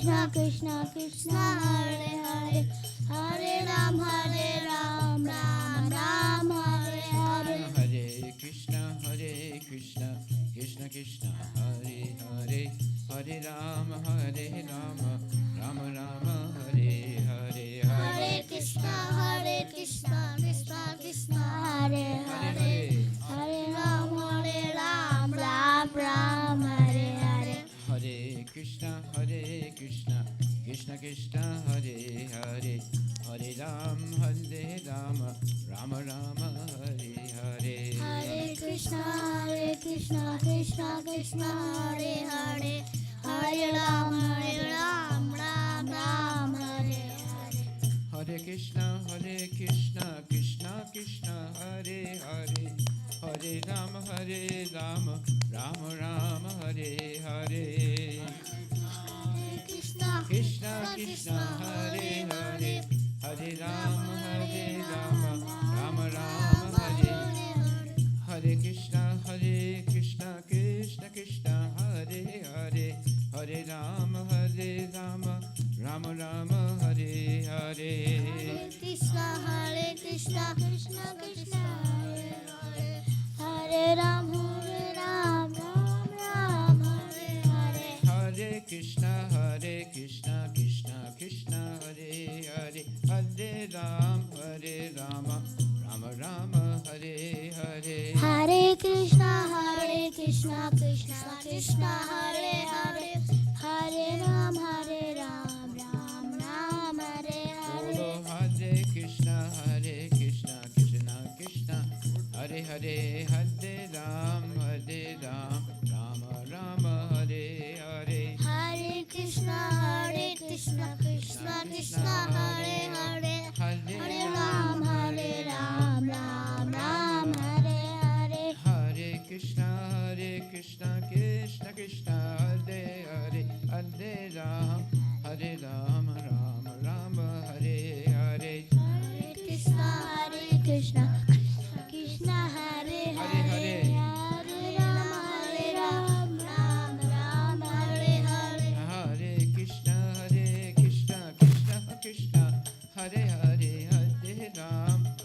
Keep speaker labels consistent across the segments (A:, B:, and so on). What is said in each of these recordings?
A: Krishna Krishna Krishna Hare Hare, Hare Ram, Ram Ram, Hare Hare.
B: Hare Krishna, Krishna Krishna, Hare Hare, Hare Rama, Rama Rama, Hare Hare.
A: Hare Krishna, Krishna Krishna, Hare Hare, Hare Ram, Ram Ram, Hare Hare.
B: Hare Krishna, Krishna Krishna, Hare Hare, Hare Rama, Rama Rama, Hare Hare.
A: Hare Krishna, Krishna Krishna, Hare Hare, Hare Ram, Ram Ram, Hare Hare.
B: Hare Krishna, Krishna Krishna, Hare Hare, Hare Rama, Rama Rama, Hare Hare.
A: Krishna
B: Krishna, Hare Hare, Hare Rama, Rama Rama, Hare Hare. Hare Krishna, Krishna Krishna, Hare Hare, Hare Rama, Rama Rama, Hare Hare.
A: Hare Krishna, Krishna Krishna, Hare Hare, Hare Ram, Ram Ram, Hare Hare.
B: Hare Krishna, Krishna Krishna, Hare Hare, Hare Rama, Rama Rama, Hare Hare.
A: Hare Krishna, Krishna Krishna, Hare Hare, Hare Ram, Ram Ram, Hare Hare.
B: Bolo Hare Krishna, Krishna Krishna, Hare Hare, Hare Ram, Rama Rama, Hare Hare.
A: Hare Krishna, Krishna Krishna, Hare Hare, Hare Ram, Ram Ram, Hare Hare.
B: Hare Krishna, Krishna Krishna, Hare Hare, Hare Ram, Rama Rama, Hare Hare.
A: Hare Krishna, Krishna Krishna, Hare Hare, Hare Ram, Ram Ram, Hare Hare.
B: Hare Krishna, Krishna Krishna, Hare Hare,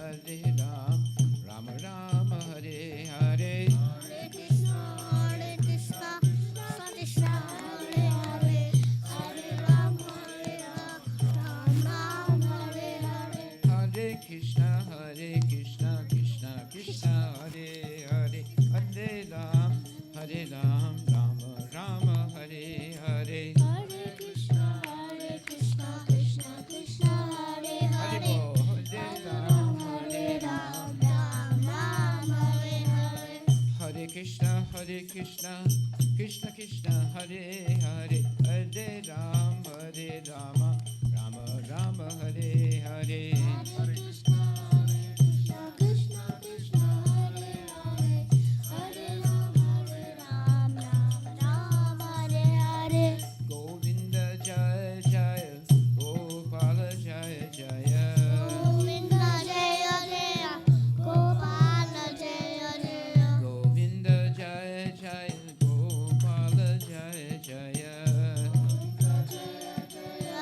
B: Hare Ram, Rama Rama, Hare Hare.
A: Hare Krishna, Krishna Krishna, Hare Hare, Hare Ram, Ram Ram, Hare Hare.
B: Hare Krishna, Krishna Krishna, Hare Hare, Hare Ram, Rama Rama, Hare Hare.
A: Hare Krishna, Krishna Krishna, Hare Hare, Hare Ram, Ram Ram, Hare Hare.
B: Hare Krishna, Krishna Krishna, Hare Hare, Hare Ram, Rama Rama, Hare Hare.
A: Hare Krishna, Krishna Krishna, Hare Hare, Hare Ram, Ram Hare Hare.
B: Govinda Jaya Jaya, Gopala Jaya Jaya.
A: Govinda Jaya Jaya, Gopala Jaya Jaya.
B: Govinda Jaya Jaya, Gopala Jaya Jaya.
A: Jaya Jaya,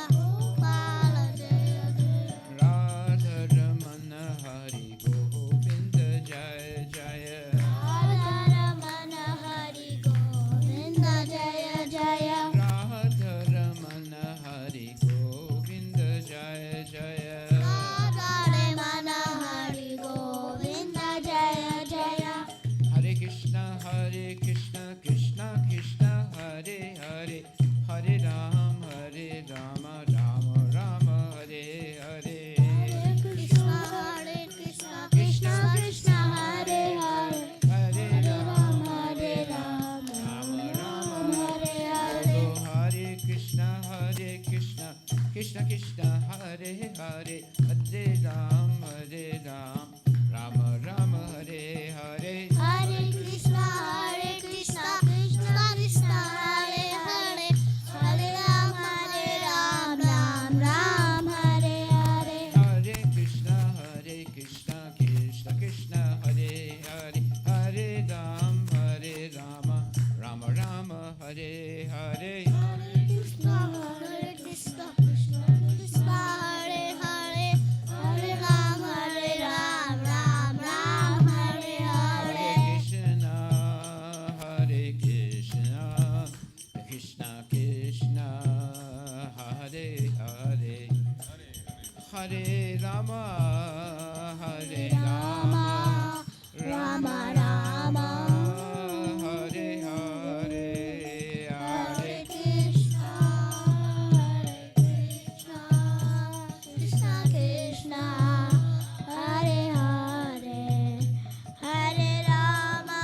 A: Gopala Jaya Jaya.
B: Radha Ramana Hari Govinda Jaya Jaya.
A: Radha Ramana Hari Govinda Jaya Jaya.
B: Radha Ramana Hari Govinda Jaya Jaya.
A: Radha Ramana Hari Govinda Jaya Jaya.
B: Hare Krishna, Krishna Krishna, Hare Hare, Hare Rama, Rama Rama, Hare Hare.
A: Hare Krishna, Krishna Krishna, Hare Hare,
B: Hare
A: Ram,
B: Rama,
A: Rama Ram,
B: Rama
A: Hare
B: Hare.
A: Hare.
B: Bolo Hare Krishna, Krishna Krishna, Hare Hare, Hare Ram, Rama Rama, Hare Hare.
A: Hare Krishna, Krishna Krishna, Hare Hare, Hare Ram, Ram Ram, Hare Hare.
B: Hare Krishna, Krishna Krishna, Hare Hare, Hare Rama, Rama Rama, Hare Hare.
A: Hare Krishna,
B: Hare Rama, Hare Rama, Rama Rama, Hare Hare, Hare
A: Krishna, Krishna Krishna, Hare Hare, Hare Rama,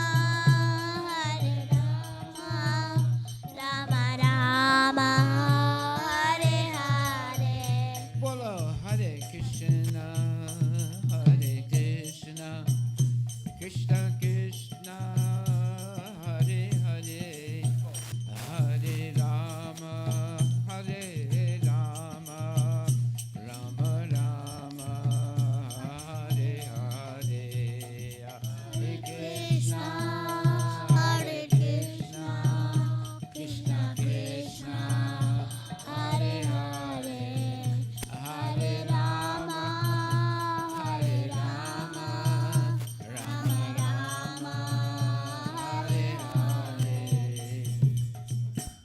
A: Rama Rama, Hare Hare.
B: Bolo Hare Krishna, Hare Krishna, Krishna Krishna, Hare Hare, Hare Rama, Hare Rama, Rama Rama, Hare Hare, Hare Krishna,
A: Hare Krishna,
B: Krishna Krishna,
A: Hare Hare,
B: Hare Rama, Hare Rama, Rama Rama, Hare Hare.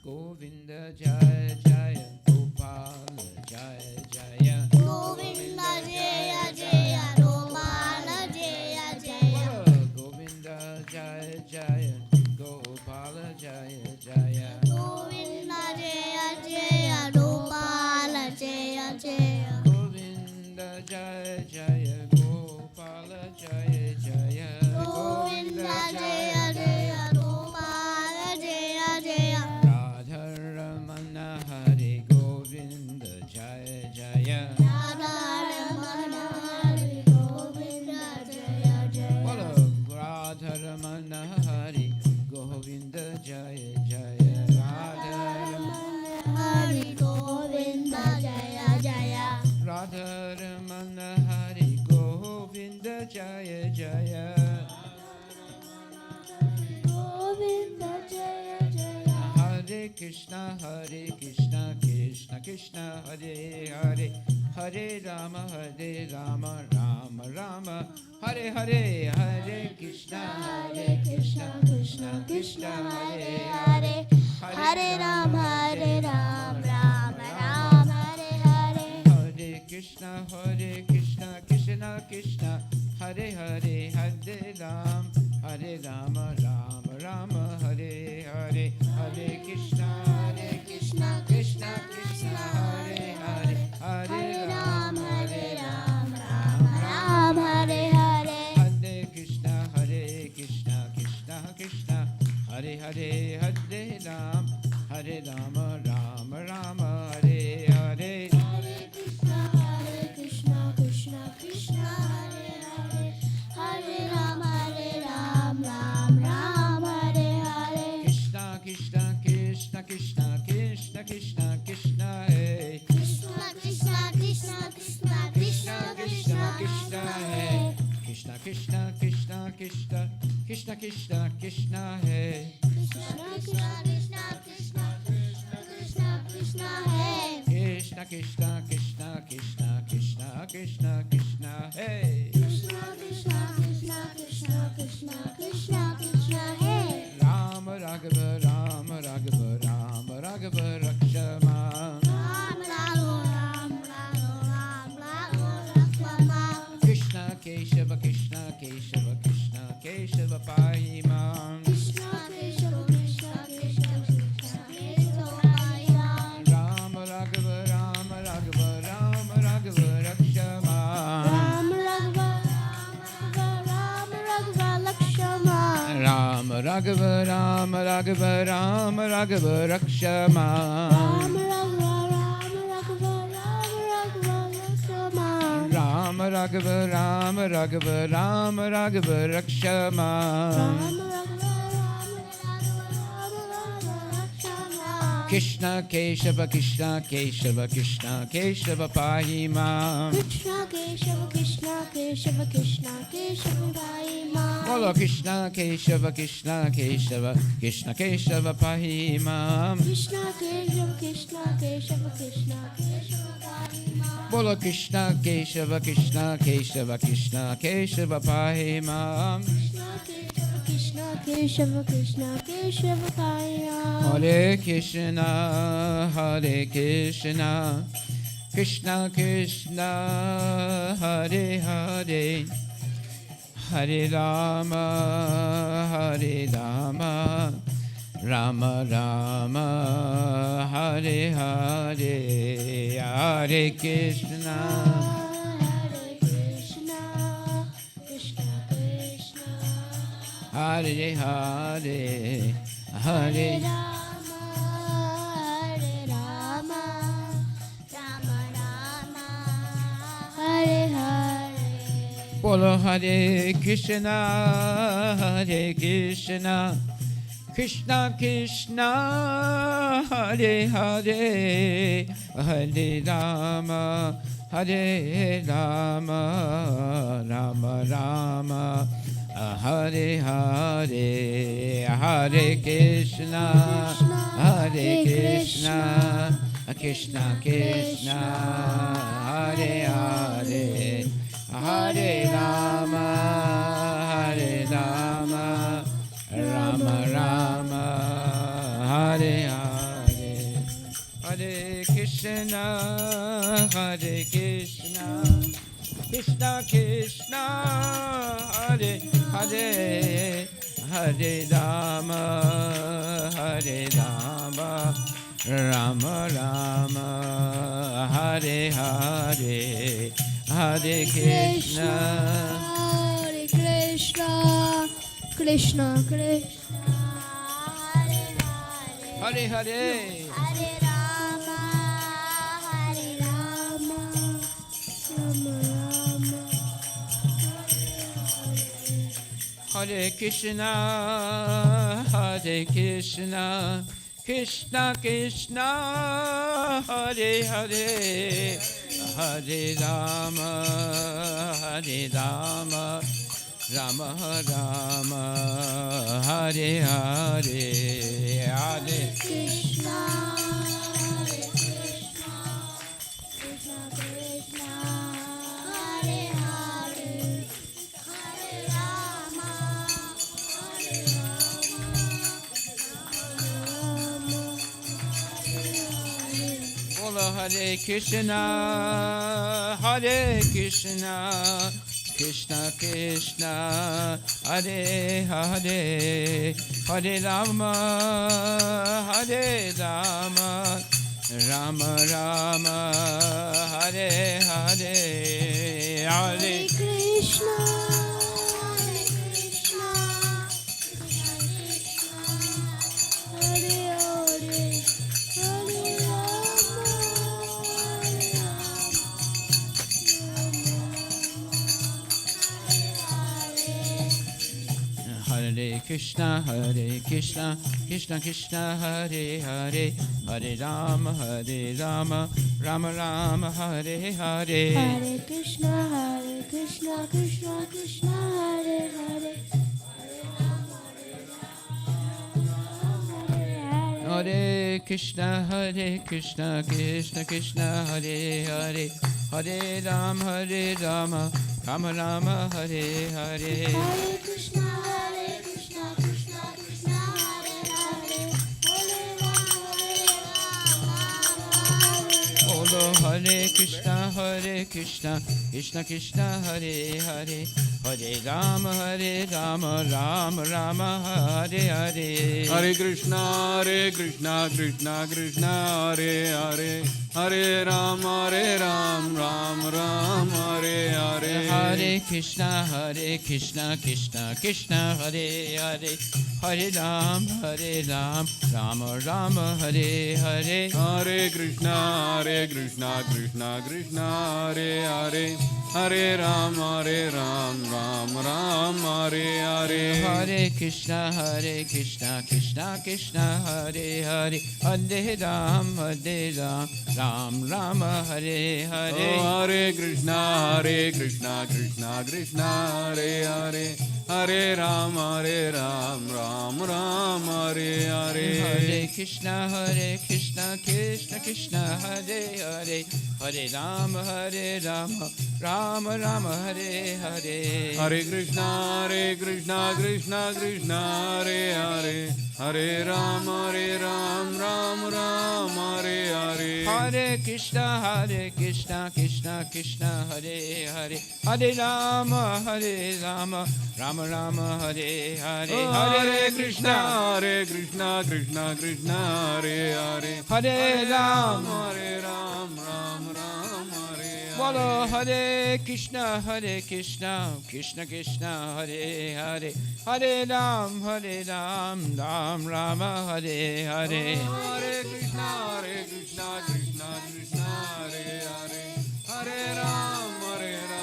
B: Govinda Jaya Jaya, Gopal Jaya Jaya,
A: Govinda Jaya Jaya, Gopal Jaya Jaya.
B: Govinda Jaya Jaya, Gopal Jaya Jaya.
A: Govinda Jaya Jaya, Gopal Jaya Jaya.
B: Govinda Jaya Jaya, Gopal Jaya Jaya.
A: Govinda Jaya Jaya, Gopal Jaya Jaya.
B: Radha Ramana Hare Govinda Jaya Jaya.
A: Radha Ramana Hare Govinda Jaya Jaya.
B: Follow Radha Ramana Hare Govinda Jaya Jaya. Radha
A: Hare Govinda Jaya Jaya.
B: Radha Ramana Hare Govinda Jaya Jaya.
A: Govinda Jaya Jaya.
B: Hare Krishna, Krishna Krishna, Hare Hare, Hare Rama, Rama Rama, Hare Hare, Hare Krishna,
A: Krishna Krishna Krishna, Hare Hare, Hare Ram, Ram Ram, Hare Hare.
B: Hare Krishna, Krishna Krishna, Hare Hare, Hare Rama, Rama, Hare Hare, Hare Krishna, Krishna Krishna, Hare Hare, Hare Rama, Ram,
A: Ram, Hare Hare.
B: Hare Krishna, Krishna Krishna, Hare Hare, Hare Rama, Rama, Hare Hare.
A: Hare Krishna, Krishna Krishna, Hare Hare, Hare Ram, Ram Ram, Hare Hare.
B: Krishna Krishna, Krishna, hey.
A: Krishna Krishna Krishna Krishna,
B: Krishna, hey. Krishna Krishna, Krishna, hey.
A: Krishna Krishna Krishna Krishna, hey.
B: Krishna Krishna, Krishna, hey.
A: Krishna Krishna Krishna Krishna, hey.
B: Rama Raghava, Rakshama.
A: Ram Ram Lakshmana.
B: Krishna Keshava, Pahimam.
A: Krishna Krishna
B: Rama Raghava, Rakshama.
A: Ram Raghava Lakshmana.
B: Rama Raghava, Rakshama.
A: Ram Raghava Lakshmana.
B: Rama Raghava, Rakshama. Krishna Keshava, Pahimam.
A: Krishna Keshava Vaima.
B: Bolo Krishna Keshava, Pahimam.
A: Krishna Keshava Vaima.
B: Bolo Krishna Keshava, Pahimam.
A: Krishna Keshava Vaima.
B: Hare Krishna, Krishna Krishna Hare Hare Hare Rama Hare Rama Rama Rama Hare Hare Hare Krishna
A: Krishna Krishna
B: Hare Hare Hare
A: Rama Hare Rama Rama Rama Hare Hare
B: Bolo Hare Krishna Hare Krishna Krishna Krishna Hare Hare Hare Rama Hare Rama Rama Rama Hare Hare Hare Krishna Hare Krishna Krishna Krishna Hare Hare Hare Rama Hare Rama Rama Rama Hare Hare Hare Krishna Hare Krishna Krishna Krishna Hare Hare Hare Rama Hare Rama Rama Rama Hare Hare Hare Krishna
A: Hare Krishna Krishna Krishna Hare Hare
B: Hare Hare
A: Hare Rama Hare Rama Rama Rama
B: Hare Krishna Hare Krishna Krishna Krishna Hare Hare Hare Rama Hare Rama Rama Rama Hare Hare Hare
A: Krishna Hare Krishna Krishna Krishna Hare Hare Hare Rama Hare Rama
B: Bolo Hare Krishna Hare Krishna Krishna Krishna Hare Hare Hare Rama Hare Rama Rama Rama Hare Hare Hare
A: Hare Krishna Hare Krishna Krishna Krishna Hare Hare Hare Rama Hare
B: Hare Krishna Krishna Krishna Hare Hare Hare Rama Rama Rama Hare Hare
A: Hare Krishna Krishna Krishna Hare Hare
B: Hare Krishna Krishna Krishna Hare Hare Hare Rama Rama Rama Hare Hare
A: Hare Krishna Krishna Krishna Hare Hare Hare Rama
B: Bolo Hare Krishna Krishna Krishna Hare Hare Hare Rama Rama Rama Hare Hare
C: Hare Krishna Krishna Krishna Hare Hare Hare Ram Ram Ram Hare Hare
B: Hare Krishna Krishna Krishna Hare Hare Hare Ram Rama Hare Hare
C: Hare Krishna Krishna Krishna Hare Hare Hare Ram Ram Hare Hare
B: Hare Krishna Krishna Hare Hare Hare Ram Rama Hare Hare
C: Hare Krishna Krishna Hare Hare Hare Ram Ram Hare Hare
B: Hare Krishna Krishna Hare Hare Hare Ram Rama Hare Hare
C: Hare Krishna Krishna Hare Hare Hare Ram Ram Ram Hare Hare.
B: Hare Krishna Krishna Krishna Hare Hare, Hare Rama Rama Rama Hare Hare,
C: Hare Krishna Krishna Krishna Hare Hare.
B: Hare Rama
C: Hare Ram Ram Ram Hare Hare.
B: Bolo Hare Krishna Krishna Krishna Hare Hare, Hare Ram Ram Rama Hare Hare.
C: Hare Krishna Krishna Krishna Hare Hare. Hare Ram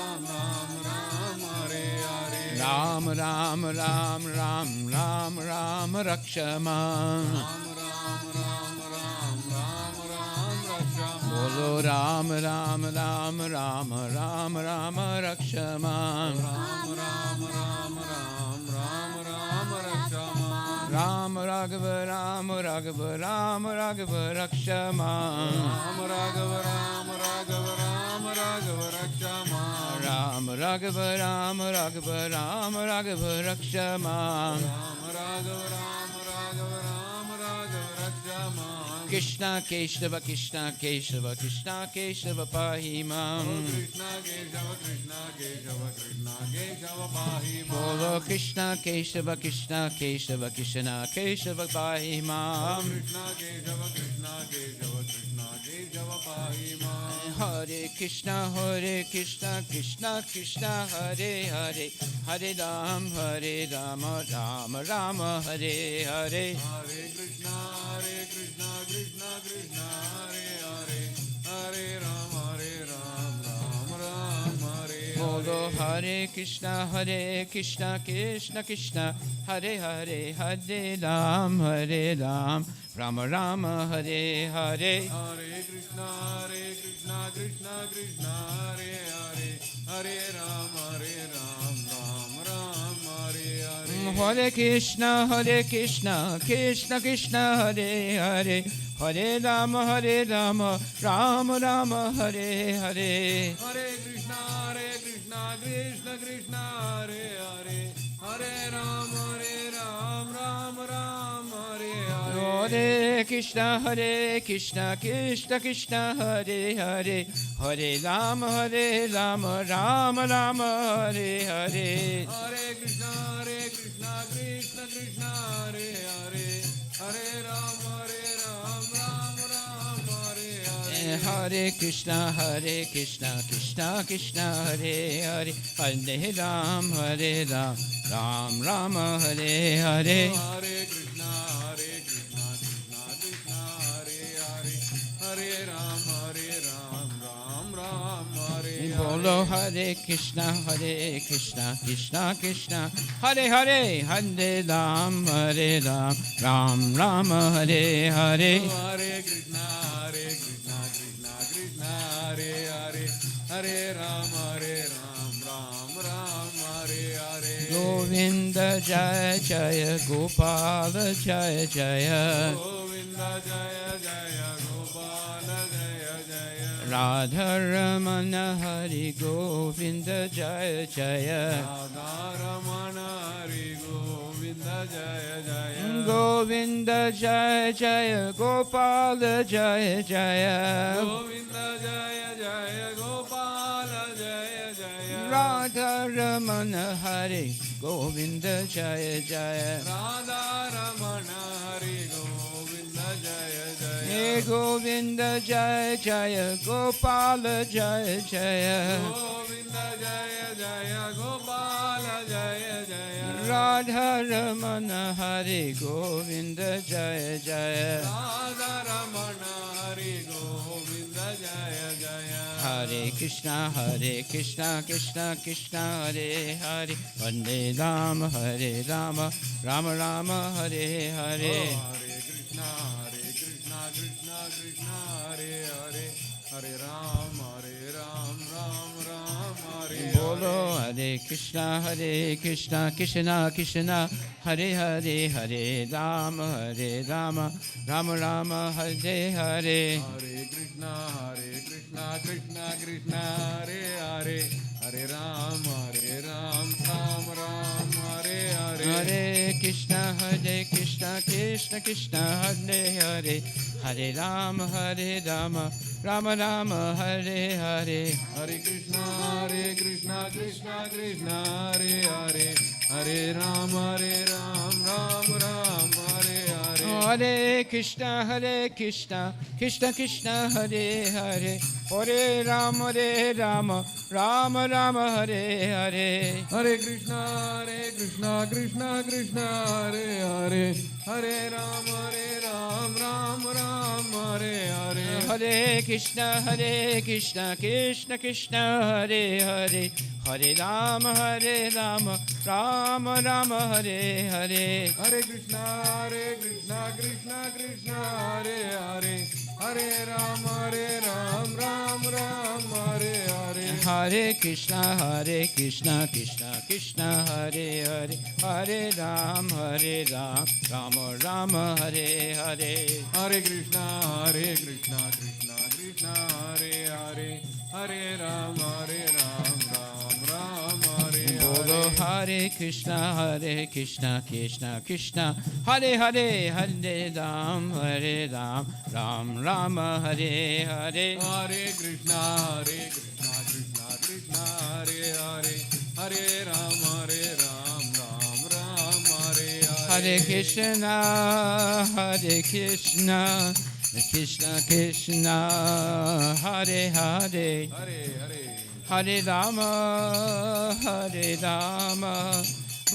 C: Ram Ram Hare Hare.
B: Ram Ram Ram Ram Ram Ram Rakshaman.
C: Ram Ram Ram Ram Ram Ram Rakshama.
B: Bolo Ram Ram Ram Ram Ram Ram Rakshaman.
C: Ram Ram Ram Ram Ram Ram Rakshama.
B: Ram Raghava Ram Raghava Ram Raghava Rakshaman.
C: Ram Raghava Ram Raghava Ram Raghava Rakshama.
B: Ram Raghava Ram Raghava Ram Raghava Rakshaman.
C: Ram Raghava Ram Raghava Ram Raghava Rakshama.
B: Krishna Keshava Krishna Keshava Krishna Keshava Pahimam.
C: Krishna Keshava Krishna Keshava Krishna Keshava Pahimam.
B: Bolo Krishna Keshava Krishna Keshava Krishna Keshava Pahimam.
C: Krishna Keshava Krishna Keshava Krishna Keshava Pahimam.
B: Hare Krishna Krishna Krishna Hare Hare, Hare Ram Rama Rama Hare Hare.
C: Hare Krishna Krishna Krishna Hare Hare. Hare Ram Ram Ram Hare Hare.
B: Bolo Hare Krishna Krishna Krishna Hare Hare, Hare Ram Rama Rama Hare Hare.
C: Hare Krishna Krishna Krishna Hare Hare. Hare Ram Ram Ram Hare Hare.
B: Hare Krishna Krishna Krishna Hare Hare, Hare Rama Rama Rama Hare Hare.
C: Hare Krishna Krishna Krishna Hare Hare. Hare Ram Ram Ram Hare Hare.
B: Hare Krishna Krishna Krishna Hare Hare, Hare Rama Rama Rama Hare Hare.
C: Hare Krishna Krishna Krishna Hare Hare. Hare Ram Ram Hare Hare.
B: Hare Krishna Krishna Krishna Hare Hare, Hare Ram Ram Rama Hare Hare.
C: Hare Krishna Krishna Krishna Hare Hare. Hare Ram Ram Hare Hare.
B: Bolo Hare Krishna Krishna Krishna Hare Hare, Hare Ram Ram Rama Hare Hare.
C: Hare Krishna Krishna Krishna Hare Hare. Hare Ram Ram Hare Hare.
B: Govinda Jaya Jaya Gopal Jaya Jaya,
C: Govinda Jaya Jaya Gopal Jaya Jaya.
B: Radharamana Hari Govinda Jaya Jaya,
C: Radha Ramana Hari Govinda Jaya Jaya.
B: Govinda Jaya Jaya Gopal Jaya Jaya,
C: Govinda Jaya Jaya Gopal Jaya Jaya.
B: Radharamana Hari Govinda Jaya Jaya,
C: Radha Ramana Hari Govinda Jaya Jaya.
B: He Govinda Jaya Jaya Gopal Jaya Jaya,
C: Govinda Jaya Jaya Gopal Jaya Jaya.
B: Radharamana Hari Govinda Jaya Jaya,
C: Radha Ramana Hari Govinda Jaya Jaya.
B: Hare Krishna Krishna Krishna Hare Hare, Hare Rama Rama Rama Hare Hare.
C: Hare Krishna Krishna Krishna Hare Hare. Hare Ram Ram Ram Hare Hare.
B: Bolo Hare Krishna Krishna Krishna Hare Hare, Hare Rama Rama Rama Hare Hare.
C: Hare Krishna Krishna Krishna Hare Hare. Hare Ram, Ram Ram, Hare Hare.
B: Hare Krishna, Krishna Krishna, Hare Hare, Hare Rama, Rama Rama, Hare Hare.
C: Hare Krishna, Krishna Krishna, Hare Hare. Hare Ram, Ram Ram, Hare Hare.
B: Hare Krishna, Krishna Krishna, Hare Hare, Hare Rama, Rama Rama, Hare Hare.
C: Hare Krishna, Krishna Krishna, Hare Hare. Hare Ram, Ram Ram, Hare Hare.
B: Hare Krishna, Krishna Krishna, Hare Hare, Hare Rama, Rama Rama, Hare Hare.
C: Hare Krishna, Krishna Krishna, Hare Hare. Hare Ram, Ram Ram, Hare Hare.
B: Hare Krishna, Krishna Krishna, Hare Hare, Hare Ram, Rama Rama, Hare Hare.
C: Hare Krishna, Krishna Krishna, Hare Hare. Hare Ram, Ram Ram, Hare
B: Bolo
C: Hare.
B: Hare Krishna, Krishna Krishna, Hare Hare, Hare Ram, Ram Rama, Hare Hare.
C: Hare Krishna, Krishna Krishna, Hare Hare. Hare Ram, Ram Ram, Hare Hare.
B: Hare Krishna, Krishna Krishna, Hare Hare,
C: Hare Hare.
B: Hare Rama,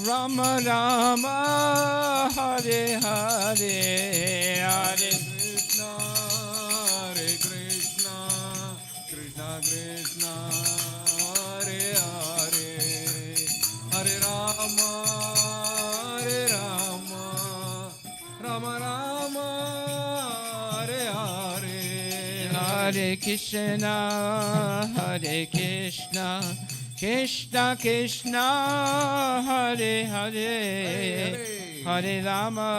B: Rama Rama, Hare Hare, Hare
C: Krishna, Krishna Krishna, Hare Hare. Hare Rama, Rama Rama, Hare Hare.
B: Hare Krishna, Krishna Krishna, Hare Hare, Hare Rama,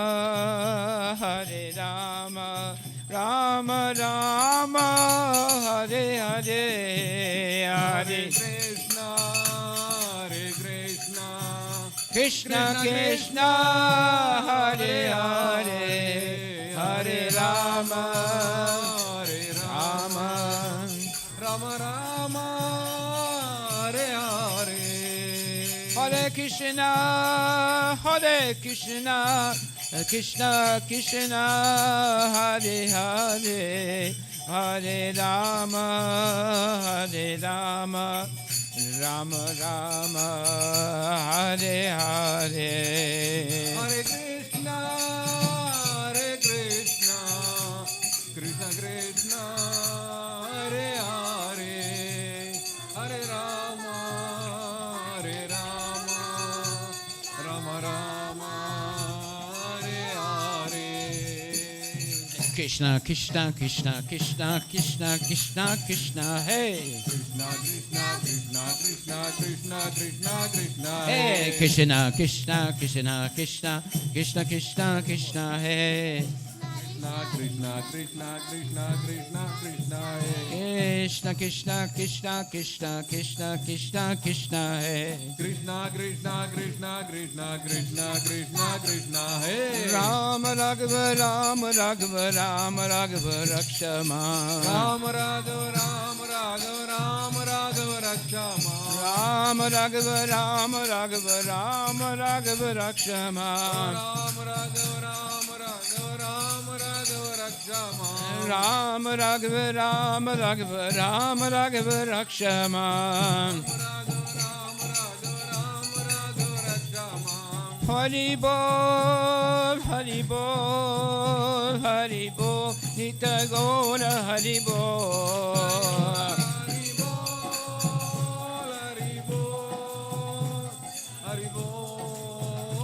B: Rama Rama, Hare Hare, Hare
C: Krishna,
B: Krishna Krishna, Hare Hare, Hare Rama, Rama
C: Rama Rama, Hare Hare.
B: Hare Krishna, Krishna Krishna, Hare Hare, Hare Rama, Rama Rama, Hare Hare.
C: Hare Krishna, Krishna Krishna, Hare Hare. Hare Rama, Rama Rama, Hare Hare.
B: Krishna Krishna Krishna Krishna Krishna Krishna Krishna, hey.
C: Krishna Krishna Krishna Krishna Krishna Krishna,
B: Hey, Krishna Krishna Krishna Krishna Krishna Krishna Krishna, hey.
C: Krishna Krishna Krishna Krishna,
B: Krishna Krishna Krishna Krishna Krishna Krishna Krishna, hey.
C: Krishna Krishna Krishna Krishna, hey.
B: Rama Raghava Rakshama,
C: Ram Raghava Rakshama.
B: Rama Raghava Rakshama,
C: Ram Raghava
B: Rakshama. Hari Bol, Hari Bol, Hari Bol, Nita Gaura Hari Bol.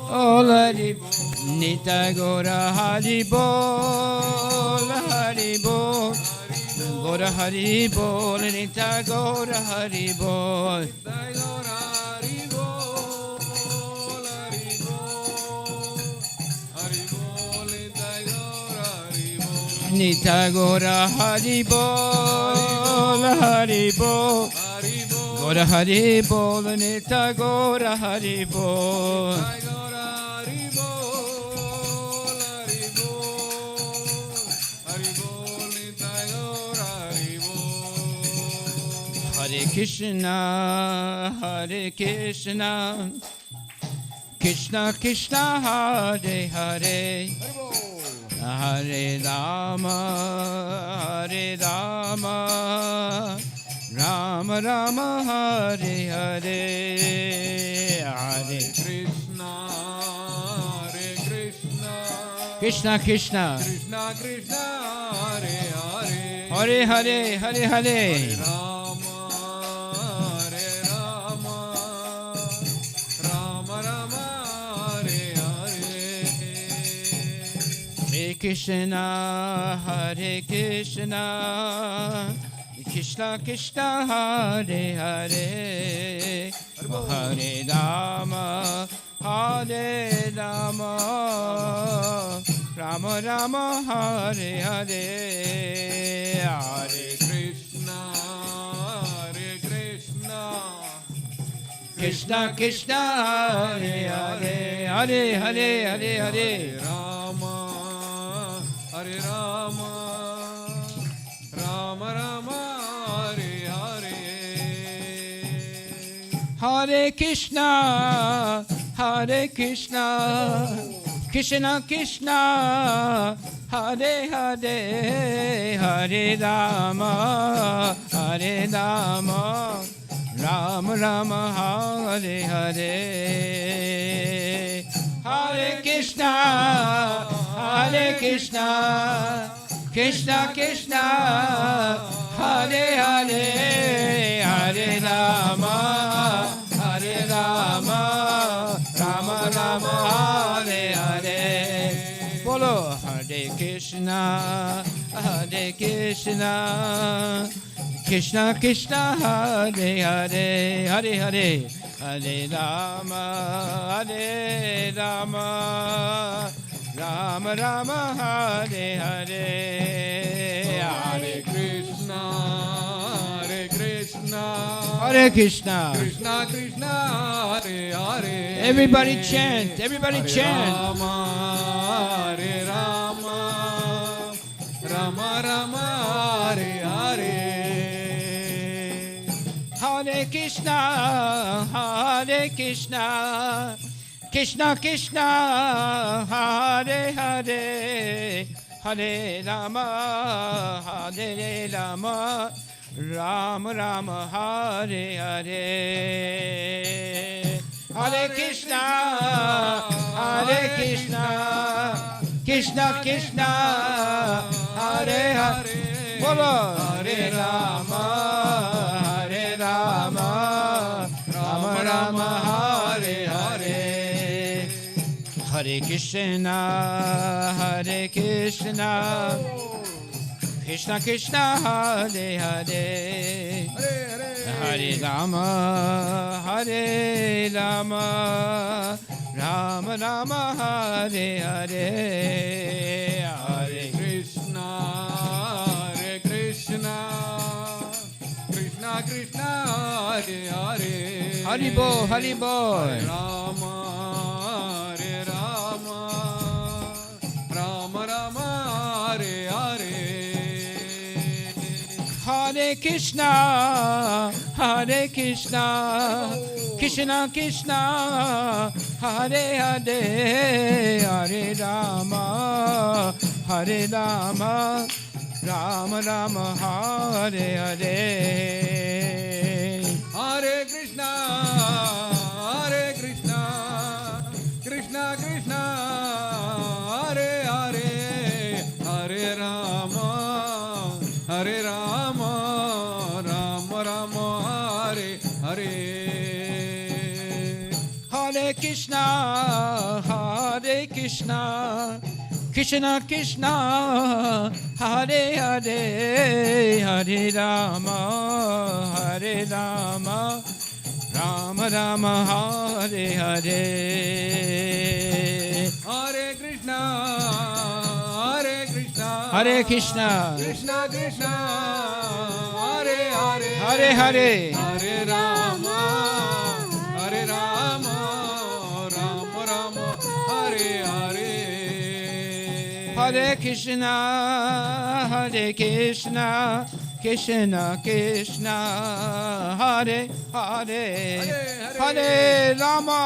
B: Oh, Hari Bol, Nita Gaura Hari Bol, Hari Bol, Gaura Hari Bol, Nita Gaura Hari Bol. Nita Gaura Hari Bol, Hari Bol, Gora Hari Bol, Nitya Gora Hari Bol.
C: Nitai Gaura Hari Bol, Hari Bol, Hari Bol, Nitai Gaura Hari Bol.
B: Hare Krishna, Hare Krishna, Krishna Krishna, Hare Hare, Hare Rama, Hare Rama, Rama Rama, Hare Hare, Hare
C: Krishna, Hare Krishna,
B: Krishna Krishna,
C: Krishna Krishna, Hare Hare,
B: Hare Hare, Hare Hare,
C: Rama, Hare Rama, Rama Rama, Hare Hare.
B: Hare Krishna, Hare Krishna, Krishna Krishna, Hare Hare, Hare Rama, Hare Rama, Rama Rama, Hare Hare, Hare
C: Krishna, Hare Krishna,
B: Krishna Krishna, Hare Hare, Hare Hare, Hare Hare,
C: Rama, Hare Rama, Rama Rama, Hare Hare.
B: Hare Krishna, Hare Krishna, Krishna Krishna, Hare Hare, Hare Rama, Hare Rama, Rama Rama, Hare Hare, Hare Krishna, Hare Krishna, Krishna Krishna, Hare Hare, Hare Rama, Hare Rama, Rama Rama, Hare Hare. Bolo Hare Krishna, Hare Krishna, Krishna Krishna, Hare Hare, Hare Hare, Hare Rama, Hare Rama, Rama Rama, Hare Hare,
C: Hare Krishna, Hare Krishna,
B: Hare Krishna.
C: Krishna Krishna, Hare Hare.
B: Everybody chant, everybody
C: Hare
B: chant.
C: Rama, Hare Rama, Rama Rama, Hare Hare.
B: Hare Krishna, Hare Krishna, Krishna Krishna, Hare Hare, Hare Rama, Hare Rama, Rama Rama, Hare Hare. Hare Krishna, Hare Krishna, Krishna Krishna, Hare Hare. Bolo Hare Rama, Hare Rama, Rama Rama, Hare Hare. Hare Krishna, Hare Krishna, Krishna Krishna, Hare Hare, Hare Rama, Hare Rama, Rama Rama, Hare Hare, Hare
C: Krishna, Hare Krishna, Krishna Krishna, Hare Hare.
B: Haribo, Haribo.
C: Rama, Hare Rama, Rama Rama, Hare Hare.
B: Hare Krishna, Hare Krishna, Krishna Krishna, Hare Hare, Hare Rama, Hare Rama, Rama Rama, Hare Hare.
C: Hare Krishna, Hare Krishna, Krishna Krishna, Hare Hare, Hare Rama, Hare Rama, Rama Rama, Hare Hare.
B: Hare Krishna, Hare Krishna, Krishna Krishna, Hare Hare, Hare Rama, Hare Rama, Rama Rama, Hare Hare.
C: Hare Krishna, Hare Krishna,
B: Hare Krishna,
C: Krishna Krishna, Hare
B: Hare Hare,
C: Hare Rama, Hare Rama, Rama Rama, Hare Hare.
B: Hare Krishna, Hare Krishna, Krishna Krishna, Hare Hare, Hare Rama,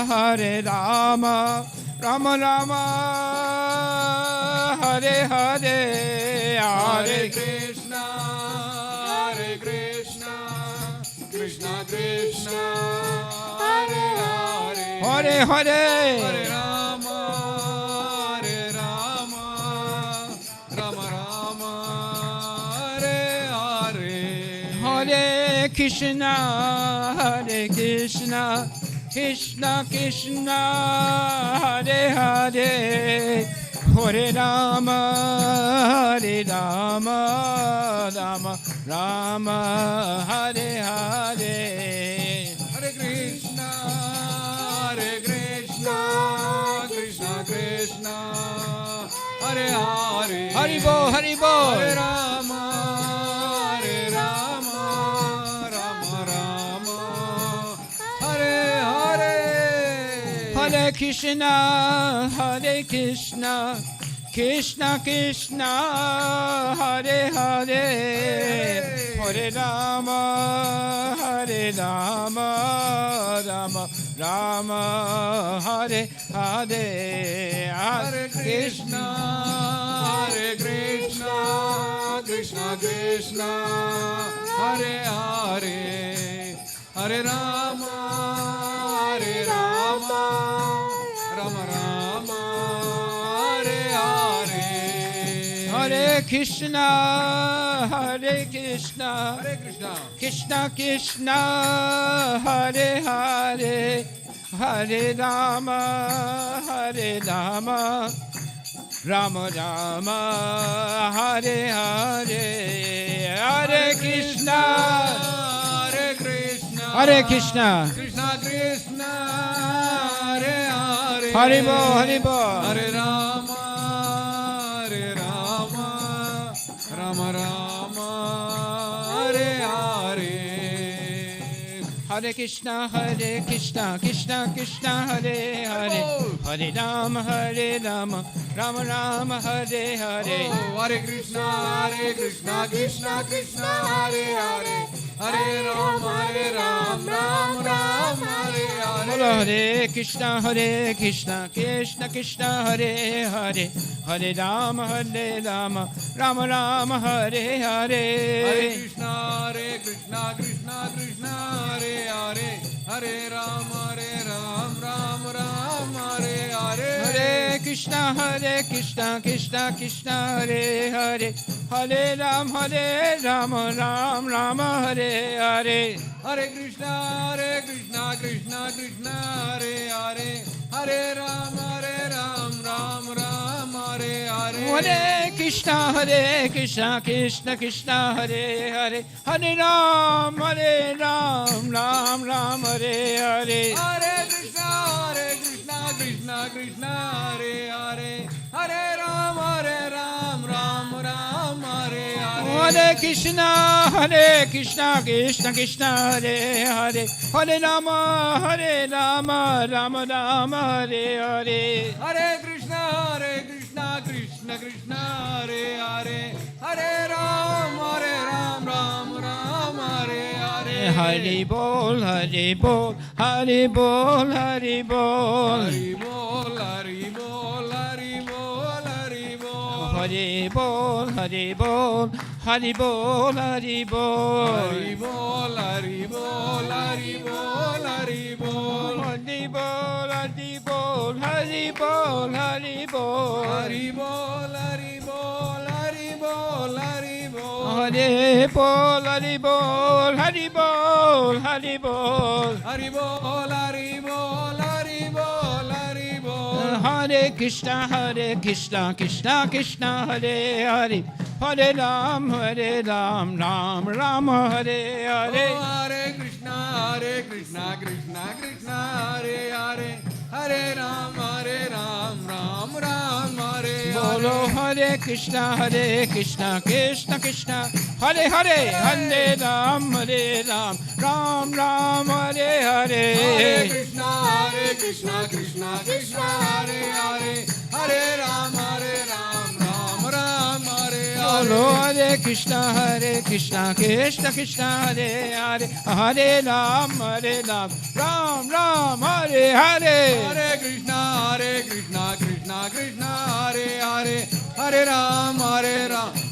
B: Hare Rama, Rama Rama, Hare Hare,
C: Hare
B: Hare
C: Krishna, Hare Krishna, Krishna Krishna, Hare Hare.
B: Hare Hare,
C: Hare Rama, Hare Rama, Rama Rama, Hare Hare.
B: Hare Krishna, Hare Krishna, Krishna Krishna, Hare Hare, Hare Rama, Hare Rama, Rama Rama, Hare Hare.
C: Hare Krishna, Hare Krishna, Krishna Krishna, Hare Hare.
B: Haribo, Haribo.
C: Hare Rama, Hare Rama, Rama Rama, Hare Hare.
B: Hare Krishna, Hare Krishna, Krishna Krishna, Hare Hare, Hare Rama, Hare Rama, Rama Rama, Hare Hare,
C: Hare Krishna, Hare Krishna, Krishna Krishna, Hare Hare, Hare Rama, Hare Rama, Rama Rama, Hare Hare.
B: Hare Krishna, Hare Krishna,
C: Hare Krishna,
B: Krishna Krishna, Hare Hare, Hare Rama, Hare Rama, Rama Rama, Hare Hare, Hare Krishna,
C: Hare Krishna,
B: Hare Krishna,
C: Krishna Krishna, Hare Hare,
B: Haribo, Haribo.
C: Hare Rama, Hare Rama, Rama Rama, Hare Hare.
B: Hare Krishna, Krishna Krishna, Hare Hare, Hare Rama, Rama Rama, Hare Hare.
C: Oh, Hare Krishna, Krishna Krishna, Hare Hare, Hare Ram, Ram Ram, Hare
B: Bolo
C: Hare.
B: Hare Krishna, Krishna Krishna, Hare Hare, Hare Rama, Rama Rama, Hare Hare.
C: Hare Krishna, Krishna Krishna, Hare Hare, Hare Ram, Ram Ram, Hare Hare.
B: Hare Krishna, Krishna Krishna, Hare Hare, Hare Rama, Ram Rama, Hare Hare.
C: Hare Krishna, Krishna Krishna, Hare Hare, Hare Ram, Ram Ram, Hare Hare.
B: Hare Krishna, Krishna Krishna, Hare Hare, Hare Ram, Ram Ram, Hare Hare.
C: Hare Krishna, Krishna Krishna, Hare Hare, Hare Ram, Ram Ram, Hare Hare.
B: Hare Krishna, Krishna Krishna, Hare Hare, Hare Rama, Rama Rama, Hare Hare.
C: Hare Krishna, Krishna Krishna, Hare Hare, Hare Ram, Ram Ram, Hare Hare.
B: Hari Bol, Hari Bol, Hari Bol, Hari Bol.
C: Hari Bol, Hari Bol, Hari Bol, Hari Bol.
B: Hari Bol, Hari Bol, Hari Bol, Hari Bol.
C: Hari Bol, Hari Bol, Hari Bol, Hari Bol.
B: Hari Bol, Hari Bol, Hari Bol, Hari Bol.
C: Hari Bol, Hari Bol, Hari Bol, Hari Bol.
B: Hari Bol, Hari Bol, Hari Bol, Hari Bol.
C: Hari Bol, Hari Bol, Hari Bol, Hari Bol.
B: Hare Krishna, Krishna Krishna, Hare Hare, Hare Ram, Ram Ram, Hare Hare.
C: Oh, Hare Krishna, Krishna Krishna, Hare Hare, Hare Ram, Ram Ram, Hare
B: Bolo
C: Hare.
B: Hare Krishna, Krishna Krishna, Hare Hare, Hare Ram, Ram Ram, Hare Hare.
C: Hare Krishna, Krishna Krishna, Hare Hare. Hare Ram, Ram Ram, Hare
B: Bolo
C: Hare.
B: Hare Krishna, Krishna Krishna, Hare Hare, Hare Ram, Ram Ram, Hare Hare.
C: Hare Krishna, Krishna Krishna, Hare Hare. Hare Ram,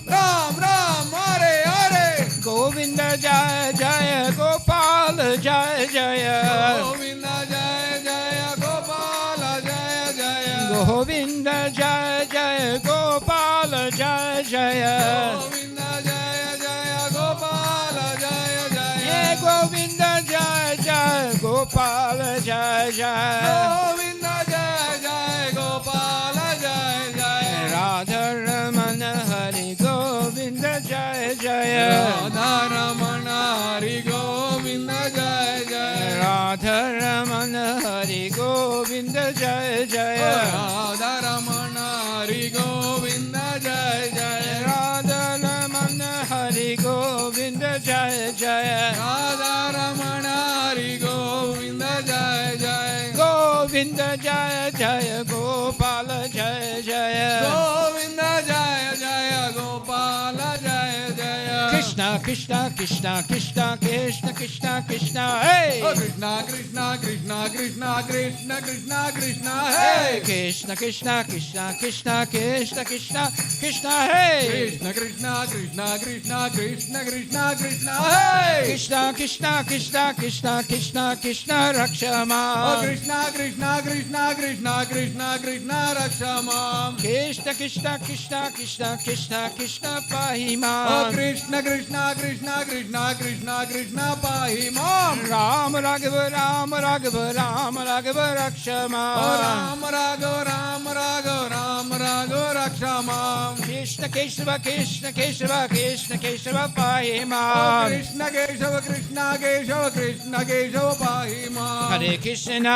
C: Ram Ram, Hare Hare.
B: Govinda Jaya Jaya, Gopal Jaya Jaya.
C: Govinda Jaya Jaya, Gopal Jaya Jaya.
B: Govinda Jaya Jaya, Gopal Jaya Jaya.
C: Govinda Jaya Jaya, Gopal Jaya Jaya.
B: Yeah, Govinda Jaya Jaya, Gopal Jaya Jaya.
C: Govinda Jaya Jaya, Gopal Jaya Jaya.
B: Radha Ramana Hari Govinda Jaya Jaya.
C: Radha Ramana Hari Govinda Jaya Jaya.
B: Radha Ramana Hari Govinda Jaya Jaya.
C: Radha Ramana Hari Govinda Jaya Jaya.
B: Radha Ramana Hari Govinda Jaya Jaya.
C: Radha Ramana Hari Govinda Jaya Jaya.
B: Govinda Jaya Jaya, Gopal Jaya Jaya.
C: Govinda Jaya Jaya, Gopal Jaya Jaya.
B: Krishna Krishna Krishna Krishna Krishna Krishna Krishna, hey.
C: Oh Krishna Krishna Krishna Krishna Krishna Krishna Krishna, hey.
B: Krishna Krishna Krishna Krishna Krishna Krishna Krishna, hey.
C: Krishna Krishna Krishna Krishna Krishna Krishna Krishna, hey.
B: Krishna Krishna Krishna Krishna Krishna Krishna Rakshama.
C: Oh Krishna Krishna Krishna Krishna Krishna Krishna Rakshamam.
B: Krishna Krishna Krishna Krishna Krishna Krishna
C: Oh
B: Pahima.
C: Krishna Krishna Krishna Krishna Krishna Krishna Pahimam.
B: Ram Raghava Ram Raghava Ram Raghava Rakshama.
C: Oh Ram Raghav Ram Raghav Ram Raghav Rakshamam.
B: Krishna Keshava Krishna Keshava Krishna Keshava
C: Oh
B: Pahima.
C: Krishna Keshava Krishna Keshava Krishna Keshava Pahimam.
B: Hare Krishna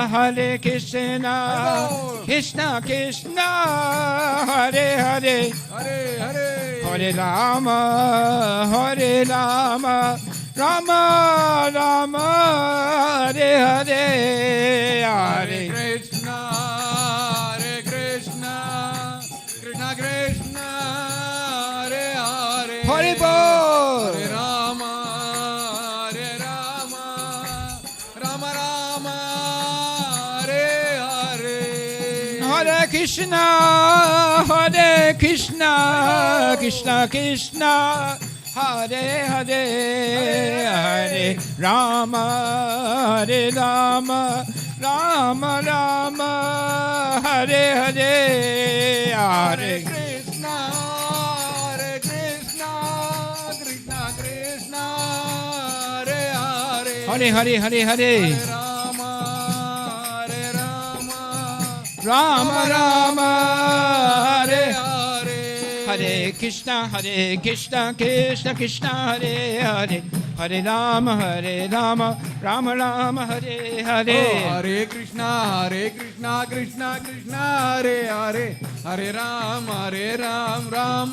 B: Hare Krishna Krishna Krishna Hare Hare
C: Hare Hare.
B: Hare Rama Hare Rama Rama Rama Hare Hare
C: Hare
B: Hare
C: Krishna Krishna Krishna, Hare Hare.
B: Hare Bol.
C: Hare Rama, Rama Rama, Hare Hare.
B: Hare Krishna Krishna Krishna Hare Hare Hare Rama Rama Rama Hare Hare
C: Hare
B: Hare
C: Krishna, Krishna Krishna, Hare Hare.
B: Hare Hare Hare Hare
C: Rama,
B: Rama Rama Hare
C: Hare.
B: Hare Krishna Krishna Hare Hare Hare Rama Rama Rama Hare Hare.
C: Oh, Hare Krishna Krishna Hare Hare. Hare Ram Ram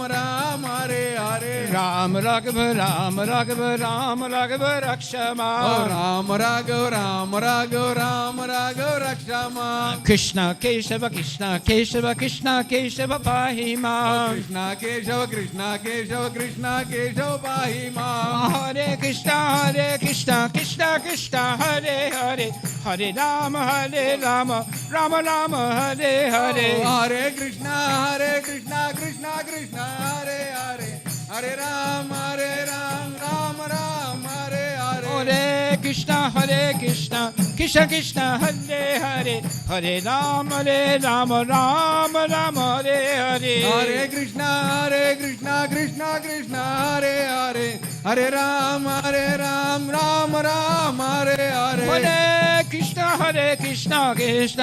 C: Hare Hare.
B: Ram Raghava Rakshama.
C: Oh, Ram Raghav Rakshama.
B: Krishna Keshava Krishna Pahima.
C: Krishna Keshava Krishna Pahima.
B: Hare Krishna Krishna Hare Hare Hare Rama Rama Hare Hare.
C: Oh, Hare Krishna Krishna Hare Hare. Hare Ram Ram Hare Hare.
B: Hare Krishna Krishna Hare Hare Hare Rama Rama Hare Hare.
C: Hare Krishna Krishna Hare Hare. Hare Ram Ram Hare Hare.
B: Hare Krishna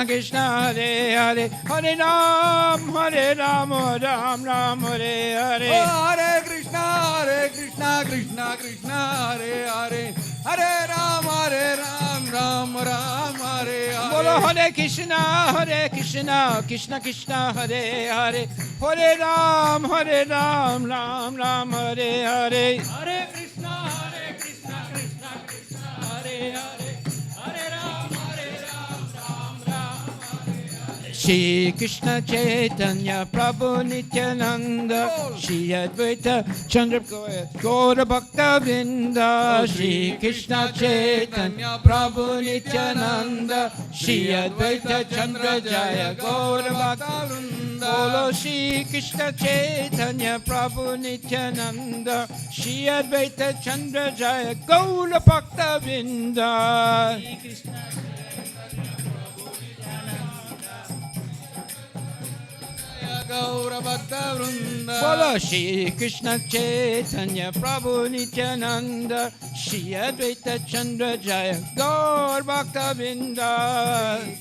B: Krishna Hare Hare Hare Ram Ram Hare Hare.
C: Oh, Hare Krishna Krishna Hare Hare. Hare Ram, Ram Ram, Hare Hare.
B: Bolo Hare Krishna, Krishna Krishna, Hare Hare, Hare Ram, Ram Ram, Hare Hare.
C: Hare Krishna, Krishna Krishna, Hare Hare, Hare Ram, Ram Ram, Hare Hare.
B: Shri Krishna Chaitanya Prabhu Nityananda, Shri Advaita Chandra Gaura Bhakta Vrinda. Shri Krishna Chaitanya Prabhu Nityananda, Shri Advaita Chandra Jaya Gaura Bhakta Vrinda. Bolo Shri Krishna Chaitanya Prabhu Nityananda, Shri Advaita Chandra Jaya Gaura Bhakta Vrinda.
C: Gaura Bhakta Vrinda.
B: Bolo Shri Krishna Chaitanya Prabhu Nityananda, Shri Advaita Chandra Jaya Gaur Bhakta Vrinda.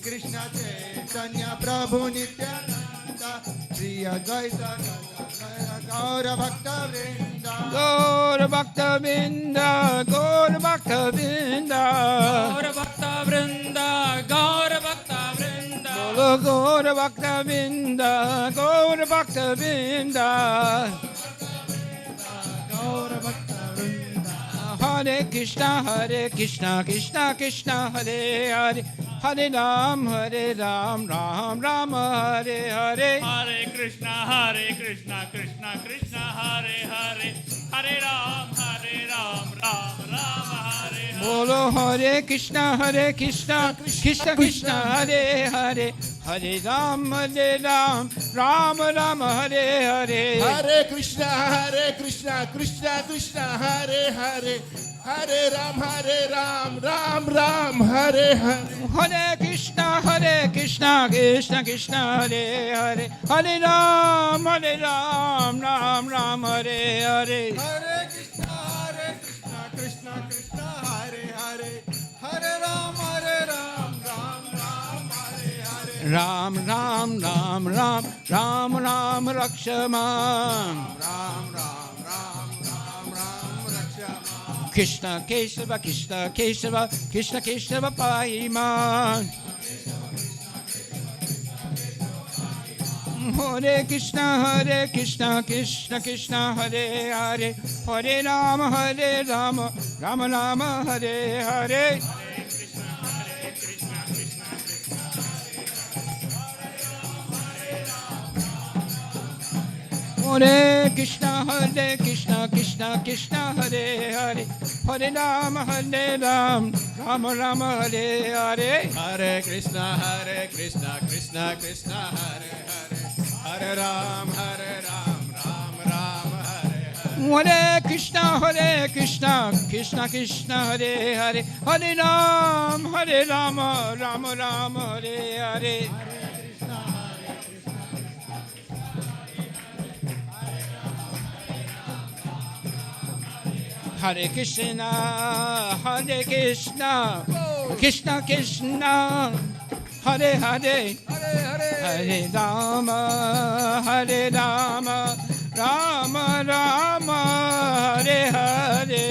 C: Krishna Chaitanya Prabhu Nityananda, Shri Advaita Gaura Bhakta Vrinda.
B: Gaur Bhakta Vrinda, Gaur Bhakta Vrinda.
D: Gaura Bhakta Vrinda, Gaura Bhakta Vrinda.
B: Bolo Gaur Bhakta Vrinda, Gaur Bhakta Vrinda.
C: Gaura Bhakta Vrinda.
B: Hare Krishna, Krishna Krishna, Hare Hare, Hare Ram, Ram Ram, Hare Hare.
D: Hare Krishna, Krishna Krishna, Hare Hare, Hare Ram, Ram Ram, Hare Hare.
B: Bolo Hare Krishna, Krishna Krishna, Hare Hare, Hare Ram, Ram Ram, Hare Hare.
C: Hare Krishna, Krishna Krishna, Hare Hare, Hare Ram, Ram Ram, Hare Hare.
B: Hare Krishna, Krishna Krishna, Hare Hare, Hare Ram, Ram Ram, Hare Hare.
C: Hare Krishna, Krishna Krishna, Hare Hare, Hare Ram, Ram Ram, Hare Hare.
B: Ram Ram Ram Ram, Ram Ram Rakshaman.
C: Ram Rakshama.
B: Krishna Kesava, Krishna Kesava Paiman. Hare Krishna, Krishna Krishna, Hare Hare, Hare Rama, Rama Rama, Hare Hare. Hare Krishna, Krishna Krishna, Hare Hare, Hare Rama, Rama Rama, Hare Hare.
C: Hare Krishna, Krishna Krishna, Hare Hare, Hare Ram, Ram Ram, Hare Hare.
B: Hare Krishna, Krishna Krishna, Hare Hare, Hare Rama, Rama Rama, Hare Hare. Hare Krishna, Krishna Krishna, Hare Hare, Hare Rama, Rama Rama, Hare Hare.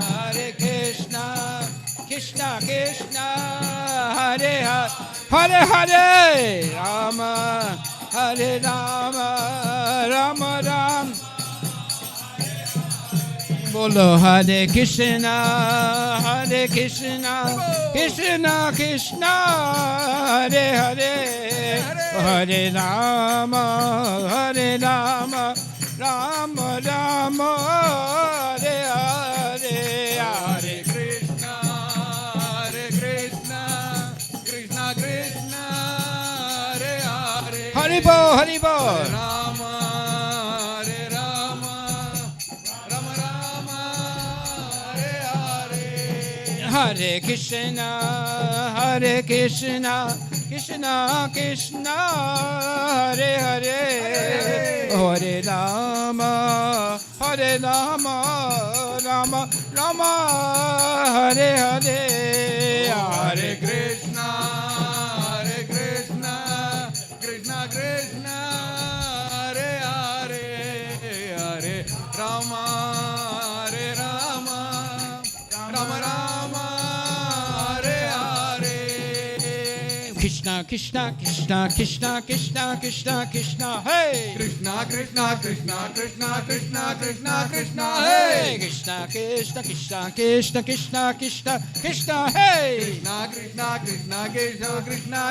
B: Hare Krishna, Krishna Krishna, Hare Hare, Hare Hare, Rama, Rama Rama. Bolo Hare Krishna, Krishna Krishna, Hare Hare, Hare Rama, Rama Rama, Hare Hare. Hare
C: Krishna, Krishna Krishna, Hare Hare.
B: Haribo, Haribo.
C: Rama, Rama Rama, Hare Hare.
B: Hare Krishna, Krishna Krishna, Hare Hare, Hare Rama, Rama Rama, Hare Hare.
C: Hare Krishna, Krishna Krishna, Hare Hare, Hare Rama,
B: Krishna, Krishna, Krishna, Krishna, Krishna, Krishna, hey!
C: Krishna, Krishna, Krishna, Krishna, Krishna, Krishna, Krishna, hey!
B: Krishna, Krishna, Krishna, Krishna, Krishna,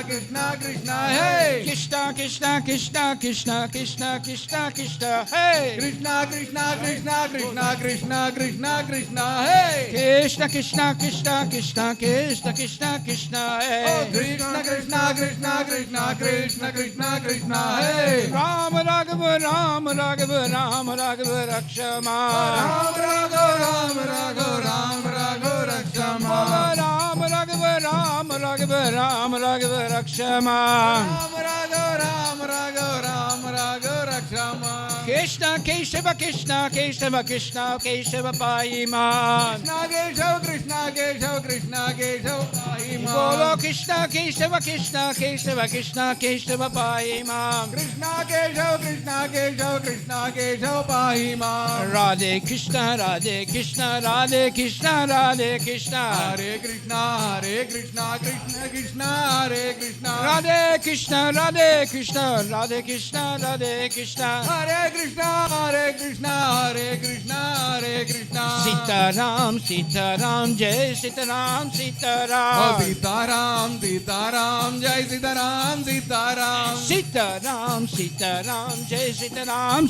B: Krishna, Krishna, hey!
C: Krishna, Krishna, Krishna, Keshav, Krishna, Krishna, Krishna, hey!
B: Krishna, Krishna, Krishna, Krishna, Krishna, Krishna, Krishna, hey!
C: Krishna, Krishna, Krishna, Krishna, Krishna, Krishna, Krishna, hey!
B: Krishna, Krishna, Krishna, Krishna, Krishna, Krishna, Krishna, hey!
C: Krishna, Krishna, Krishna, Krishna, Krishna, Krishna, Krishna, hey!
B: Ram Raghava, Ram Raghava, Ram Raghava, Rakshama.
C: Ram Raghav, Ram Raghav, Ram Raghav, Rakshama.
B: Ram Raghava, Ram Raghava, Ram Raghava, Rakshama.
C: Ram Raghav, Ram Raghav, Ram Raghav, Rakshama.
B: Krishna, Keshava, Krishna, Keshava, Krishna, Keshava, Paiman.
C: Krishna, Keshav, Krishna, Keshav, Krishna, Keshav, Pahiman.
B: Bolo Krishna, Keshava, Krishna, Keshava, Krishna, Keshava, Paiman.
C: Krishna, Keshav, Krishna, Keshav, Krishna, Keshav, Pahiman.
B: Radhe Krishna, Radhe Krishna, Radhe Krishna, Radhe Krishna.
C: Hare Krishna, Hare Krishna, Krishna Krishna, Hare Krishna.
B: Radhe Krishna, Radhe Krishna, Radhe Krishna, Radhe Krishna.
C: Hare Krishna, Hare Krishna, Hare Krishna, Hare Krishna.
B: Sitaram, Sitaram, Jai Sitaram, Sitaram.
C: Sitaram, Sitaram, Jai Sitaram, Sitaram.
B: Sitaram, Sitaram, Jai Sitaram,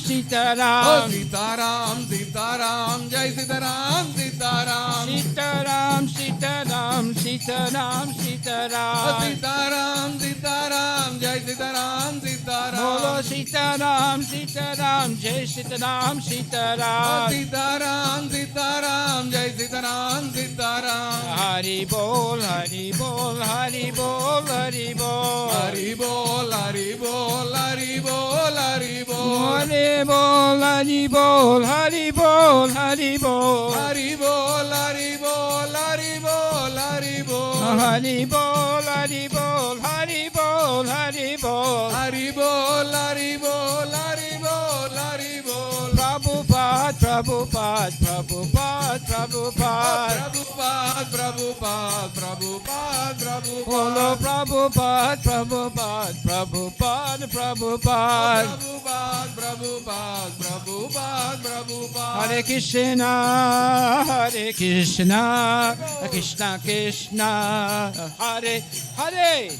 C: Oh,
B: Sitaram.
C: Sitaram, Sitaram, Jai Sitaram, Sitaram.
B: Sitaram, Sitaram, Sitaram,
C: Oh,
B: Sitaram.
C: Sitaram, Sitaram, Jai Sitaram, Sitaram.
B: Bolo Sitaram, Sitaram, Jai Sitaram,
C: Oh,
B: Sitaram.
C: Sitaram, Sitaram, Jai Sitaram, Sitaram.
B: Hari Bol, Hari Bol, Hari Bol, Hari Bol.
C: Hari Bol, Hari Bol, Hari Bol, Hari Bol.
B: Hari Bol, Hari Bol, Hari Bol, Hari Bol.
C: Hari Bol, Hari Bol, Hari Bol, Hari Bol.
B: Hari Bol, Hari Bol, Hari Bol, Hari Bol.
C: Hari Bol, Hari Bol, Hari Bol, Hari Bol.
B: Prabhupada, Prabhupada, Prabhupada, Prabhupada.
C: Prabhupada, Prabhupada, Prabhupada, Prabhupada.
B: Bolo Prabhupada, Prabhupada, Prabhupada, Prabhupada.
C: Prabhupada, Prabhupada, Prabhupada, Prabhupada.
B: Hare Krishna, Hare Krishna, Krishna Krishna, Hare Hare,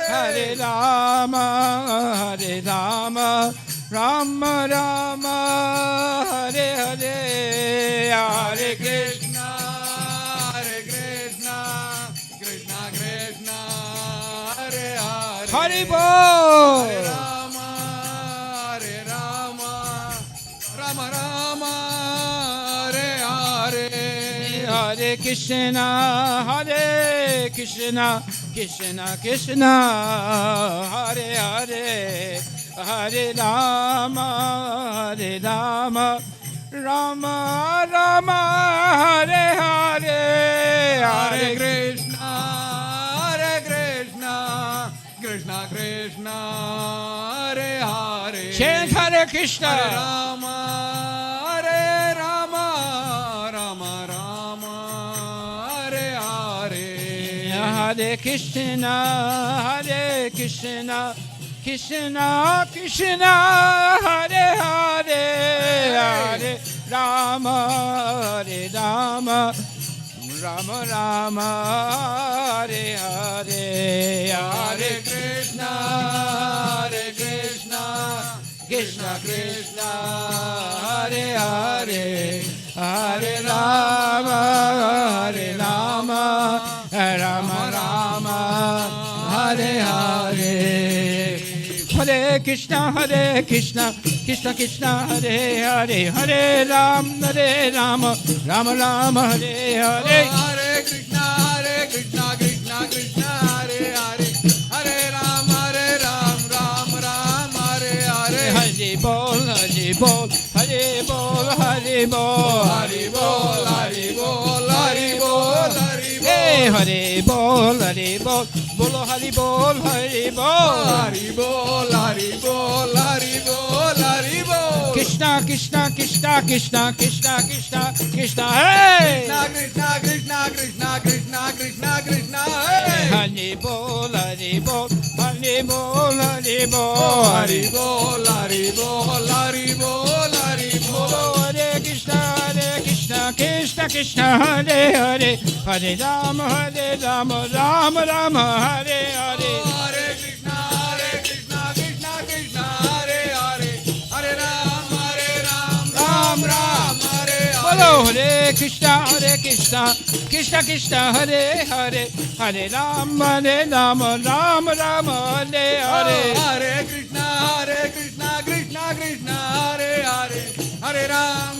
B: Hare Rama, Hare Rama, Rama Rama, Hare Hare, Hare Krishna.
C: Hare Krishna, Krishna Krishna, Hare Hare.
B: Hare Bol.
C: Hare Rama, Hare Rama, Rama Rama, Hare Hare.
B: Hare Krishna, Hare Krishna, Krishna Krishna, Hare Hare, Hare Rama, Hare Rama, Rama Rama, Hare Hare,
C: Hare Krishna, Hare Krishna, Krishna Krishna, Hare Hare.
B: Chant Hare Krishna.
C: Hare Rama, Hare Rama, Rama Rama, Hare Hare.
B: Hare Krishna, Hare Krishna, Krishna Krishna, Hare Hare, Hare Rama, Hare Rama, Rama Rama, Hare Hare,
C: Hare Krishna, Hare Krishna,
B: Krishna Krishna, Hare Hare, Hare Rama, Hare Rama, Rama Rama, Hare Hare. Hare Krishna, Hare Krishna, Krishna Krishna, Hare Hare, Hare Rama, Rama Rama, Hare Hare.
C: Hare Krishna, Krishna Krishna, Hare Hare, Hare Ram, Ram Ram, Hare Hare.
B: Hare Bol, Hare Bol, Hare Bol, Hare Bol.
C: Hari Bol, Hari Bol, Hari Bol, Hari Bol.
B: Hey, Hare Bol, Hare Bol, Bolo Hare Bol, Hare Bol.
C: Hari Bol, Hari Bol, Hari Bol, Hari Bol.
B: Krishna, Krishna, Krishna, Krishna, Krishna, Krishna, Krishna, hey!
C: Krishna, Krishna, Krishna, Krishna, Krishna, Krishna, Krishna, hey.
B: Hari Bol, Hari Bol, Hari Bol, Hari Bol,
C: Hari Bol, Hari Bol, Hari Bol, Hari Bol.
B: Hare Krishna, Krishna Krishna, Hare Hare, Hare Rama, Rama Rama, Hare Hare.
C: Hare Krishna, Krishna Krishna, Hare Hare, Hare Ram, Ram Ram, Hare Hare.
B: Bolo Hare Krishna, Krishna Krishna, Hare Hare, Hare Rama, Rama Rama, Hare Hare.
C: Hare Krishna, Krishna Krishna, Hare Hare, Hare Ram,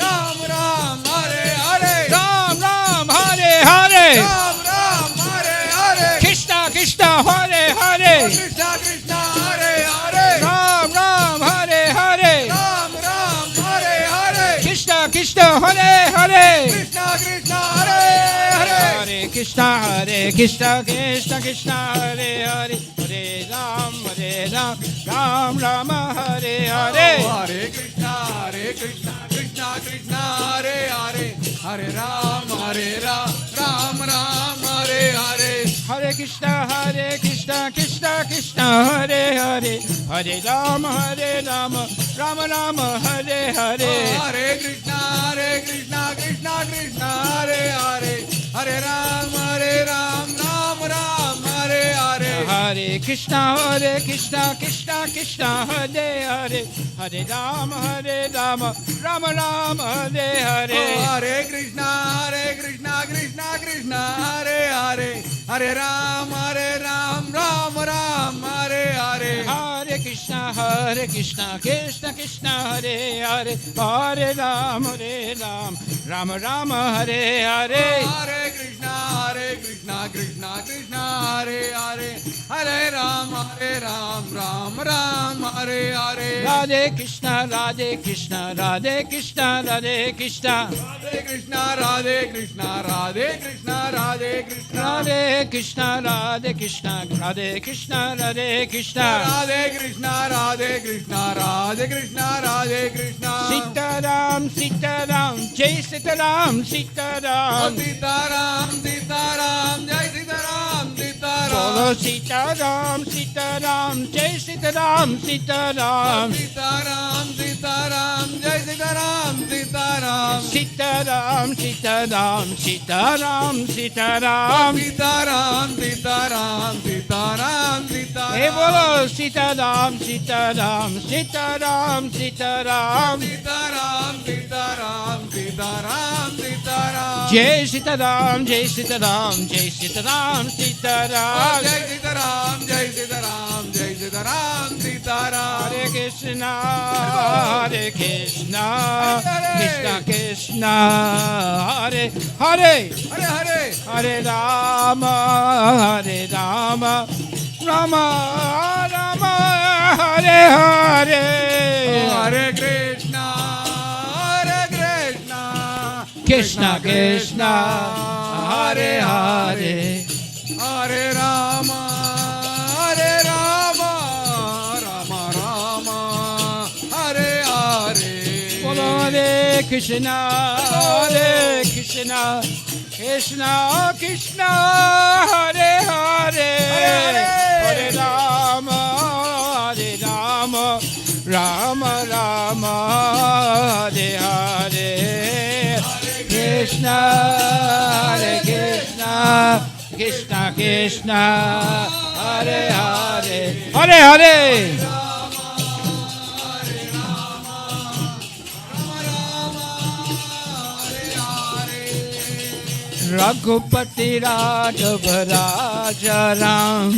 C: Ram Ram, Hare Hare.
B: Ram Ram, Hare Hare.
C: Ram Ram, Hare Hare.
B: Krishna Krishna, Hare Hare.
C: Krishna Krishna, Hare Hare.
B: Ram Ram, Hare Hare.
C: Ram Ram, Hare Hare.
B: Krishna Krishna, Hare Hare.
C: Krishna Krishna, Hare Hare.
B: Hare Krishna, Krishna Krishna, Hare Hare, Hare Ram, Ram Rama, Hare Hare.
C: Hare Krishna, Krishna Krishna, Hare Hare, Hare Ram, Ram Ram, Hare Hare.
B: Hare Krishna, Krishna Krishna, Hare Hare, Hare Ram, Ram Rama, Hare Hare.
C: Hare Krishna, Krishna Krishna, Hare Hare, Hare Ram, Ram Ram, Hare Hare.
B: Hare Krishna, Krishna Krishna, Hare Hare, Hare Ram, Rama Rama, Hare Hare.
C: Hare Krishna, Krishna Krishna, Hare Hare, Hare Ram, Ram Ram, Hare Hare.
B: Hare Krishna, Krishna Krishna, Hare Hare, Hare Ram, Ram Rama, Hare Hare.
C: Hare Krishna, Krishna Krishna, Hare Hare, Hare Ram, Ram Ram, Hare Hare.
B: Radhe Krishna, Radhe Krishna, Radhe Krishna, Radhe Krishna.
C: Radhe Krishna, Radhe Krishna, Radhe Krishna, Radhe Krishna.
B: Radhe Krishna, Radhe Krishna, Radhe Krishna, Radhe Krishna.
C: Radhe Krishna, Radhe Krishna, Radhe Krishna, Radhe Krishna.
B: Sitaram, Sitaram, Jai Sitaram, Sitaram.
C: Sitaram, Sitaram, Jai Sitaram, Sitaram.
B: Bolo Sitaram, Sitaram, Jai Sitaram, Sitaram.
C: Sitaram, Sitaram, Jai Sitaram, Sitaram.
B: Sitaram, Sitaram, Sitaram, Sitaram.
C: Sitaram, Sitaram, Sitaram, Sitaram.
B: Hey bolo Sitaram, Sitaram, Sitaram, Sitaram.
C: Sitaram, Sitaram, Sitaram, Sitaram.
B: Jai Sitaram, Jai Sitaram, Jai Sitaram, Sitaram.
C: Jai Sitaram, Jai Sitaram, Jai Sitaram, Sitaram.
B: Hare Krishna, Hare Krishna, Krishna Krishna, Hare Hare,
C: Hare Hare.
B: Hare Rama, Rama Rama, Hare Hare.
C: Hare Krishna,
B: Krishna Krishna, Hare Hare,
C: Hare Rama, Rama Rama, Hare Hare.
B: Bolo Hare Krishna, Krishna Krishna, Hare Hare, Hare Rama, Rama Rama, Hare Hare. Krishna, Hare Krishna, Krishna Krishna, Hare Hare, Hare Hare. Raghupati Raghav Raja Ram,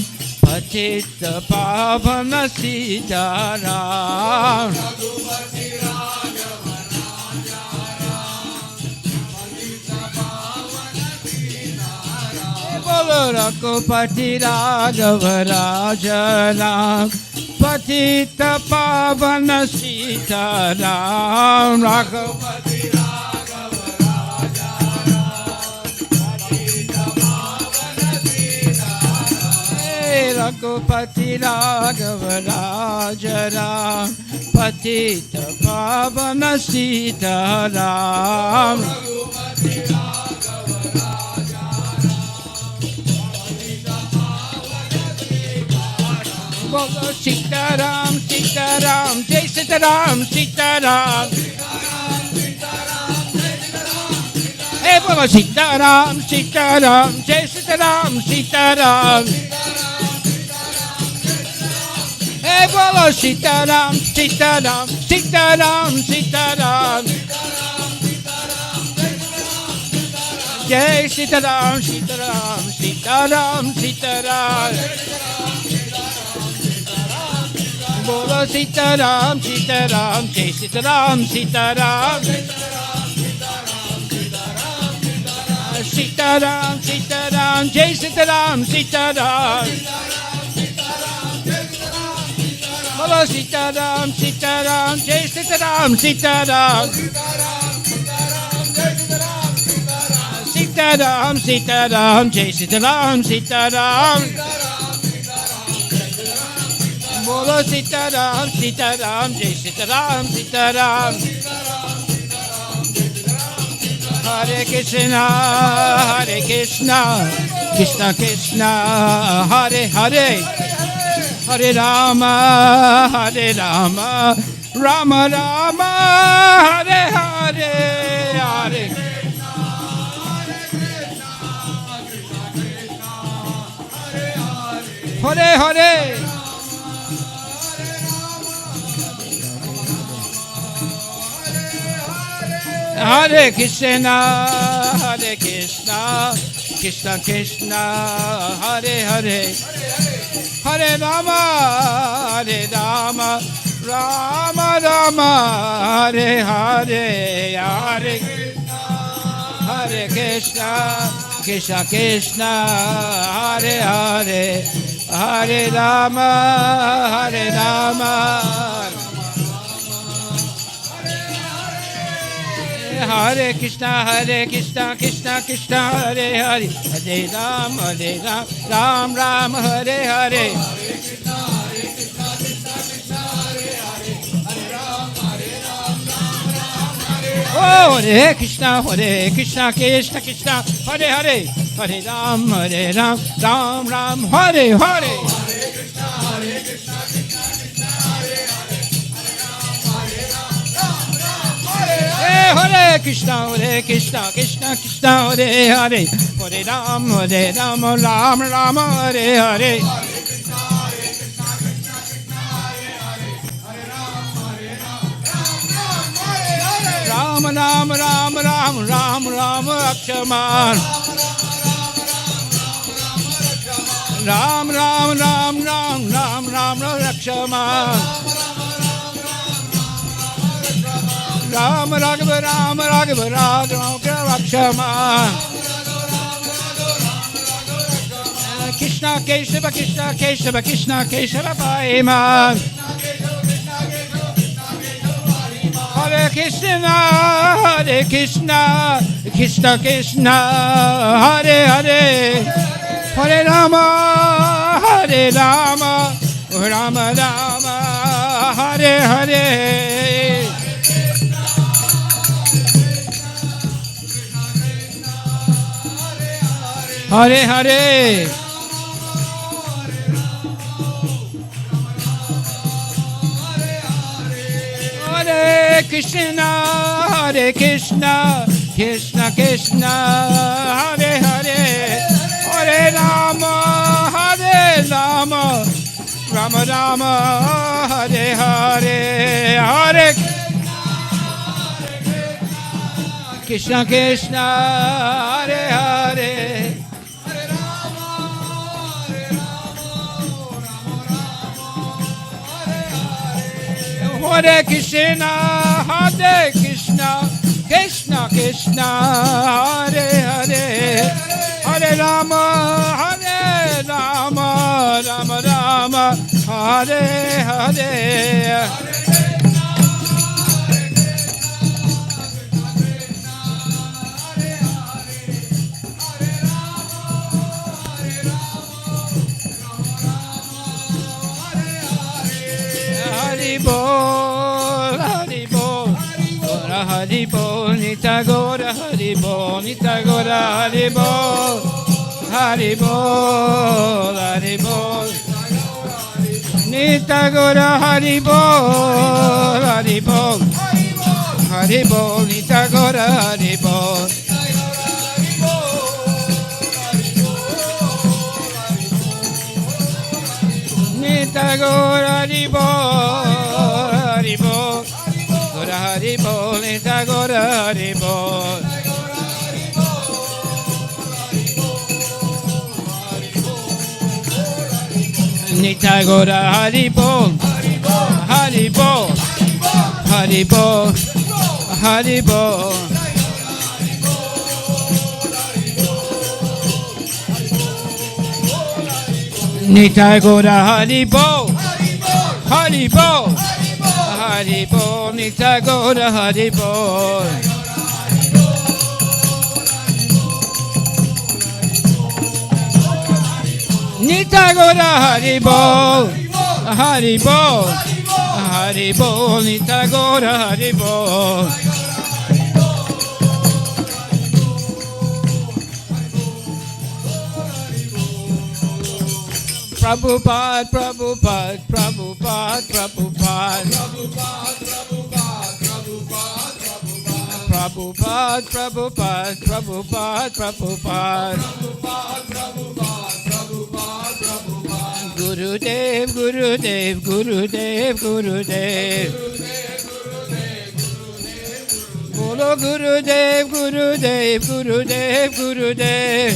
B: Patit Pavana Sita Ram. Bolo Raghupati Raghav Raja Ram, Patit Pavana Sita Ram. Raghupati Raghupati Raghav Raja Ram, Patita Pavana Sita Ram. Bolo Sitaram, Sitaram, Jai Sitaram, Sitaram. Hey, Bolo Sitaram, Sitaram, Jai Sitaram, Sitaram. Hey, Bolo Sitaram, Sitaram, Sitaram, Sitaram. Jai Sitaram, Sitaram, Sitaram, Sitaram. Bolo Sitaram, Sitaram, Jai Sitaram, Sitaram. Sitaram, Sitaram, Jai Sitaram, Sitaram. Bolo Sitaram, Sitaram, Jai Sitaram, Sitaram. Sitaram, Sitaram, Jai Sitaram, Sitaram. Bolo Sitaram, Sitaram, Jai Sitaram, Sitaram. Hare Krishna, Hare Krishna, Krishna Krishna, Hare Hare, Hare Rama, Hare Rama, Rama Rama, Hare Hare, Hare. Hare Hare. Hare Krishna, Hare Krishna, Krishna Krishna, Hare Hare, Hare Rama, Hare Rama, Rama Rama, Hare Hare, Hare Hare Krishna, Krishna Krishna, Hare Hare, Hare Rama, Hare Rama. Hare Krishna, Krishna Krishna, Hare Hare, Hare Ram, Ram Ram, Hare Hare. Oh, Hare Krishna, Krishna Krishna, Hare Hare, Hare Ram, Ram Ram, Hare Hare. Hare Krishna, Krishna Krishna, Hare Hare, Hare Ram, Ram Ram, Hare Hare. Ram Ram Ram Ram Ram Ram Akshaman. Ram Ram Ram Ram Ram Ram Akshaman. Ram Raghava Ram Raghava Raghava Rakshaman. Krishna Keshava Krishna Keshava Krishna Keshava Paiman. Hare Krishna Krishna Krishna, Hare Hare, Hare Rama Rama Rama, Hare Hare. Hare Hare. Hare Krishna, Krishna Krishna, Hare Hare, Hare Rama, Rama Rama, Hare Hare, Hare Krishna Krishna, Hare Hare. Hare Krishna, Krishna Krishna, Hare Hare, Hare Rama, Rama Rama, Hare Hare. Hari Bol, Hari Bol, Gora Hari Bol, Nita Gora Hari Bol, Nita Gora Hari Bol, Hari Bol, Hari Bol, Nitya Gaura Hari Bol, Hari Bol, Hari Bol, Nitya Gaura Hari Bol. Nitya Gaura Hari Bol, Hari Bol, Gaura Hari Bol, Nitya Gaura Hari Bol. Nitya Gaura Hari Bol, Hari Bol, Hari Bol, Hari Bol. Nitya Gaura Hari Bol, Hari Bol, Hari Bol, Nitya Gaura Hari Bol. Nitya Gaura Hari Bol, Hari Bol, Hari Bol, Nitya Gaura Hari Bol. Prabhupada, Prabhupada, Prabhupada, Prabhupada, Prabhupada, Prabhupada, Prabhupada, Prabhupada. Gurudev, Gurudev, Gurudev, Gurudev. Bolo Gurudev, Gurudev, Gurudev, Gurudev.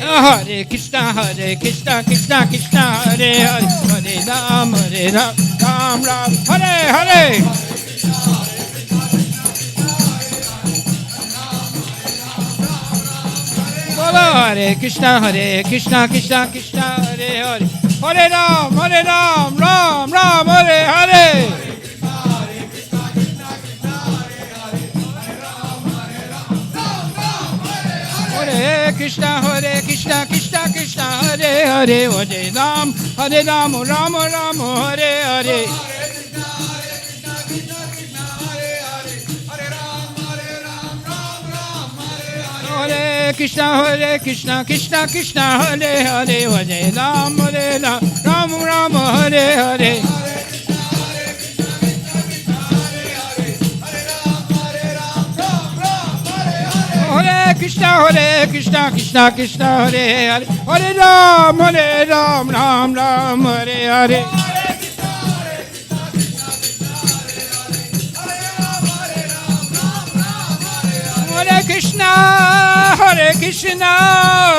B: Hare Krishna, Hare Krishna, Krishna Krishna, Hare Hare, Hare Ram, Hare Ram, Ram Ram, Hare Hare. Bolo Hare Krishna, Hare Krishna, Krishna Krishna, Hare Hare, Hare Ram, Ram Ram, Hare Hare. Hare Krishna, Hare Krishna, Krishna Krishna, Hare Hare, Hare Ram, Ram Ram, Hare Hare. Hare Krishna, Hare Krishna, Krishna Krishna, Hare Hare, Hare Ram, Ram Ram, Hare Hare. Hare Krishna, Hare Krishna, Krishna Krishna, Hare Hare, Hare Ram, Ram Ram, Hare Hare. Hare Krishna, Hare Krishna,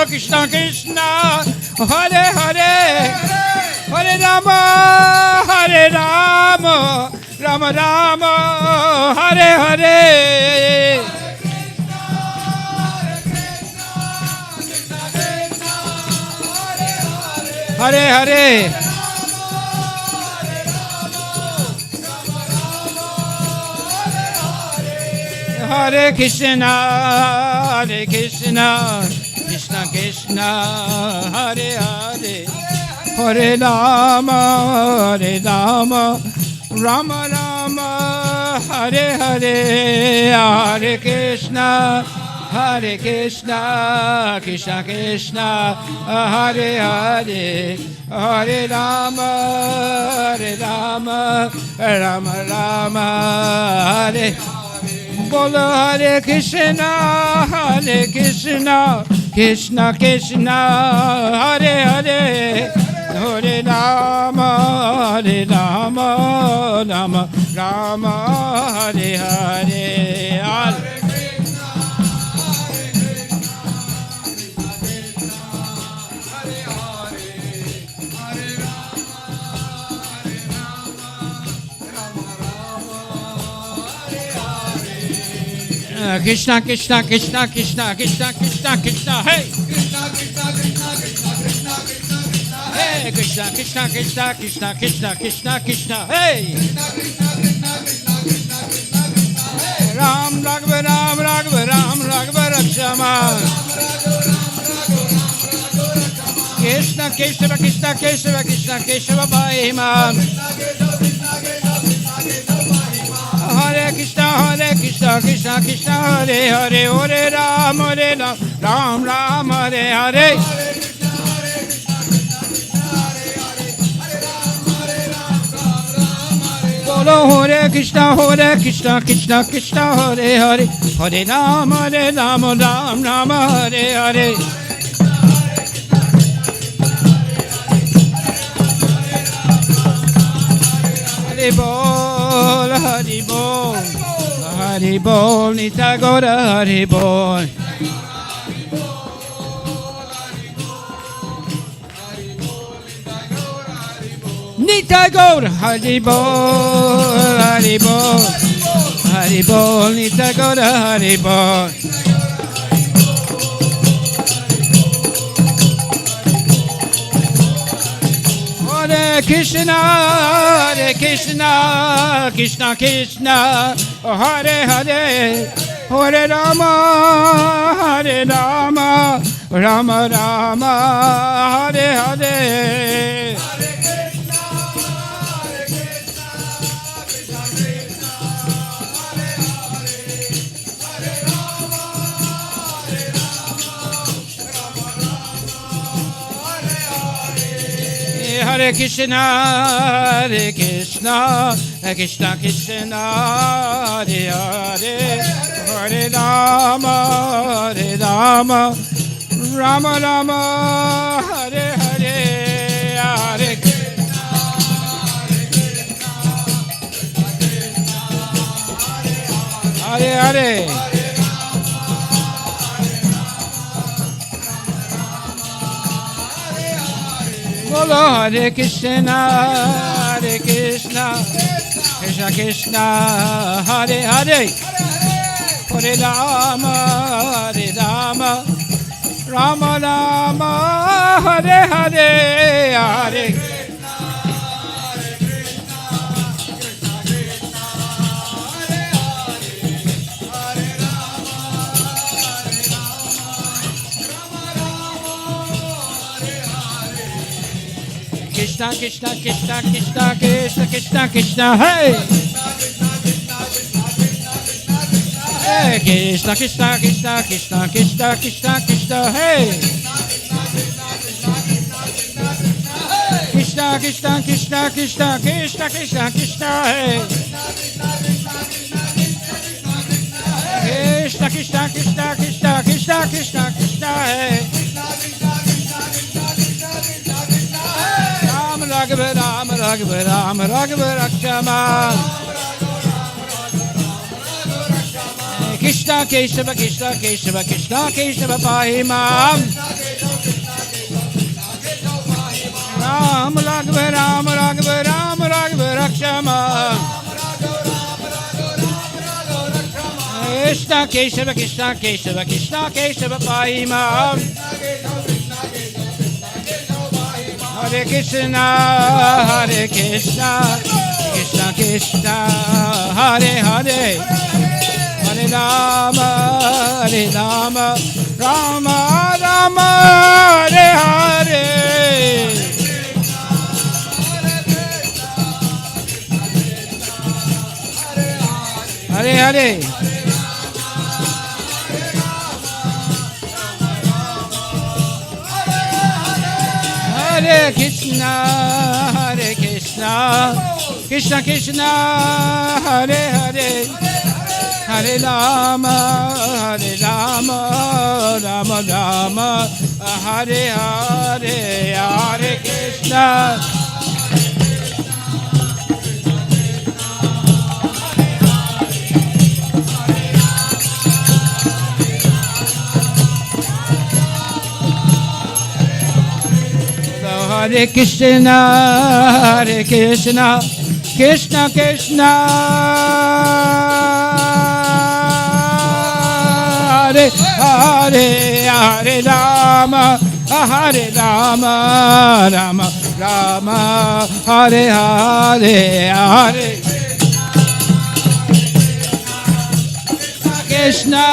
B: Krishna Krishna, Hare Hare, Hare Rama, Hare Rama, Rama Rama, Hare Hare. Hare Hare. Hare Krishna, Hare Krishna, Krishna Krishna, Hare Hare, Hare Rama, Hare Rama, Rama Rama, Hare Hare, Hare Krishna, Hare Krishna, Krishna Krishna, Hare Hare, Hare Rama, Hare Rama, Rama Rama, Hare. Bolo Hare Krishna, Hare Krishna, Krishna Krishna, Hare Hare, Hare Rama, Hare Rama, Rama Rama, Hare Hare, Hare. Krishna Krishna Krishna Krishna Krishna Krishna Krishna, hey. Hey Krishna Krishna Krishna Krishna Krishna Krishna Krishna, hey. Ram Raghav Ram Raghav Ram Raghav Rakshama. Krishna Keshava Krishna Keshava Krishna Keshava Bhaiman. Hare Krishna, Krishna Krishna, Hare Hare, Hare Ram, Ram Ram, Hare Hare. Bolo Hare Krishna Krishna Krishna Hare Hare Hare Rama Rama Rama Hare Hare Hare Bol Hare Bol Nitya Gaura Hare Bol Nitya Gaura Hare Bol Hare Bol Hare Bol Nitya Gaura Hare Bol Hare Krishna Krishna Krishna Hare Hare Hare Rama Rama Rama Hare Hare Hare Krishna Krishna Krishna Hare Hare Hare Rama Rama Rama Hare Hare Hare Hare Hare Bolo Hare Krishna Krishna Krishna Hare Hare Hare Rama Rama Rama Hare Hare Hare Krishna Krishna Krishna Krishna Krishna Krishna Krishna Hey Hey Krishna Krishna Krishna Krishna Krishna Krishna Krishna Hey Krishna Krishna Krishna Krishna Krishna Krishna Krishna Hey Krishna Krishna Krishna Krishna Krishna Krishna Krishna Hey Rama Raghuva Rakshama Krishna Keshava Krishna Keshava Krishna Keshava Pahimam Rama Raghuva Rakshama Krishna Keshava Krishna Keshava Krishna Keshava Pahimam Hare Krishna Krishna Krishna Hare Hare Hare Rama Rama Rama Hare Hare Hare Hare Hare Krishna Krishna Krishna Hare Hare Hare Rama Rama Rama Hare Hare Hare Krishna Hare Krishna Krishna Krishna Hare Hare Hare Rama Rama Rama Hare Hare Hare Krishna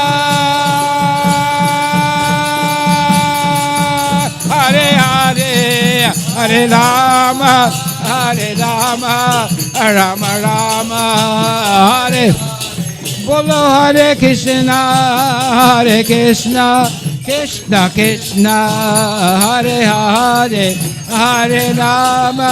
B: Hare Hare Hare Rama Rama Rama Hare Bolo Hare Krishna Krishna Krishna Hare Hare Hare Rama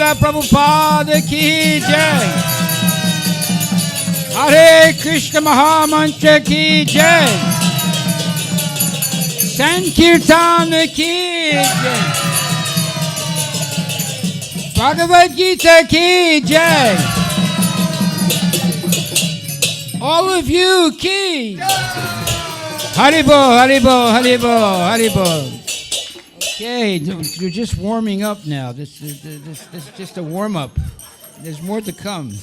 B: Srila Prabhupada ki jai. Hare Krishna Mahamantra ki jai. Sankirtan ki jai. Bhagavad Gita ki jai. All of you ki. Haribo, Haribo, Haribo, Haribo. Okay, you're just warming up now. This is just a warm up. There's more to come.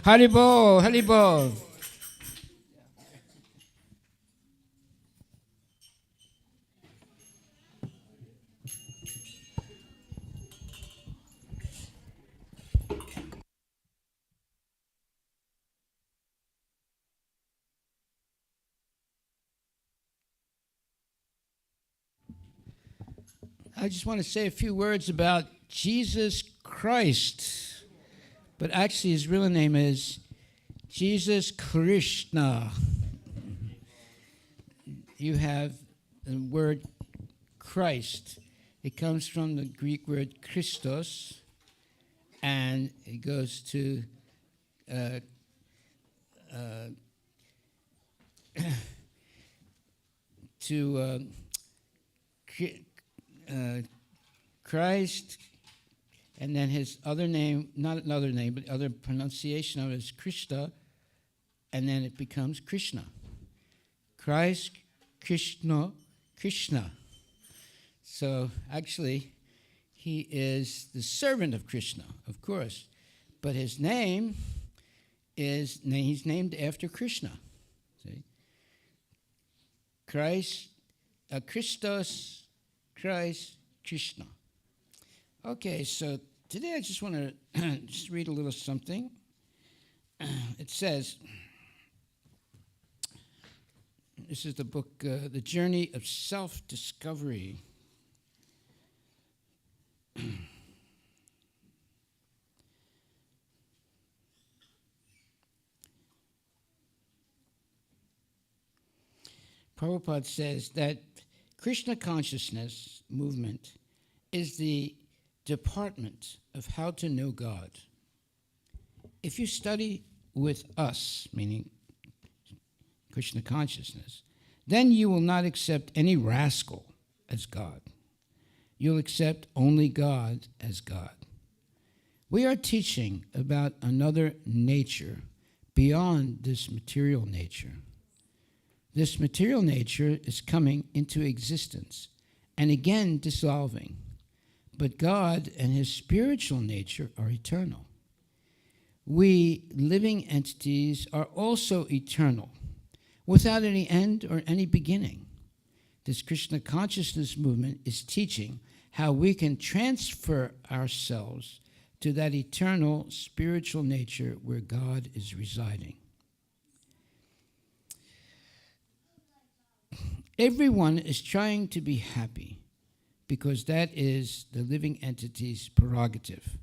B: Haribo, Haribo. I just want to say a few words about Jesus Christ. But actually, his real name is Jesus Krishna. You have the word Christ. It comes from the Greek word Christos, and it goes to Christ, and then his other name, not another name, but other pronunciation of it is Krishna, and then it becomes Krishna. Christ, Krishna, Krishna. So actually, he is the servant of Krishna, of course, but his name is, he's named after Krishna. See? Christ, Christos, Christ, Krishna. Okay, so today I just want to just read a little something. It says, this is the book, The Journey of Self-Discovery. Prabhupada says that Krishna consciousness movement is the department of how to know God. If you study with us, meaning Krishna consciousness, then you will not accept any rascal as God. You'll accept only God as God. We are teaching about another nature beyond this material nature. This material nature is coming into existence and again dissolving. But God and his spiritual nature are eternal. We living entities are also eternal, without any end or any beginning. This Krishna consciousness movement is teaching how we can transfer ourselves to that eternal spiritual nature where God is residing. Everyone is trying to be happy because that is the living entity's prerogative.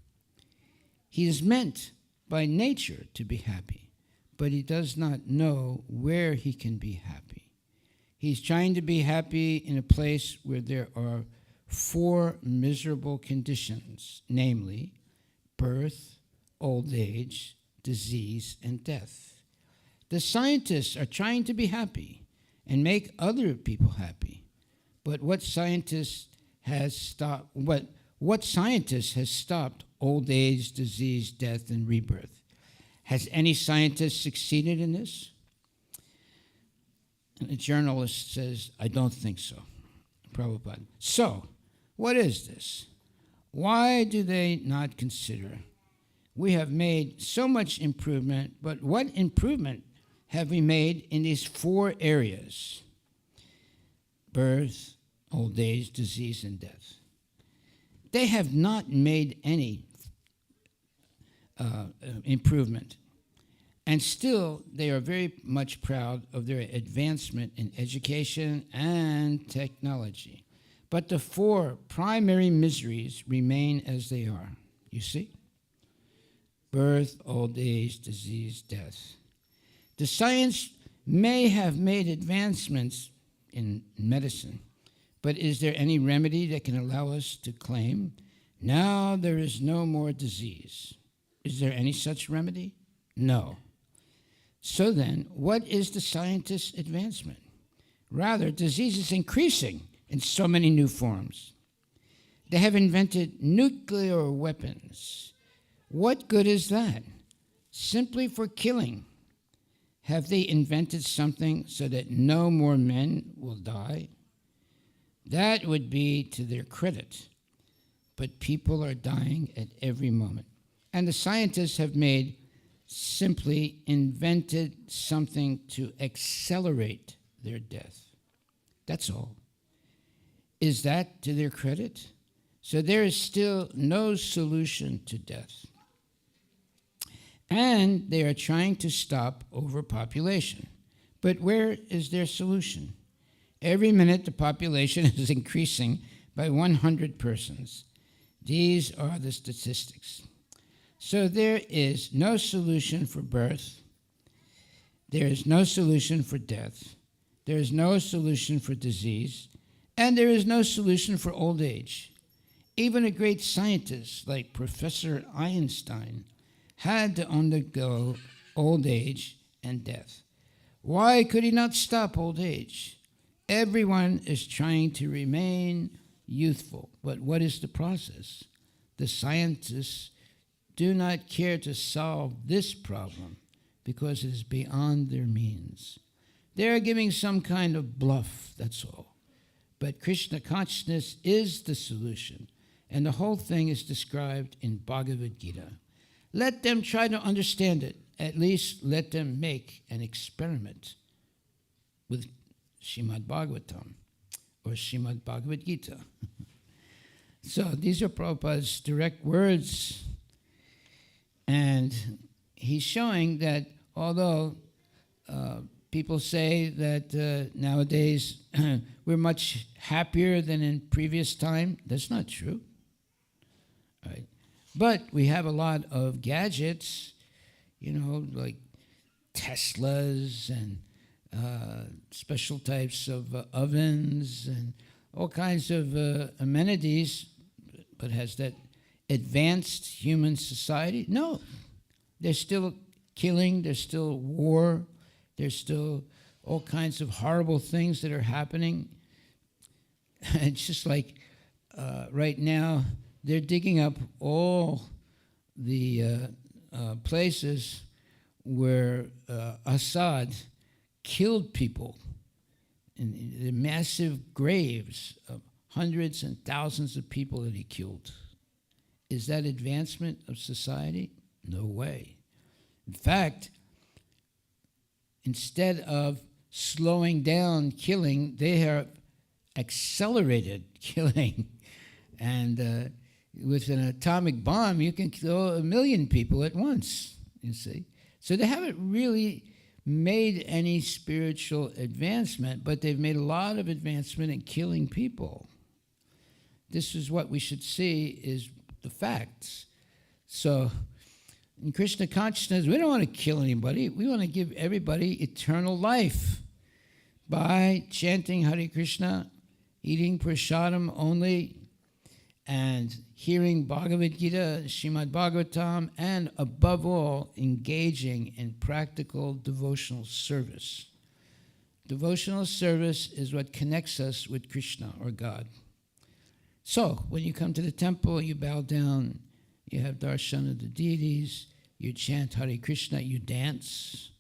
B: He is meant by nature to be happy, but he does not know where he can be happy. He's trying to be happy in a place where there are 4 miserable conditions, namely birth, old age, disease, and death. The scientists are trying to be happy and make other people happy. But what scientist has stopped old age, disease, death, and rebirth? Has any scientist succeeded in this? And a journalist says, I don't think so. Prabhupada. So, what is this? Why do they not consider? We have made so much improvement, but what improvement have we made in these 4 areas? Birth, old age, disease, and death. They have not made any improvement. And still, they are very much proud of their advancement in education and technology. But the 4 primary miseries remain as they are. You see? Birth, old age, disease, death. The science may have made advancements in medicine, but is there any remedy that can allow us to claim Now there is no more disease. Is there any such remedy? No. So then, what is the scientist's advancement? Rather, disease is increasing in so many new forms. They have invented nuclear weapons. What good is that? Simply for killing. Have they invented something so that no more men will die? That would be to their credit. But people are dying at every moment. And the scientists have simply invented something to accelerate their death. That's all. Is that to their credit? So there is still no solution to death. And they are trying to stop overpopulation. But where is their solution? Every minute the population is increasing by 100 persons. These are the statistics. So there is no solution for birth. There is no solution for death. There is no solution for disease. And there is no solution for old age. Even a great scientist like Professor Einstein had to undergo old age and death. Why could he not stop old age? Everyone is trying to remain youthful. But what is the process? The scientists do not care to solve this problem because it is beyond their means. They are giving some kind of bluff, that's all. But Krishna consciousness is the solution, and the whole thing is described in Bhagavad Gita. Let them try to understand it. At least let them make an experiment with Srimad Bhagavatam or Srimad Bhagavad Gita. So these are Prabhupada's direct words. And he's showing that although people say that nowadays we're much happier than in previous time, that's not true. Right? But we have a lot of gadgets, like Teslas and special types of ovens and all kinds of amenities. But has that advanced human society? No. There's still killing, there's still war, there's still all kinds of horrible things that are happening. It's just like right now, they're digging up all the places where Assad killed people in the massive graves of hundreds and thousands of people that he killed. Is that advancement of society? No way. In fact, instead of slowing down killing, they have accelerated killing. And with an atomic bomb, you can kill 1 million people at once, you see. So they haven't really made any spiritual advancement, but they've made a lot of advancement in killing people. This is what we should see is the facts. So in Krishna consciousness, we don't want to kill anybody. We want to give everybody eternal life by chanting Hare Krishna, eating prasadam only, and hearing Bhagavad Gita, Srimad Bhagavatam, and above all, engaging in practical devotional service. Devotional service is what connects us with Krishna or God. So, when you come to the temple, you bow down, you have darshan of the deities, you chant Hare Krishna, you dance,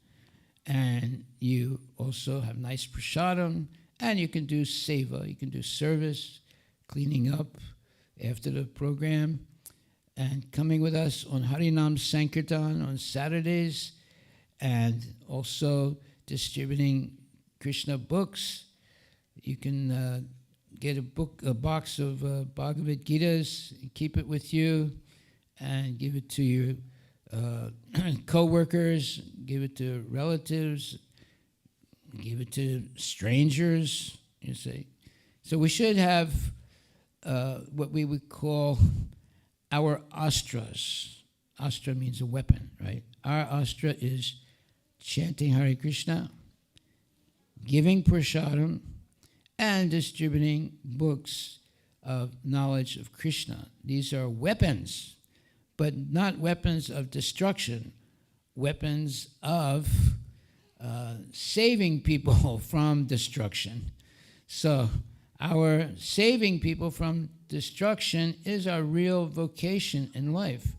B: and you also have nice prasadam, and you can do seva, you can do service, cleaning up after the program, and coming with us on Harinam Sankirtan on Saturdays, and also distributing Krishna books. You can get a box of Bhagavad Gitas, keep it with you, and give it to your co-workers, give it to relatives, give it to strangers, you see. So we should have what we would call our astras. Astra means a weapon, right? Our astra is chanting Hare Krishna, giving prasadam, and distributing books of knowledge of Krishna. These are weapons, but not weapons of destruction, weapons of saving people from destruction. So our saving people from destruction is our real vocation in life.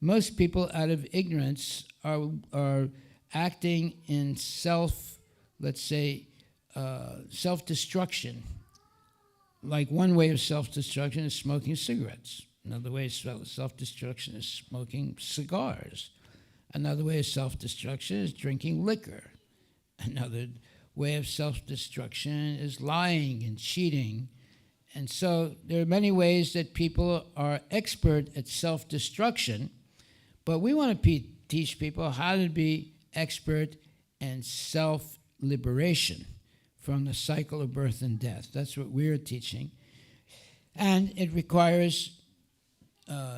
B: Most people, out of ignorance, are acting in self-destruction. Like one way of self-destruction is smoking cigarettes. Another way of self-destruction is smoking cigars. Another way of self-destruction is drinking liquor. Another way of self-destruction is lying and cheating. And so there are many ways that people are expert at self-destruction, but we want to teach people how to be expert in self-liberation from the cycle of birth and death. That's what we're teaching. And it requires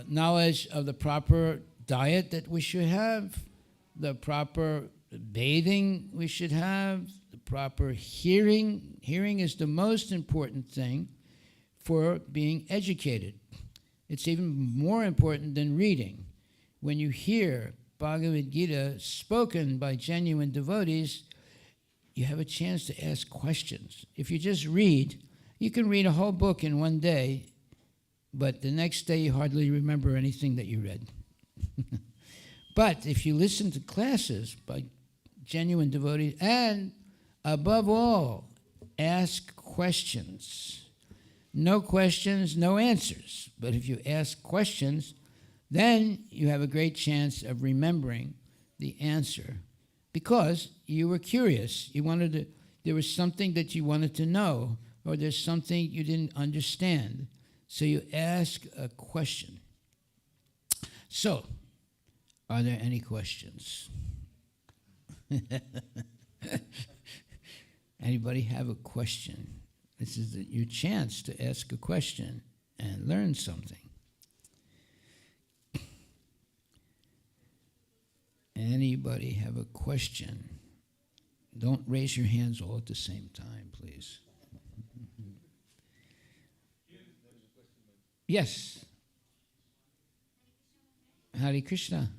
B: knowledge of the proper diet that we should have, the proper bathing we should have, the proper hearing. Hearing is the most important thing for being educated. It's even more important than reading. When you hear Bhagavad Gita spoken by genuine devotees, you have a chance to ask questions. If you just read, you can read a whole book in one day, but the next day you hardly remember anything that you read. But if you listen to classes by genuine devotees, and above all, ask questions. No questions, no answers. But if you ask questions, then you have a great chance of remembering the answer because you were curious. There was something that you wanted to know, or there's something you didn't understand. So you ask a question. So, are there any questions? Anybody have a question? This is your chance to ask a question and learn something. Anybody have a question? Don't raise your hands all at the same time, please. Yes. Hare Krishna.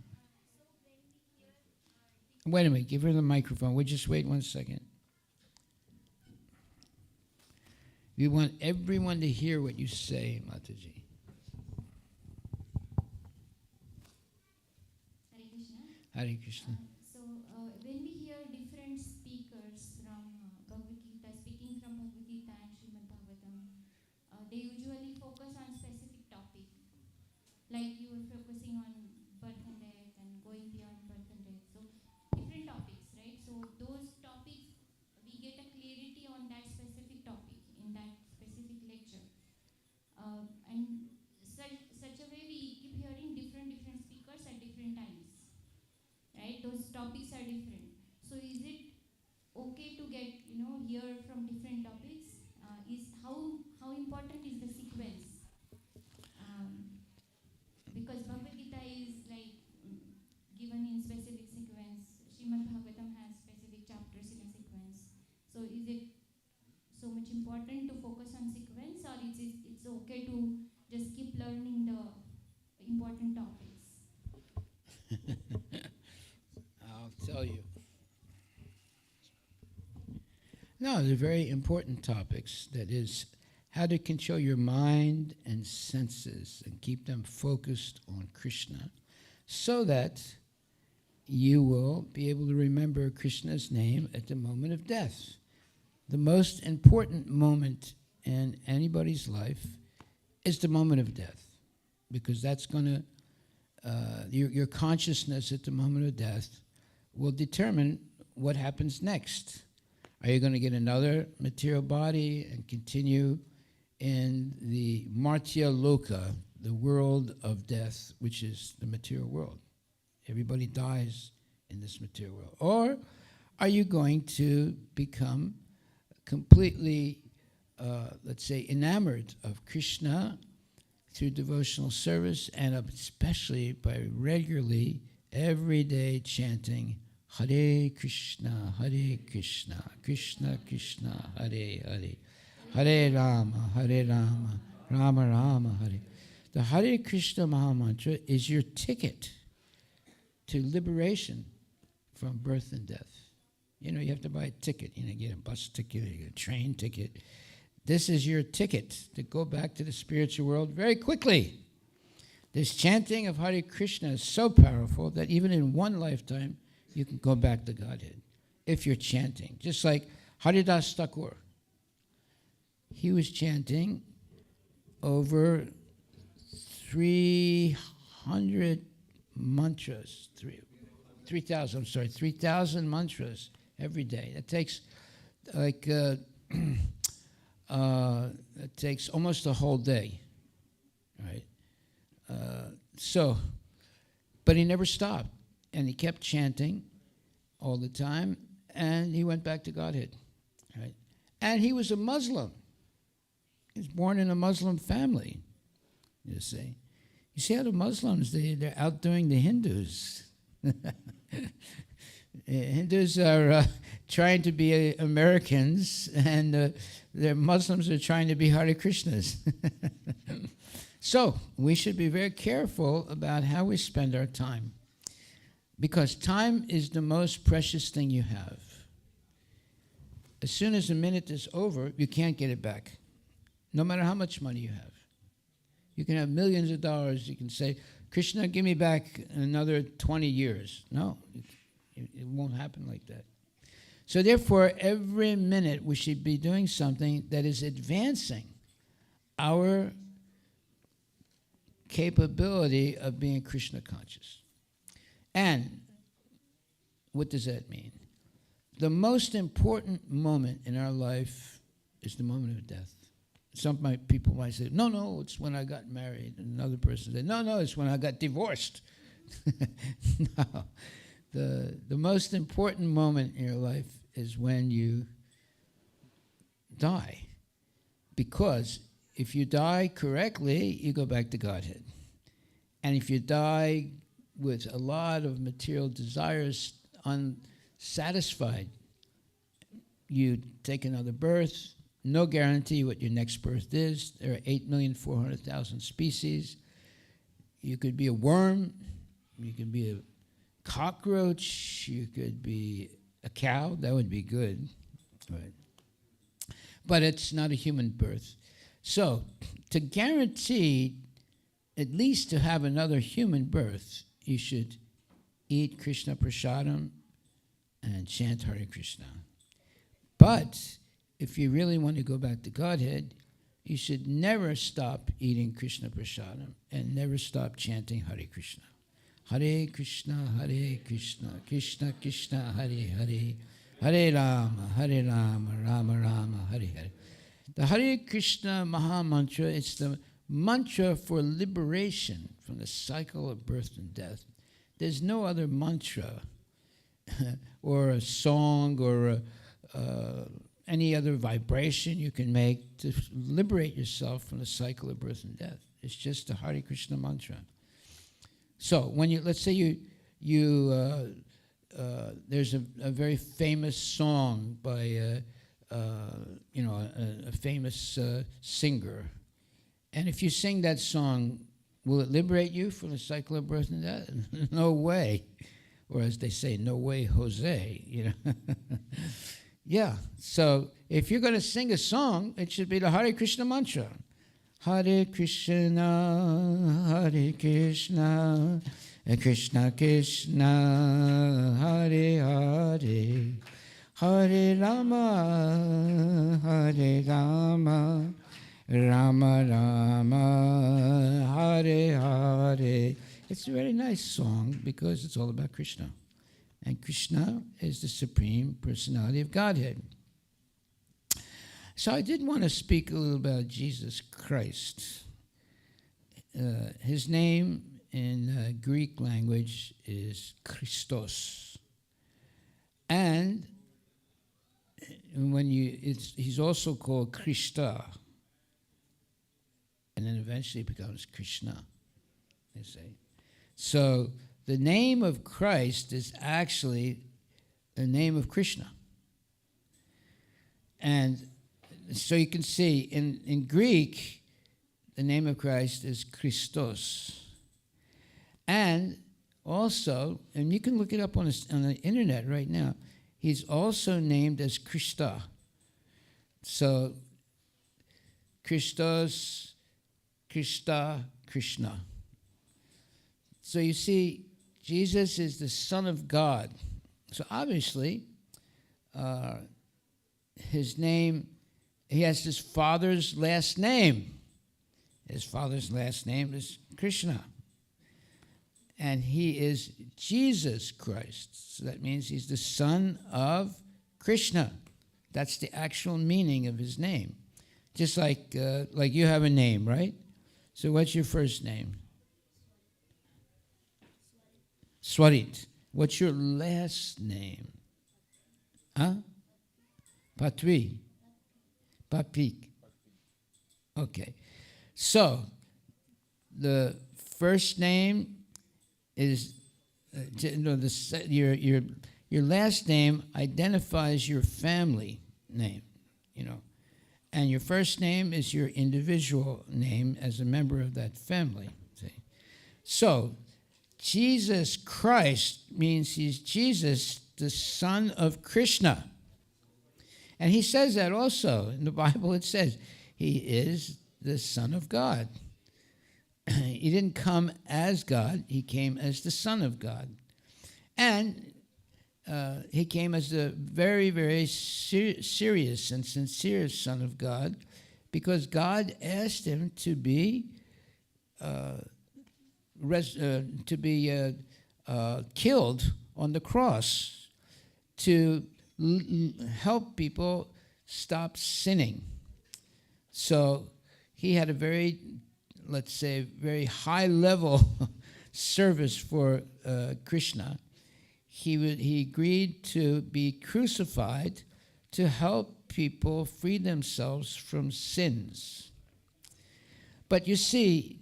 B: Wait a minute, give her the microphone. We'll just wait 1 second. We want everyone to hear what you say, Mataji.
A: Hare Krishna.
B: Hare Krishna.
A: When we hear different speakers from Bhagavad Gita, speaking from Bhagavad Gita and Srimad Bhagavatam, they usually focus on specific topic. Like you were focusing on birth and death and going beyond birth and death. So different topics, right? So those topics, we get a clarity on that specific topic in that specific lecture. And such a way we keep hearing different speakers at different times. Right? Those topics are different. So is it okay to get, hear from different topics? Is how important is the sequence? Because Bhagavad Gita is like given in specific sequence. Srimad Bhagavatam has specific chapters in a sequence. So is it so much important to focus on sequence, or it's okay to just keep learning the important topics?
B: I'll tell you. No, they're very important topics. That is, how to control your mind and senses and keep them focused on Krishna so that you will be able to remember Krishna's name at the moment of death. The most important moment in anybody's life is the moment of death, because that's going to, your consciousness at the moment of death will determine what happens next. Are you going to get another material body and continue in the Martya Loka, the world of death, which is the material world? Everybody dies in this material world. Or are you going to become completely, let's say, enamored of Krishna through devotional service, and especially by regularly, every day chanting Hare Krishna, Krishna Krishna, Hare Hare, Hare Rama, Rama Rama Hare. The Hare Krishna Mahamantra is your ticket to liberation from birth and death. You have to buy a ticket. You get a bus ticket, you get a train ticket. This is your ticket to go back to the spiritual world very quickly. This chanting of Hare Krishna is so powerful that even in one lifetime, you can go back to Godhead if you're chanting. Just like Haridas Thakur. He was chanting over 300 mantras, 3,000 mantras every day. That takes it takes almost a whole day, right? But he never stopped, and he kept chanting all the time, and he went back to Godhead, right? And he was a Muslim. He was born in a Muslim family, you see. You see how the Muslims, they're outdoing the Hindus. Hindus are trying to be Americans, and the Muslims are trying to be Hare Krishnas. So we should be very careful about how we spend our time, because time is the most precious thing you have. As soon as a minute is over, you can't get it back, no matter how much money you have. You can have millions of dollars. You can say, Krishna, give me back another 20 years. No, it won't happen like that. So therefore, every minute we should be doing something that is advancing our capability of being Krishna conscious. And what does that mean? The most important moment in our life is the moment of death. Some people might say, no, it's when I got married. And another person said, no, it's when I got divorced. No. The most important moment in your life is when you die. Because if you die correctly, you go back to Godhead. And if you die with a lot of material desires unsatisfied, you take another birth. No guarantee what your next birth is. There are 8,400,000 species. You could be a worm. You could be a cockroach. You could be a cow. That would be good. Right. But it's not a human birth. So to guarantee at least to have another human birth, you should eat Krishna Prasadam and chant Hare Krishna. But if you really want to go back to Godhead, you should never stop eating Krishna Prasadam and never stop chanting Hare Krishna. Hare Krishna, Krishna Krishna, Hare Hare, Hare Rama, Rama Rama, Hare Hare. The Hare Krishna Mahamantra, it's the mantra for liberation from the cycle of birth and death. There's no other mantra or a song or any other vibration you can make to liberate yourself from the cycle of birth and death. It's just the Hare Krishna mantra. So when let's say there's a very famous song by a famous singer, and if you sing that song, will it liberate you from the cycle of birth and death? No way. Or as they say, no way, Jose. Yeah. So if you're going to sing a song, it should be the Hare Krishna mantra. Hare Krishna, Krishna Krishna, Hare Hare, Hare Rama, Rama Rama, Hare Hare. It's a very nice song because it's all about Krishna. And Krishna is the Supreme Personality of Godhead. So I did want to speak a little about Jesus Christ. His name in Greek language is Christos. And he's also called Krishna. And then eventually it becomes Krishna, they say. So the name of Christ is actually the name of Krishna. And so you can see in Greek, the name of Christ is Christos. And also, and you can look it up on the internet right now, he's also named as Krista. So, Christos, Krista, Krishna. So you see, Jesus is the Son of God. So obviously, his name, he has his father's last name. His father's last name is Krishna. And he is Jesus Christ. So that means he's the son of Krishna. That's the actual meaning of his name. Just like you have a name, right? So what's your first name? Swarit. What's your last name? Huh? Patri. Papik. Okay. So, the first name is, your last name identifies your family name, and your first name is your individual name as a member of that family. See? So, Jesus Christ means he's Jesus, the son of Krishna. And he says that also. In the Bible it says he is the Son of God. He didn't come as God. He came as the Son of God. And he came as a very, very serious and sincere Son of God because God asked him to be killed on the cross to help people stop sinning. So he had a very, let's say, very high level service for Krishna. He agreed to be crucified to help people free themselves from sins. But you see,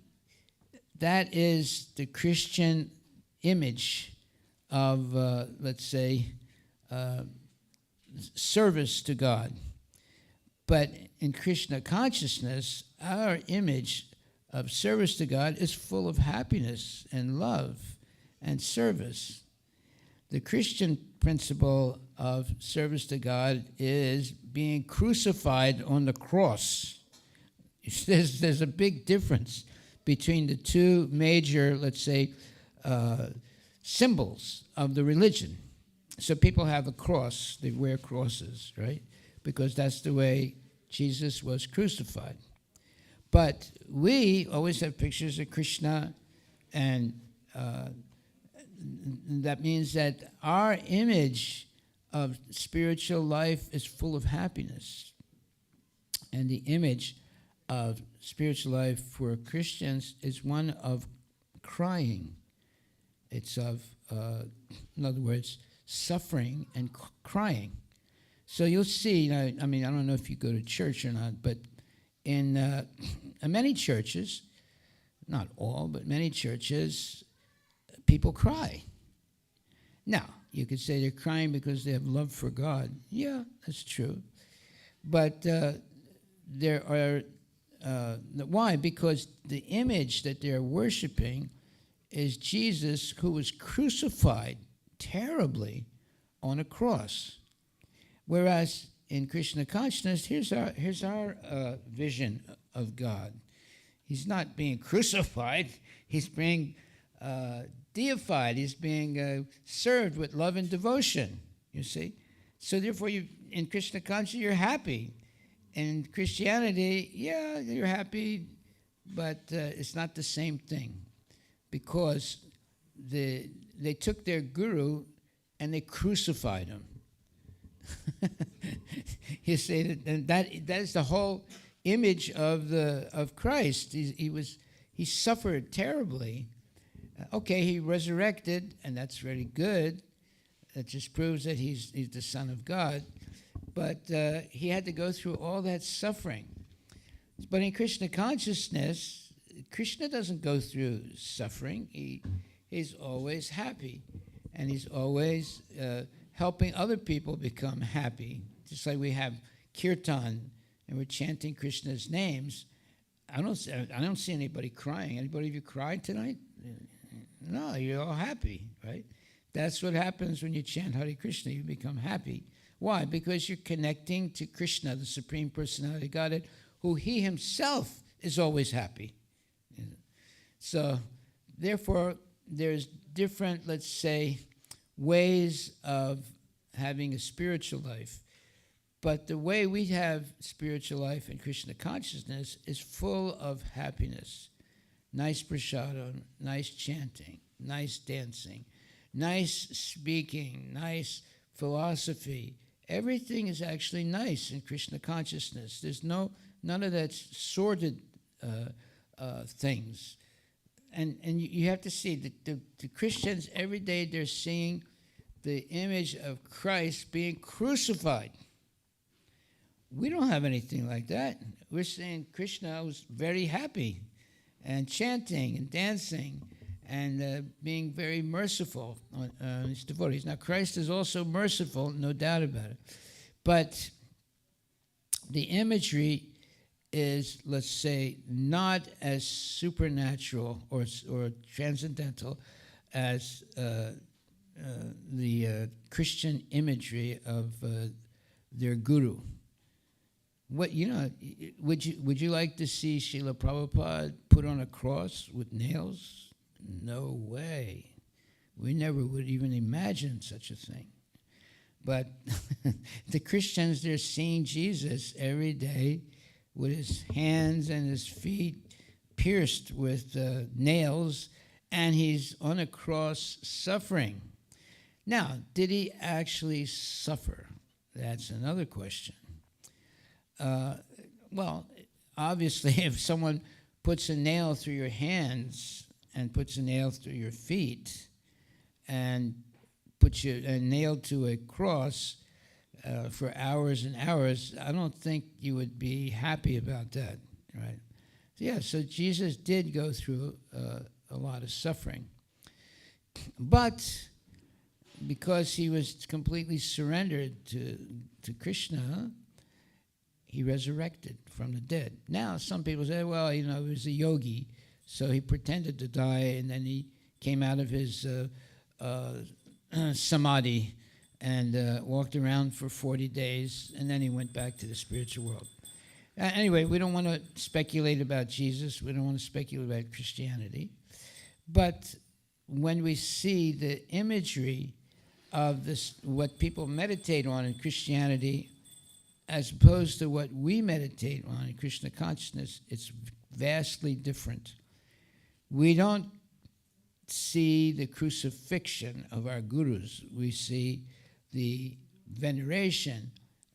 B: that is the Christian image of, let's say, service to God. But in Krishna consciousness, our image of service to God is full of happiness and love and service. The Christian principle of service to God is being crucified on the cross. There's a big difference between the two major, let's say, symbols of the religion. So people have a cross, they wear crosses, right? Because that's the way Jesus was crucified. But we always have pictures of Krishna, and that means that our image of spiritual life is full of happiness. And the image of spiritual life for Christians is one of crying. It's of, in other words, suffering and crying. So you'll see, I don't know if you go to church or not, but in many churches, not all, but many churches, people cry. Now, you could say they're crying because they have love for God. Yeah, that's true. But there are, why? Because the image that they're worshiping is Jesus, who was crucified terribly on a cross. Whereas in Krishna consciousness, here's our vision of God. He's not being crucified. He's being deified. He's being served with love and devotion, you see. So therefore, in Krishna consciousness, you're happy. In Christianity, yeah, you're happy, but it's not the same thing. Because they took their guru and they crucified him. You see, that is the whole image of Christ. He suffered terribly. Okay, he resurrected, and that's really good. That just proves that he's the Son of God. But he had to go through all that suffering. But in Krishna consciousness, Krishna doesn't go through suffering. He's always happy, and he's always helping other people become happy. Just like we have kirtan, and we're chanting Krishna's names. I don't see anybody crying. Anybody of you cried tonight? No, you're all happy, right? That's what happens when you chant Hare Krishna. You become happy. Why? Because you're connecting to Krishna, the Supreme Personality of Godhead, who he himself is always happy. So, therefore, there's different, let's say, ways of having a spiritual life. But the way we have spiritual life in Krishna consciousness is full of happiness. Nice prasadam, nice chanting, nice dancing, nice speaking, nice philosophy. Everything is actually nice in Krishna consciousness. There's none of that sordid things. And you have to see that the Christians, every day they're seeing the image of Christ being crucified. We don't have anything like that. We're saying Krishna was very happy and chanting and dancing and being very merciful on his devotees. Now, Christ is also merciful, no doubt about it. But the imagery is, let's say, not as supernatural or transcendental as the Christian imagery of their guru. Would you like to see Srila Prabhupada put on a cross with nails? No way. We never would even imagine such a thing. But the Christians, they're seeing Jesus every day with his hands and his feet pierced with nails, and he's on a cross suffering. Now, did he actually suffer? That's another question. Well, obviously, if someone puts a nail through your hands and puts a nail through your feet and puts you nailed to a cross for hours and hours, I don't think you would be happy about that, right? So Jesus did go through a lot of suffering. But because he was completely surrendered to Krishna, he resurrected from the dead. Now, some people say, well, he was a yogi, so he pretended to die, and then he came out of his samadhi and walked around for 40 days, and then he went back to the spiritual world. Anyway, we don't want to speculate about Jesus. We don't want to speculate about Christianity. But when we see the imagery of this, what people meditate on in Christianity, as opposed to what we meditate on in Krishna consciousness, it's vastly different. We don't see the crucifixion of our gurus. We see the veneration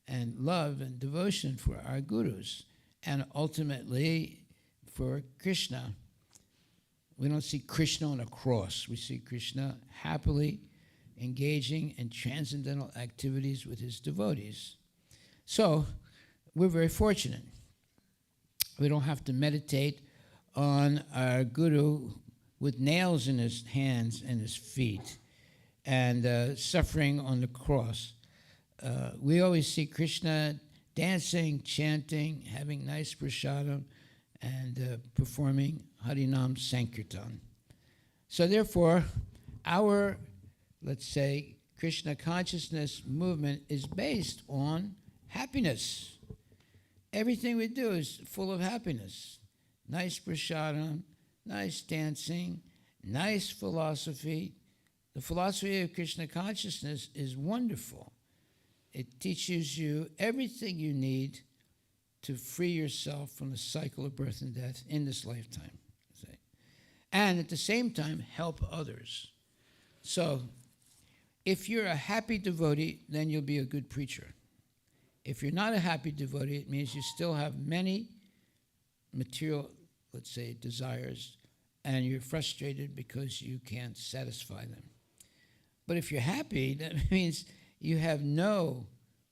B: and love and devotion for our gurus, and ultimately for Krishna. We don't see Krishna on a cross. We see Krishna happily engaging in transcendental activities with his devotees. So, we're very fortunate. We don't have to meditate on our guru with nails in his hands and his feet and suffering on the cross. We always see Krishna dancing, chanting, having nice prasadam, and performing Harinam Sankirtan. So therefore, our, let's say, Krishna consciousness movement is based on happiness. Everything we do is full of happiness. Nice prasadam, nice dancing, nice philosophy. The philosophy of Krishna consciousness is wonderful. It teaches you everything you need to free yourself from the cycle of birth and death in this lifetime. And at the same time, help others. So, if you're a happy devotee, then you'll be a good preacher. If you're not a happy devotee, it means you still have many material, let's say, desires, and you're frustrated because you can't satisfy them. But if you're happy, that means you have no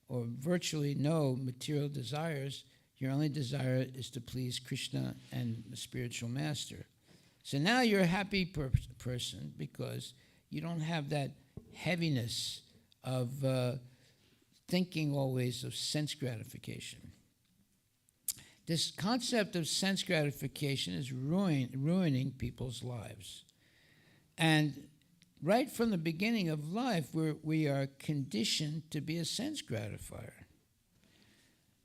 B: or virtually no material desires. Your only desire is to please Krishna and the spiritual master. So now you're a happy person because you don't have that heaviness of thinking always of sense gratification. This concept of sense gratification is ruining people's lives. And right from the beginning of life, we are conditioned to be a sense gratifier.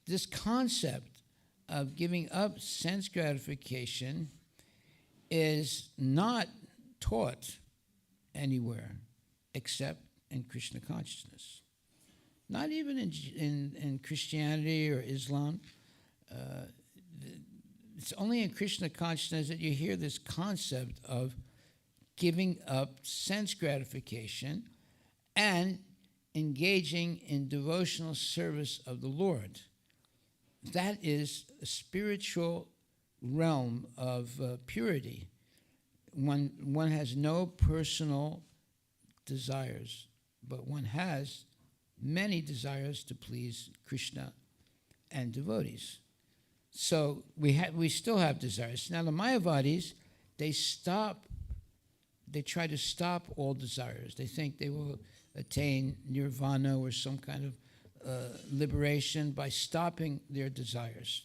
B: This concept of giving up sense gratification is not taught anywhere except in Krishna consciousness. Not even in Christianity or Islam. It's only in Krishna consciousness that you hear this concept of giving up sense gratification and engaging in devotional service of the Lord. That is a spiritual realm of purity. One has no personal desires, but one has many desires to please Krishna and devotees. So we still have desires. Now the Mayavadis, they try to stop all desires. They think they will attain nirvana or some kind of liberation by stopping their desires.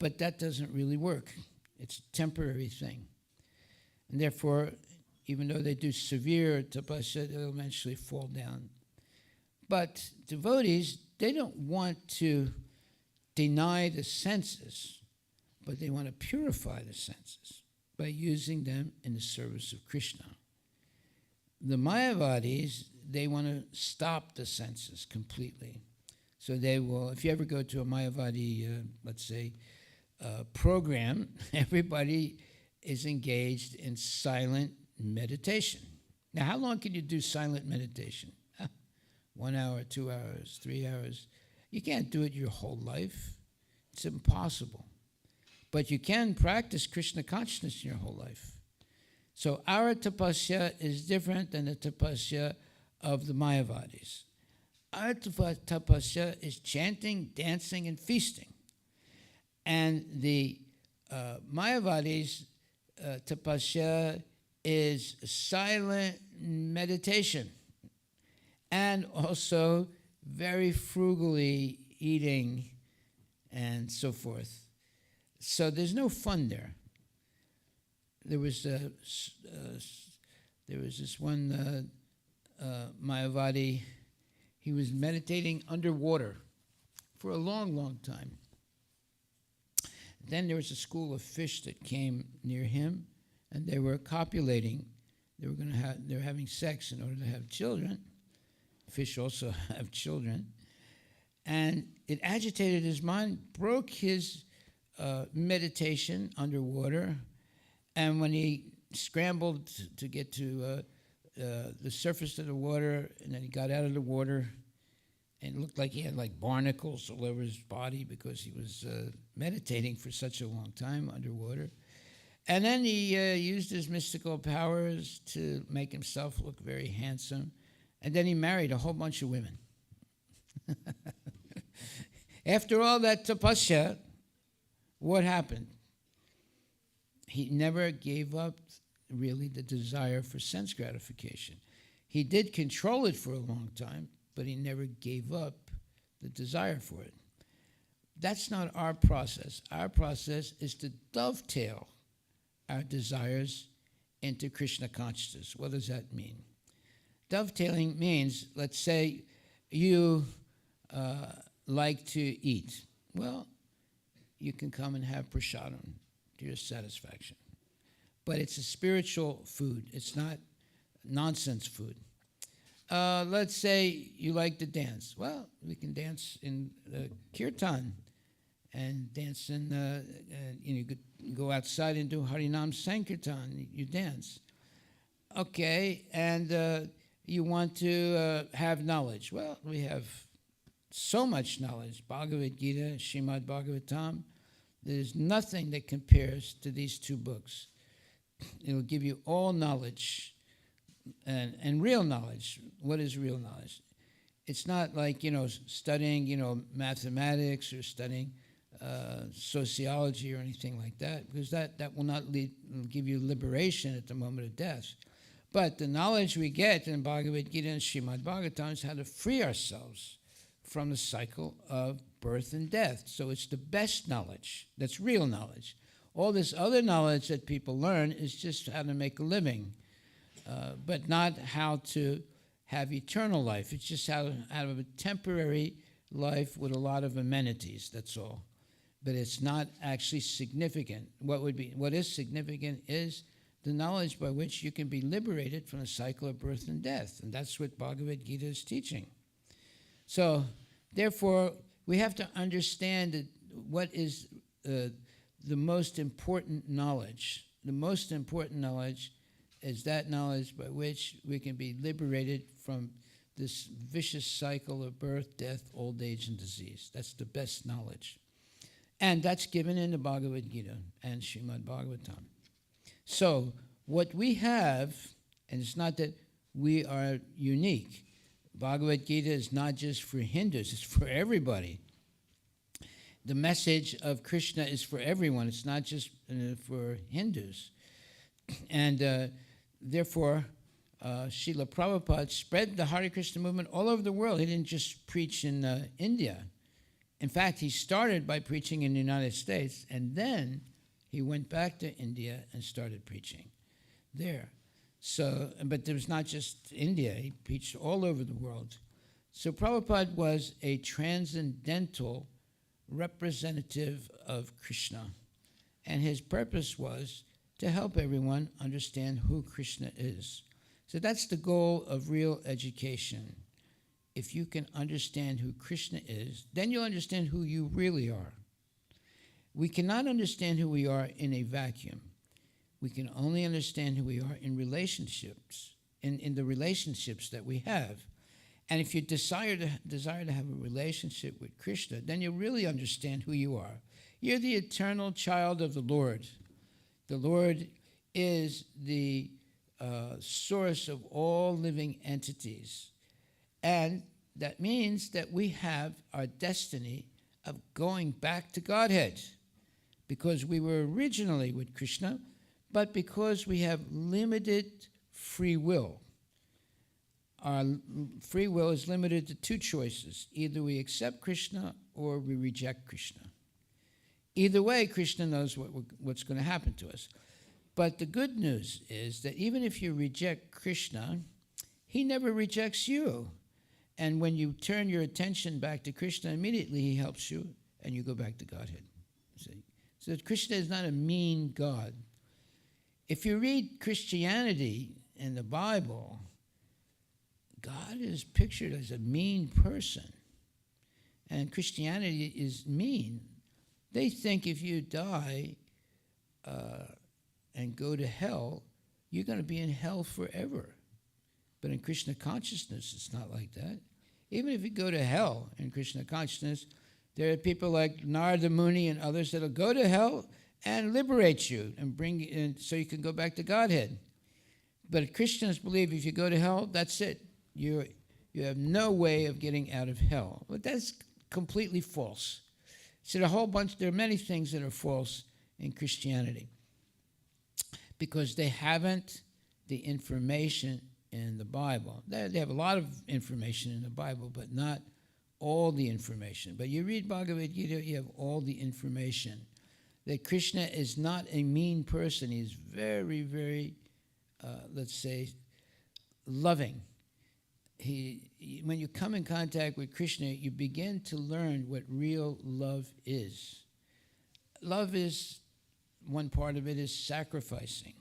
B: But that doesn't really work. It's a temporary thing. And therefore, even though they do severe tapasya, they'll eventually fall down. But devotees, they don't want to deny the senses, but they want to purify the senses by using them in the service of Krishna. The Mayavadis, they want to stop the senses completely. So they will, if you ever go to a Mayavadi, let's say, program, everybody is engaged in silent meditation. Now, how long can you do silent meditation? 1 hour, 2 hours, 3 hours. You can't do it your whole life. It's impossible. But you can practice Krishna consciousness in your whole life. So our tapasya is different than the tapasya of the Mayavadis. Our tapasya is chanting, dancing, and feasting. And the Mayavadis' tapasya is silent meditation and also very frugally eating and so forth. So there's no fun there. There was this one Mayavadi. He was meditating underwater for a long, long time. Then there was a school of fish that came near him, and they were copulating. They were having sex in order to have children. Fish also have children. And it agitated his mind, broke his meditation underwater. And when he scrambled to get to the surface of the water, and then he got out of the water, and it looked like he had like barnacles all over his body because he was meditating for such a long time underwater. And then he used his mystical powers to make himself look very handsome. And then he married a whole bunch of women. After all that tapasya, what happened? He never gave up really the desire for sense gratification. He did control it for a long time, but he never gave up the desire for it. That's not our process. Our process is to dovetail our desires into Krishna consciousness. What does that mean? Dovetailing means, let's say you like to eat. Well, you can come and have prasadam to your satisfaction. But it's a spiritual food. It's not nonsense food. Let's say you like to dance. Well, we can dance in the Kirtan and dance in, you could go outside and do Harinam Sankirtan. You dance. Okay, and you want to have knowledge. Well, we have so much knowledge. Bhagavad Gita, Srimad Bhagavatam. There's nothing that compares to these two books. It'll give you all knowledge and real knowledge. What is real knowledge? It's not like, studying, mathematics or studying sociology or anything like that, because that will not give you liberation at the moment of death. But the knowledge we get in Bhagavad Gita and Srimad Bhagavatam is how to free ourselves from the cycle of birth and death. So it's the best knowledge. That's real knowledge. All this other knowledge that people learn is just how to make a living, but not how to have eternal life. It's just how to have a temporary life with a lot of amenities, that's all. But it's not actually significant. What is significant is the knowledge by which you can be liberated from the cycle of birth and death. And that's what Bhagavad Gita is teaching. So, therefore, we have to understand that what is the most important knowledge. The most important knowledge is that knowledge by which we can be liberated from this vicious cycle of birth, death, old age, and disease. That's the best knowledge. And that's given in the Bhagavad Gita and Srimad Bhagavatam. So what we have, and it's not that we are unique. Bhagavad Gita is not just for Hindus, it's for everybody. The message of Krishna is for everyone. It's not just for Hindus. And therefore, Srila Prabhupada spread the Hare Krishna movement all over the world. He didn't just preach in India. In fact, he started by preaching in the United States, and then he went back to India and started preaching there. So, but there was not just India. He preached all over the world. So Prabhupada was a transcendental representative of Krishna. And his purpose was to help everyone understand who Krishna is. So that's the goal of real education. If you can understand who Krishna is, then you'll understand who you really are. We cannot understand who we are in a vacuum. We can only understand who we are in relationships, in the relationships that we have. And if you desire to have a relationship with Krishna, then you really understand who you are. You're the eternal child of the Lord. The Lord is the source of all living entities. And that means that we have our destiny of going back to Godhead, because we were originally with Krishna, but because we have limited free will. Our free will is limited to two choices. Either we accept Krishna or we reject Krishna. Either way, Krishna knows what's going to happen to us. But the good news is that even if you reject Krishna, he never rejects you. And when you turn your attention back to Krishna, immediately he helps you and you go back to Godhead. See? So Krishna is not a mean God. If you read Christianity in the Bible, God is pictured as a mean person. And Christianity is mean. They think if you die and go to hell, you're going to be in hell forever. But in Krishna consciousness, it's not like that. Even if you go to hell in Krishna consciousness, there are people like Narada Muni and others that will go to hell and liberate you and bring you in so you can go back to Godhead. But Christians believe if you go to hell, that's it. You have no way of getting out of hell. But that's completely false. So there are many things that are false in Christianity because they haven't the information in the Bible. They have a lot of information in the Bible, but not all the information. But you read Bhagavad Gita, you have all the information. That Krishna is not a mean person. He's very, very, let's say, loving. When you come in contact with Krishna, you begin to learn what real love is. Love is, one part of it is sacrificing.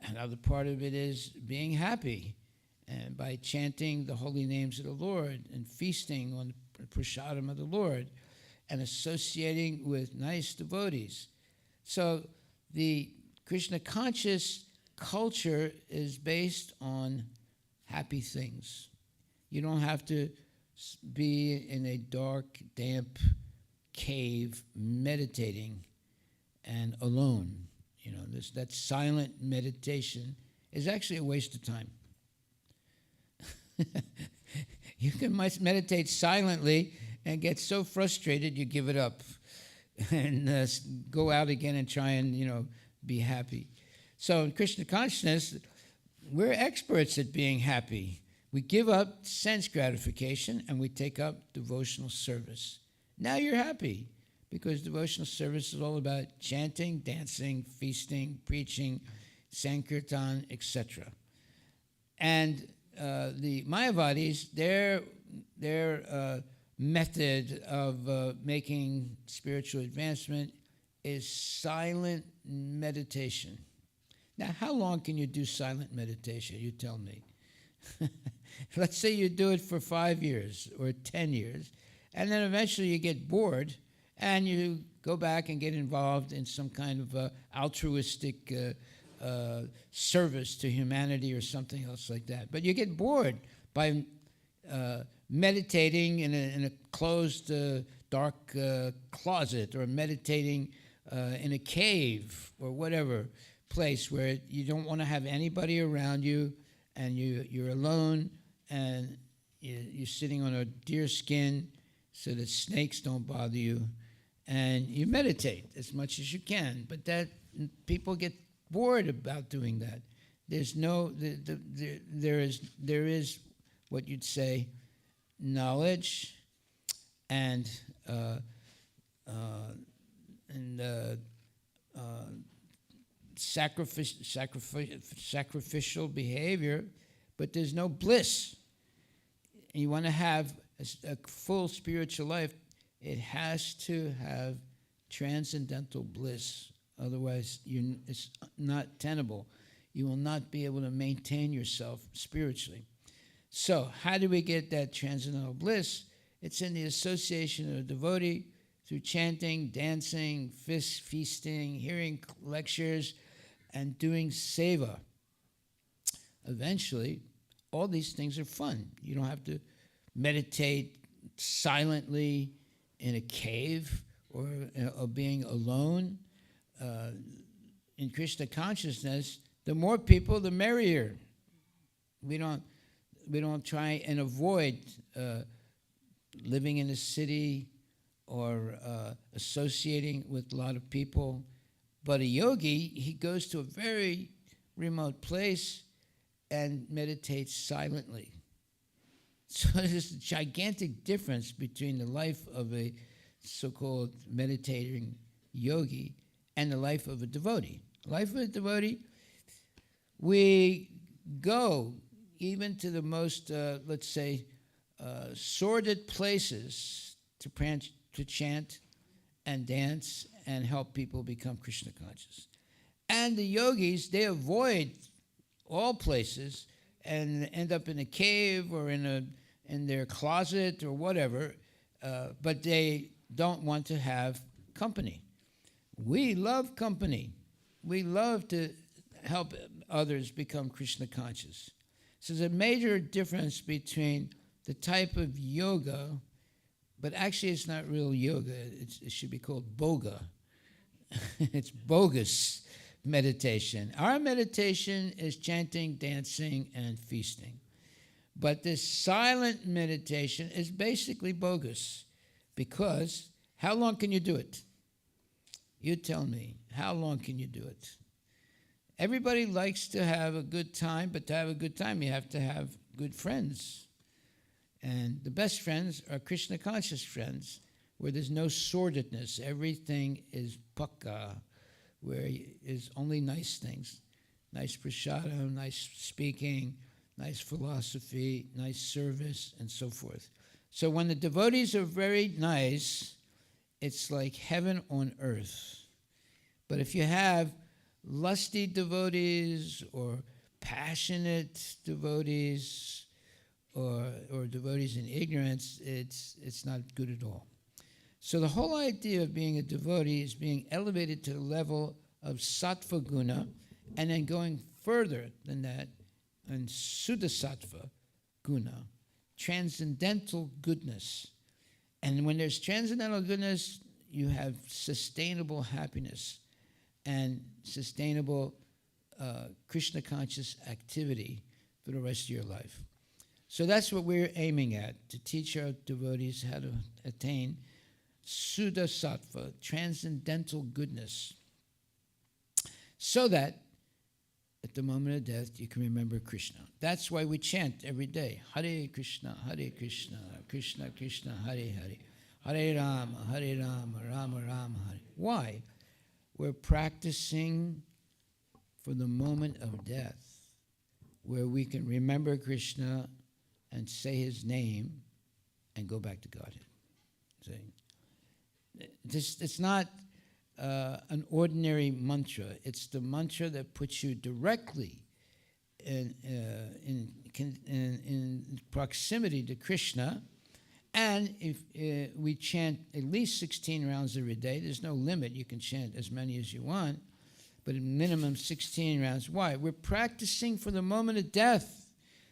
B: Another part of it is being happy, and by chanting the holy names of the Lord and feasting on the prasadam of the Lord and associating with nice devotees. So the Krishna conscious culture is based on happy things. You don't have to be in a dark, damp cave meditating and alone. You know, that silent meditation is actually a waste of time. You can meditate silently and get so frustrated you give it up and go out again and try and, be happy. So in Krishna consciousness, we're experts at being happy. We give up sense gratification and we take up devotional service. Now you're happy because devotional service is all about chanting, dancing, feasting, preaching, Sankirtan, etc. And the Mayavadis, their method of making spiritual advancement is silent meditation. Now, how long can you do silent meditation? You tell me. Let's say you do it for 5 years or 10 years, and then eventually you get bored and you go back and get involved in some kind of altruistic service to humanity or something else like that. But you get bored by meditating in a closed, dark closet, or meditating in a cave or whatever place where you don't want to have anybody around you, and you're alone, and you're sitting on a deer skin so that snakes don't bother you, and you meditate as much as you can. But that people get bored about doing that. There's no there is what you'd say knowledge and sacrificial behavior, but there's no bliss. And you want to have a full spiritual life, it has to have transcendental bliss. Otherwise, it's not tenable. You will not be able to maintain yourself spiritually. So, how do we get that transcendental bliss? It's in the association of a devotee through chanting, dancing, feasting, hearing lectures, and doing seva. Eventually, all these things are fun. You don't have to meditate silently in a cave or being alone. In Krishna consciousness, the more people, the merrier. We don't try and avoid living in a city or associating with a lot of people. But a yogi, he goes to a very remote place and meditates silently. So there's a gigantic difference between the life of a so-called meditating yogi and the life of a devotee. Life of a devotee, we go even to the most, let's say, sordid places to chant and dance and help people become Krishna conscious. And the yogis, they avoid all places and end up in a cave or in their closet or whatever, but they don't want to have company. We love company. We love to help others become Krishna conscious. So there's a major difference between the type of yoga, but actually it's not real yoga. It should be called boga. It's bogus meditation. Our meditation is chanting, dancing, and feasting. But this silent meditation is basically bogus, because how long can you do it? You tell me, how long can you do it? Everybody likes to have a good time, but to have a good time, you have to have good friends. And the best friends are Krishna conscious friends, where there's no sordidness. Everything is pakka, where there's only nice things. Nice prasadam, nice speaking, nice philosophy, nice service, and so forth. So when the devotees are very nice, it's like heaven on earth. But if you have lusty devotees or passionate devotees or devotees in ignorance, it's not good at all. So the whole idea of being a devotee is being elevated to the level of sattva guna, and then going further than that, and sudasattva guna, transcendental goodness. And when there's transcendental goodness, you have sustainable happiness and sustainable Krishna conscious activity for the rest of your life. So that's what we're aiming at, to teach our devotees how to attain sudasattva, transcendental goodness, so that at the moment of death, you can remember Krishna. That's why we chant every day, Hare Krishna, Krishna Krishna, Hare Hare, Hare Rama, Rama Rama, Hare. Why? We're practicing for the moment of death, where we can remember Krishna and say his name and go back to Godhead. See? It's not an ordinary mantra. It's the mantra that puts you directly in proximity to Krishna. And if we chant at least 16 rounds every day, there's no limit. You can chant as many as you want, but at minimum 16 rounds. Why? We're practicing for the moment of death,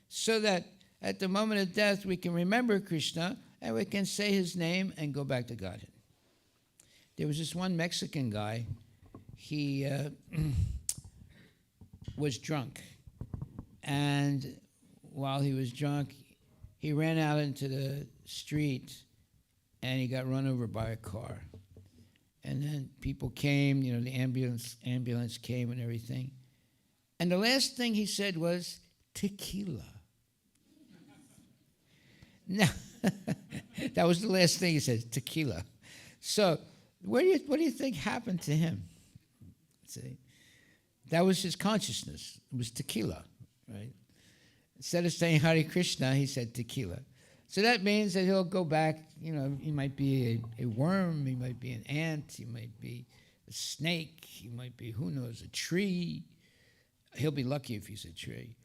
B: so that at the moment of death we can remember Krishna and we can say his name and go back to Godhead. There was this one Mexican guy. He was drunk, and while he was drunk, he ran out into the street and he got run over by a car. And then people came, the ambulance came and everything. And the last thing he said was, tequila. Now, that was the last thing he said, tequila. So, what do you think happened to him? See, that was his consciousness. It was tequila, right? Instead of saying Hare Krishna, he said tequila. So that means that he'll go back, he might be a worm, he might be an ant, he might be a snake, he might be, who knows, a tree. He'll be lucky if he's a tree.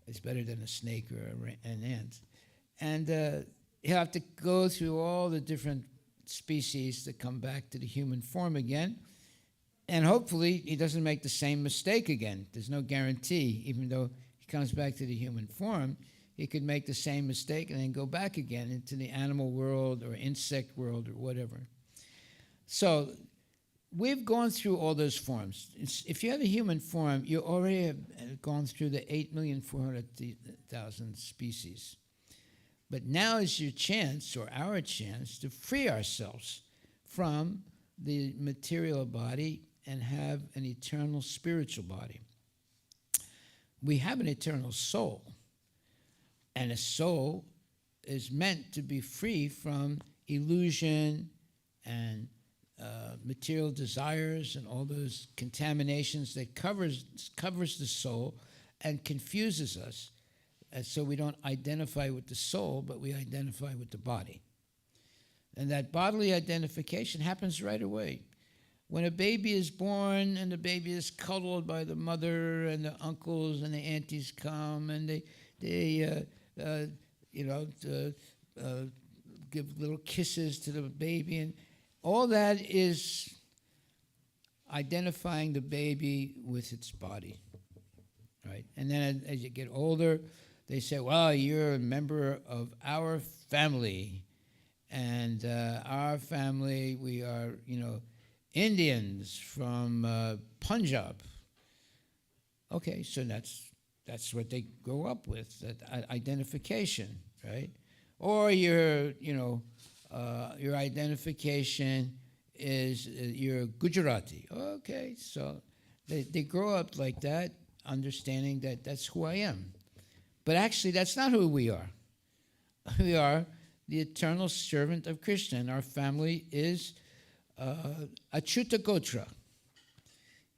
B: It's better than a snake or an ant. And he'll have to go through all the different species to come back to the human form again. And hopefully he doesn't make the same mistake again. There's no guarantee. Even though he comes back to the human form, he could make the same mistake and then go back again into the animal world or insect world or whatever. So we've gone through all those forms. If you have a human form, you already have gone through the 8,400,000 species. But now is your chance, or our chance, to free ourselves from the material body and have an eternal spiritual body. We have an eternal soul, and a soul is meant to be free from illusion and material desires and all those contaminations that covers the soul and confuses us. And so we don't identify with the soul, but we identify with the body. And that bodily identification happens right away. When a baby is born and the baby is cuddled by the mother and the uncles and the aunties come and they give little kisses to the baby, and all that is identifying the baby with its body, right? And then as you get older, they say, well, you're a member of our family. And our family, we are, Indians from Punjab. Okay, so that's what they grow up with, that identification, right? Or your identification is you're Gujarati. Okay, so they grow up like that, understanding that that's who I am. But actually, that's not who we are. We are the eternal servant of Krishna, and our family is Achyuta Gotra,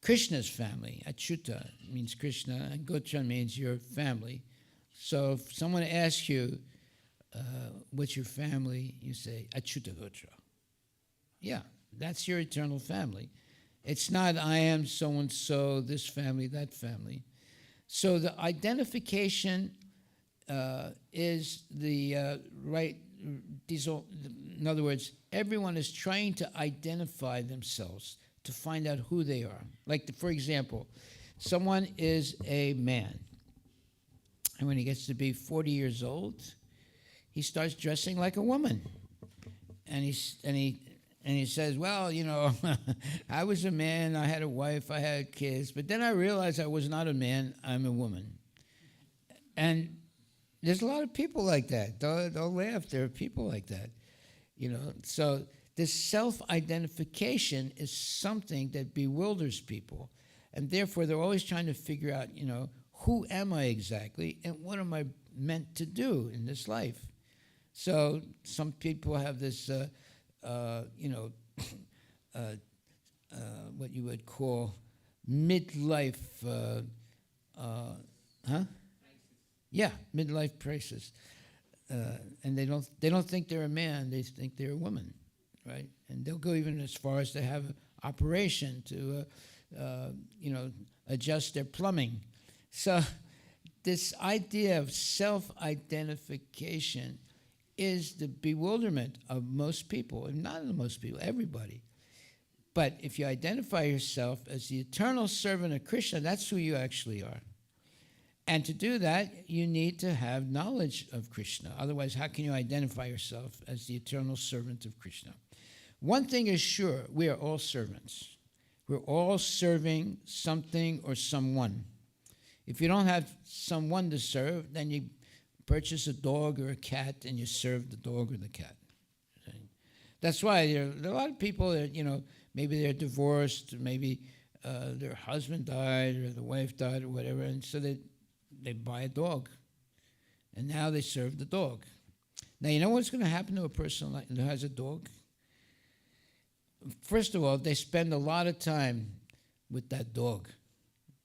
B: Krishna's family. Achyuta means Krishna, and Gotra means your family. So if someone asks you, what's your family, you say, Achyuta Gotra. Yeah, that's your eternal family. It's not, I am so-and-so, this family, that family. So the identification is the right. In other words, everyone is trying to identify themselves to find out who they are. Like, for example, someone is a man, and when he gets to be 40 years old, he starts dressing like a woman, and he says, well, I was a man, I had a wife, I had kids, but then I realized I was not a man, I'm a woman. And there's a lot of people like that. Don't laugh, there are people like that. So this self-identification is something that bewilders people. And therefore, they're always trying to figure out, who am I exactly and what am I meant to do in this life? So some people have this, what you would call midlife, midlife crisis. And they don't think they're a man, they think they're a woman, right? And they'll go even as far as to have an operation to, adjust their plumbing. So this idea of self-identification is the bewilderment of most people, and not of most people, everybody. But if you identify yourself as the eternal servant of Krishna, that's who you actually are. And to do that, you need to have knowledge of Krishna. Otherwise, how can you identify yourself as the eternal servant of Krishna? One thing is sure, we are all servants. We're all serving something or someone. If you don't have someone to serve, then you purchase a dog or a cat and you serve the dog or the cat. That's why there are a lot of people that, maybe they're divorced, maybe their husband died or the wife died or whatever, and so they buy a dog. And now they serve the dog. Now, you know what's going to happen to a person who has a dog? First of all, they spend a lot of time with that dog.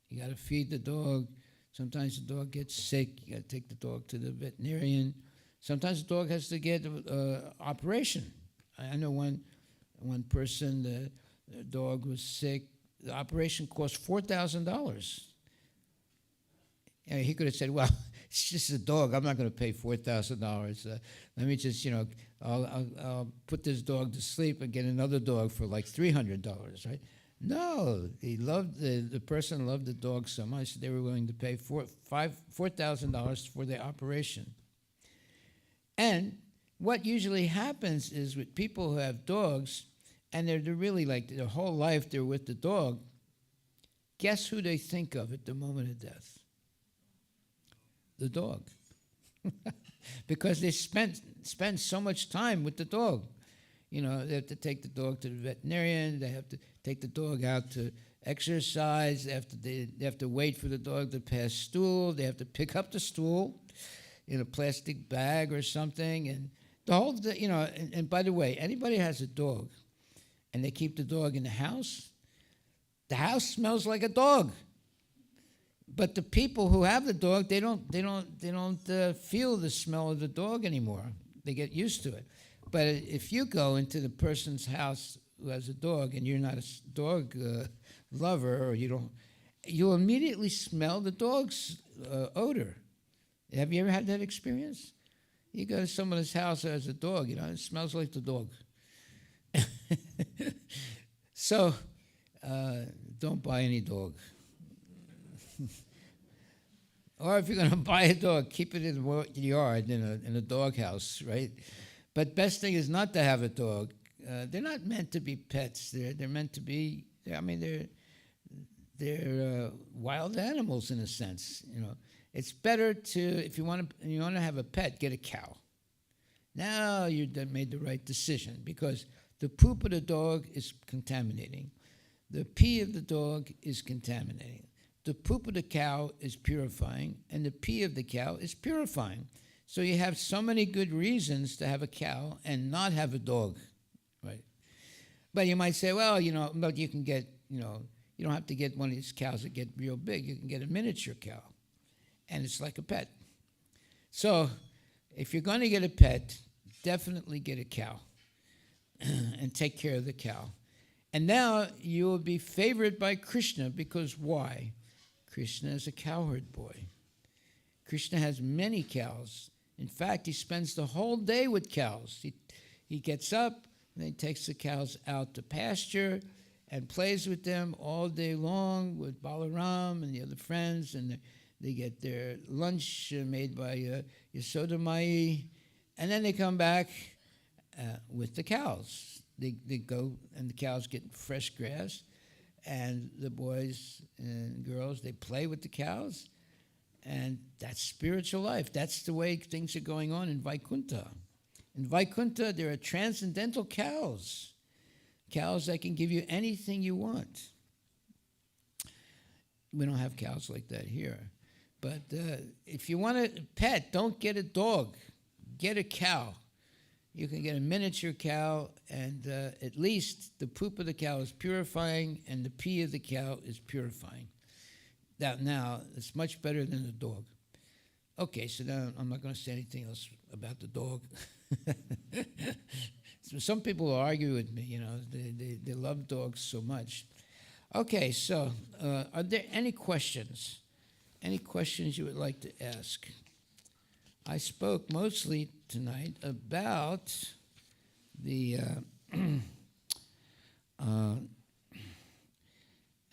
B: You got to feed the dog. Sometimes the dog gets sick. You got to take the dog to the veterinarian. Sometimes the dog has to get an operation. I know one person, the dog was sick. The operation cost $4,000. He could have said, well, it's just a dog. I'm not going to pay $4,000. Let me just, I'll put this dog to sleep and get another dog for like $300, right? No, the person loved the dog so much they were willing to pay $4,000 for the operation. And what usually happens is with people who have dogs, and they're really like their whole life they're with the dog, guess who they think of at the moment of death? The dog. Because they spend so much time with the dog. They have to take the dog to the veterinarian, they have to take the dog out to exercise, they have to wait for the dog to pass stool, they have to pick up the stool in a plastic bag or something, and the whole, and by the way, anybody has a dog and they keep the dog in the house smells like a dog. But the people who have the dog, they don't feel the smell of the dog anymore. They get used to it. But if you go into the person's house who has a dog and you're not a dog lover, or you'll immediately smell the dog's odor. Have you ever had that experience? You go to someone's house that has a dog, it smells like the dog. So don't buy any dog. Or if you're going to buy a dog, keep it in the yard in a dog house, right? But best thing is not to have a dog. They're not meant to be pets. They're meant to be. They're wild animals in a sense. It's better to, if you want to have a pet, get a cow. Now you made the right decision, because the poop of the dog is contaminating. The pee of the dog is contaminating. The poop of the cow is purifying, and the pee of the cow is purifying. So you have so many good reasons to have a cow and not have a dog, right? But you might say, well, but you can get, you don't have to get one of these cows that get real big. You can get a miniature cow, and it's like a pet. So if you're going to get a pet, definitely get a cow and take care of the cow. And now you will be favored by Krishna, because why? Krishna is a cowherd boy. Krishna has many cows. In fact, he spends the whole day with cows. He gets up and he takes the cows out to pasture and plays with them all day long with Balaram and the other friends, and they get their lunch made by Yasoda Mai, and then they come back with the cows. They go, and the cows get fresh grass, and the boys and girls, they play with the cows, and that's spiritual life. That's the way things are going on in Vaikuntha. In Vaikuntha, there are transcendental cows that can give you anything you want. We don't have cows like that here. But if you want a pet, don't get a dog. Get a cow. You can get a miniature cow, and at least the poop of the cow is purifying, and the pee of the cow is purifying. Now, it's much better than the dog. Okay, so now I'm not going to say anything else about the dog. So some people will argue with me, they love dogs so much. Okay, so are there any questions? Any questions you would like to ask? I spoke mostly tonight about the,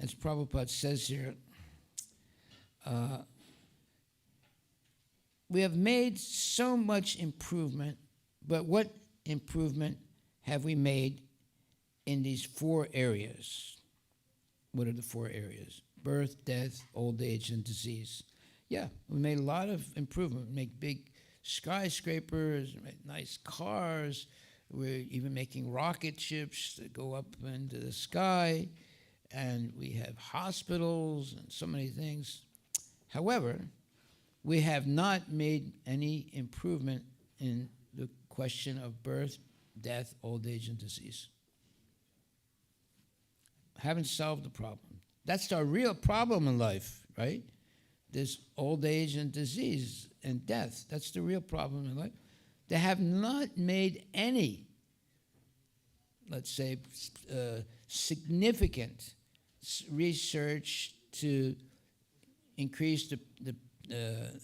B: as Prabhupada says here, we have made so much improvement, but what improvement have we made in these 4 areas? What are the 4 areas? Birth, death, old age, and disease. Yeah, we made a lot of improvement. We make big skyscrapers, make nice cars. We're even making rocket ships that go up into the sky. And we have hospitals and so many things. However, we have not made any improvement in the question of birth, death, old age, and disease. Haven't solved the problem. That's our real problem in life, right? This old age and disease and death. That's the real problem in life. They have not made any, let's say, significant research to increase the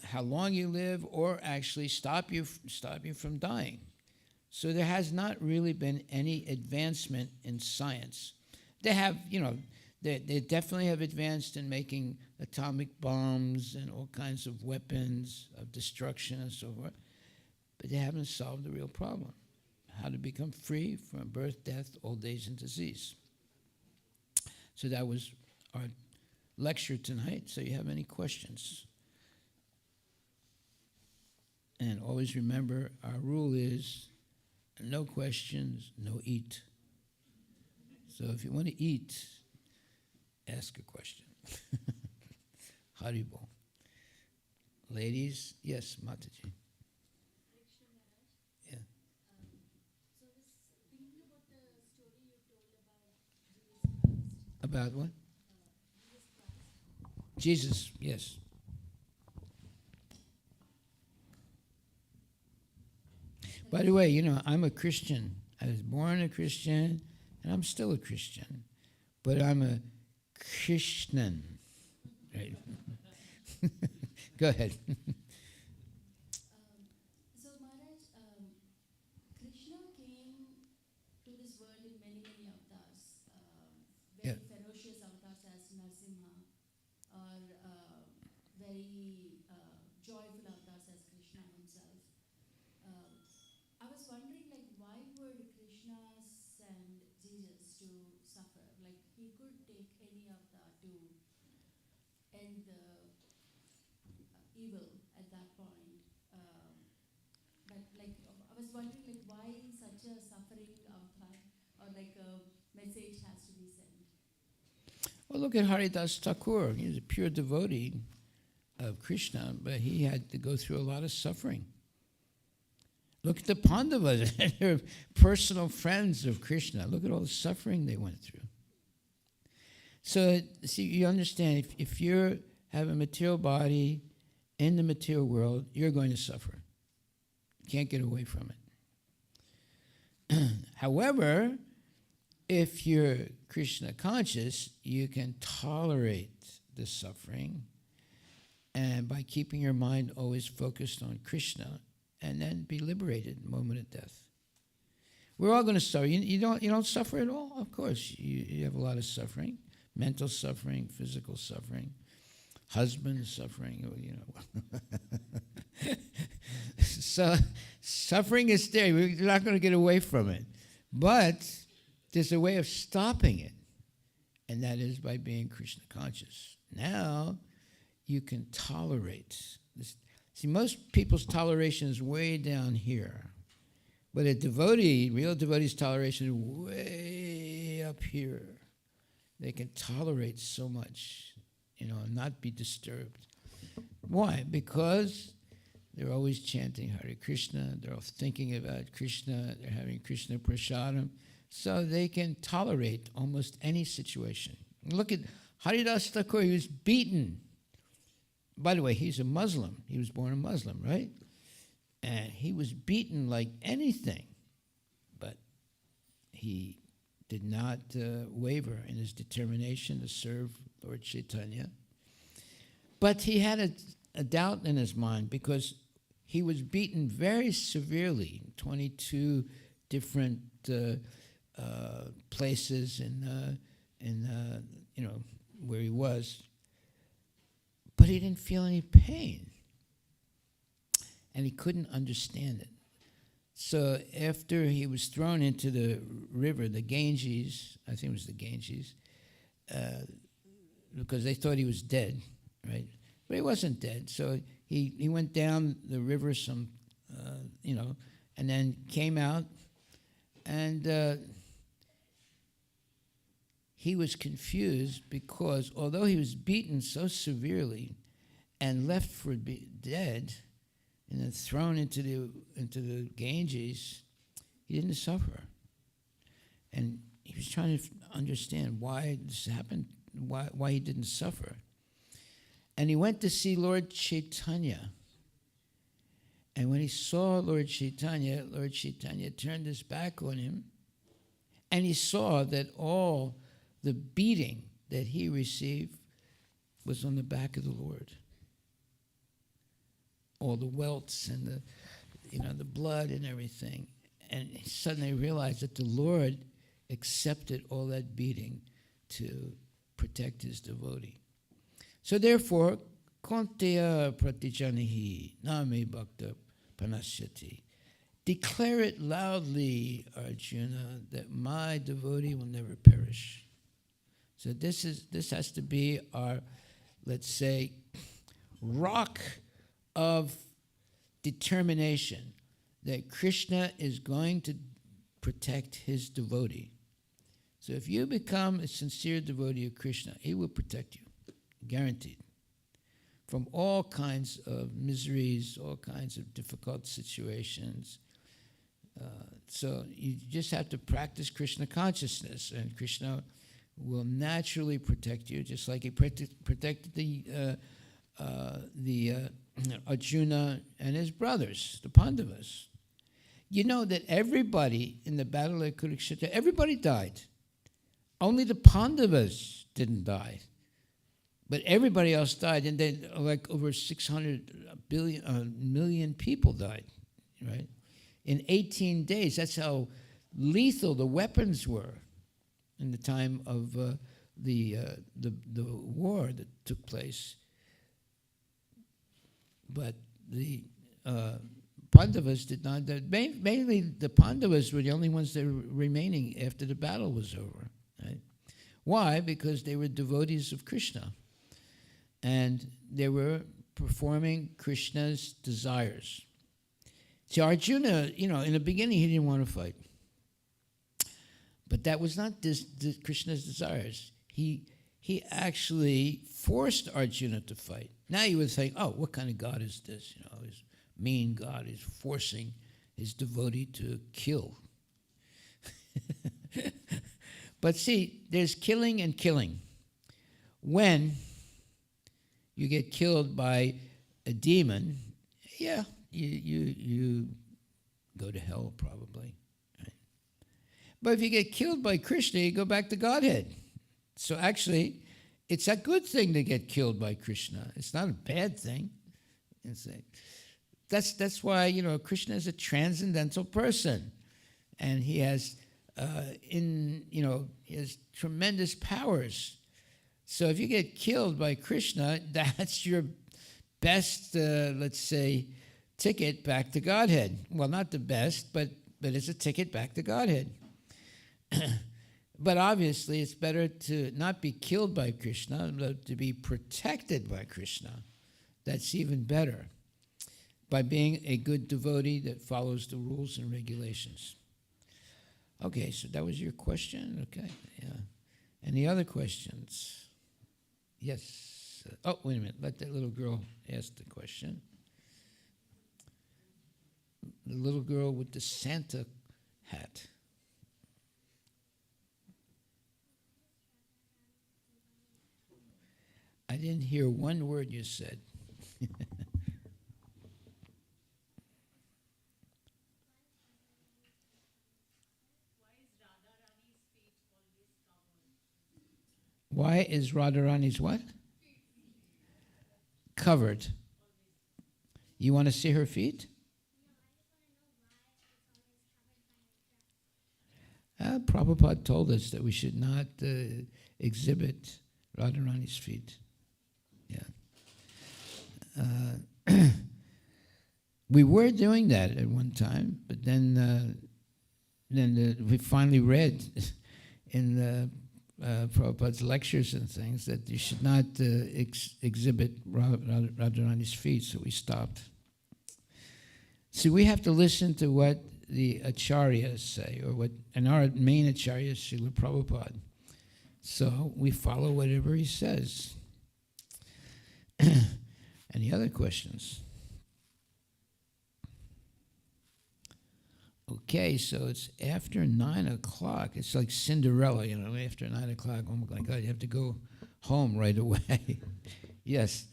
B: how long you live, or actually stop you from dying. So there has not really been any advancement in science. They have, they definitely have advanced in making atomic bombs and all kinds of weapons of destruction and so forth, but they haven't solved the real problem: how to become free from birth, death, old age, and disease. So that was our lecture tonight. So you have any questions? And always remember, our rule is no questions, no eat. So if you want to eat, ask a question. Haribol. Ladies, yes, Mataji. Yeah.
A: So I was thinking about the story you told about Jesus Christ.
B: About what?
A: Jesus Christ.
B: Jesus, yes. By the way, I'm a Christian. I was born a Christian, and I'm still a Christian. But I'm a Krishnan. Right? Go ahead.
A: So Maharaj, Krishna came to this world in many, many avatars. Very ferocious avatars as Narsimha, or very joyful avatars as Krishna himself. I was wondering, why would Krishna send Jesus to suffer? He could take any avatar to end the evil at that point. But I was wondering, why such a suffering avatar, or a message has to be sent?
B: Well, look at Haridas Thakur. He was a pure devotee of Krishna, but he had to go through a lot of suffering. Look at the Pandavas. They're personal friends of Krishna. Look at all the suffering they went through. So, see, you understand, if you have a material body in the material world, you're going to suffer. You can't get away from it. However, if you're Krishna conscious, you can tolerate the suffering, and by keeping your mind always focused on Krishna, and then be liberated in the moment of death. We're all going to suffer. You don't suffer at all? Of course, you have a lot of suffering. Mental suffering, physical suffering, husband suffering, So suffering is there. We're not going to get away from it. But there's a way of stopping it, and that is by being Krishna conscious. Now you can tolerate this. See, most people's toleration is way down here. But a devotee, real devotee's toleration is way up here. They can tolerate so much, not be disturbed. Why? Because they're always chanting Hare Krishna, they're all thinking about Krishna, they're having Krishna prasadam, so they can tolerate almost any situation. Look at Haridas Thakur, he was beaten. By the way, he's a Muslim. He was born a Muslim, right? And he was beaten like anything, but he did not waver in his determination to serve Lord Chaitanya. But he had a doubt in his mind because he was beaten very severely in 22 different places in where he was. But he didn't feel any pain. And he couldn't understand it. So after he was thrown into the river, the Ganges, I think it was the Ganges, because they thought he was dead, right? But he wasn't dead. So he went down the river and then came out, and he was confused because although he was beaten so severely and left for dead, and then thrown into the Ganges, he didn't suffer. And he was trying to understand why this happened, why he didn't suffer. And he went to see Lord Chaitanya. And when he saw Lord Chaitanya turned his back on him, and he saw that all the beating that he received was on the back of the Lord. All the welts and the blood and everything. And he suddenly realized that the Lord accepted all that beating to protect his devotee. So therefore, Konteya pratijanihi name bhakta panasyati. Declare it loudly, Arjuna, that my devotee will never perish. So this has to be our, let's say, rock of determination that Krishna is going to protect his devotee. So if you become a sincere devotee of Krishna, he will protect you, guaranteed, from all kinds of miseries, all kinds of difficult situations. So you just have to practice Krishna consciousness, and Krishna will naturally protect you, just like he protected the Arjuna and his brothers, the Pandavas. You know that everybody in the battle of Kurukshetra, everybody died. Only the Pandavas didn't die. But everybody else died, and then like over 600 million people died, right? In 18 days, that's how lethal the weapons were in the time of the war that took place. But the Pandavas did not. Mainly the Pandavas were the only ones that were remaining after the battle was over. Right? Why? Because they were devotees of Krishna. And they were performing Krishna's desires. See, Arjuna, in the beginning he didn't want to fight. But that was not Krishna's desires. He actually forced Arjuna to fight. Now you would think, oh, what kind of God is this? This mean God is forcing his devotee to kill. But see, there's killing and killing. When you get killed by a demon, yeah, you go to hell probably. Right? But if you get killed by Krishna, you go back to Godhead. So actually, it's a good thing to get killed by Krishna. It's not a bad thing. That's why Krishna is a transcendental person, and he has he has tremendous powers. So if you get killed by Krishna, that's your best, let's say, ticket back to Godhead. Well, not the best, but it's a ticket back to Godhead. But obviously, it's better to not be killed by Krishna, but to be protected by Krishna. That's even better, by being a good devotee that follows the rules and regulations. Okay, so that was your question? Okay, yeah. Any other questions? Yes. Oh, wait a minute. Let that little girl ask the question. The little girl with the Santa hat. I didn't hear one word you said. Why is Radharani's what? Covered. You want to see her feet? Prabhupada told us that we should not exhibit Radharani's feet. Yeah. We were doing that at one time, but then we finally read in the Prabhupada's lectures and things that you should not exhibit Radharani's feet, so we stopped. See, we have to listen to what the acharyas say, and our main acharya is Srila Prabhupada. So we follow whatever he says. Any other questions? Okay, so it's after 9 o'clock. It's like Cinderella, after 9 o'clock. Oh my God, you have to go home right away. Yes.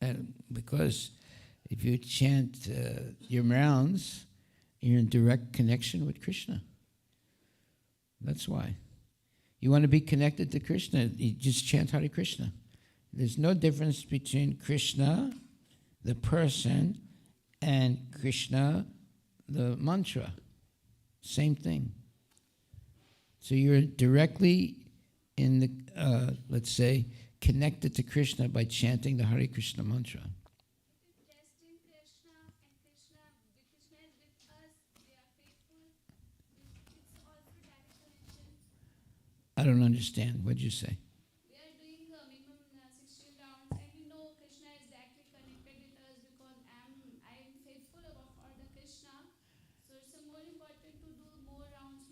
B: And because if you chant your rounds, you're in direct connection with Krishna. That's why. You want to be connected to Krishna, you just chant Hare Krishna. There's no difference between Krishna, the person, and Krishna, the mantra. Same thing. So you're directly in the, let's say, connected to Krishna by chanting the Hare Krishna mantra. I don't understand. What did you say?
A: We are doing minimum 16 rounds, and we know Krishna is directly connected with us because I am faithful for the Krishna. So it's more important to do more rounds.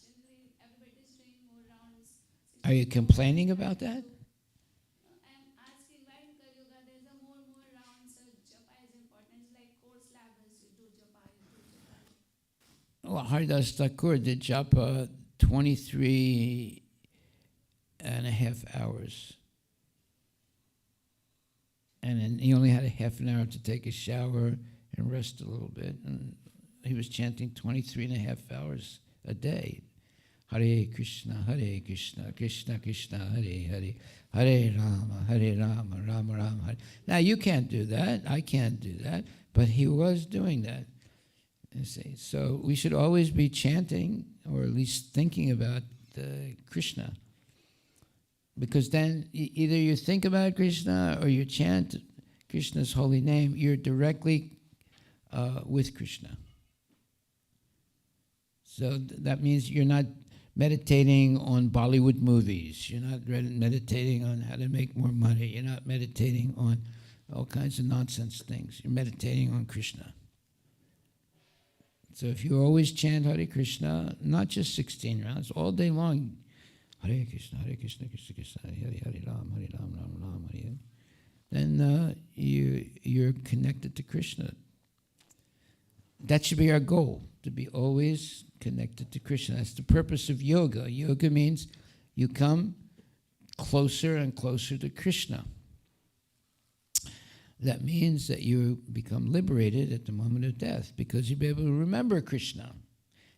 A: Generally, everybody is doing more rounds.
B: Are you complaining about that?
A: I'm asking why in Kali Yuga there's more rounds. Japa is important. It's like course levels. You do japa.
B: Well, Haridas Thakur did japa 23 and a half hours. And then he only had a half an hour to take a shower and rest a little bit. And he was chanting 23 and a half hours a day. Hare Krishna, Krishna Krishna, Hare Hare, Hare Rama, Rama Rama, Hare. Now you can't do that. I can't do that. But he was doing that. You see. So we should always be chanting, or at least thinking about Krishna. Because then either you think about Krishna or you chant Krishna's holy name, you're directly with Krishna. So that means you're not meditating on Bollywood movies. You're not meditating on how to make more money. You're not meditating on all kinds of nonsense things. You're meditating on Krishna. So if you always chant Hare Krishna, not just 16 rounds, all day long, Hare Krishna, Krishna Krishna, Hare Hare, Ram, Ram, Ram, Hare, then you're connected to Krishna. That should be our goal, to be always connected to Krishna. That's the purpose of yoga. Yoga means you come closer and closer to Krishna. That means that you become liberated at the moment of death because you'll be able to remember Krishna.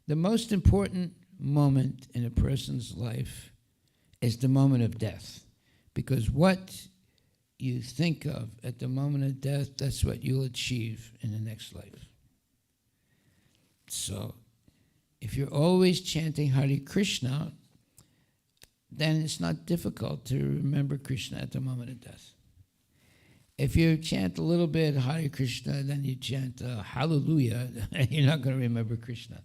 B: The most important moment in a person's life is the moment of death, because what you think of at the moment of death, that's what you'll achieve in the next life. So, if you're always chanting Hare Krishna, then it's not difficult to remember Krishna at the moment of death. If you chant a little bit Hare Krishna, then you chant Hallelujah, you're not going to remember Krishna.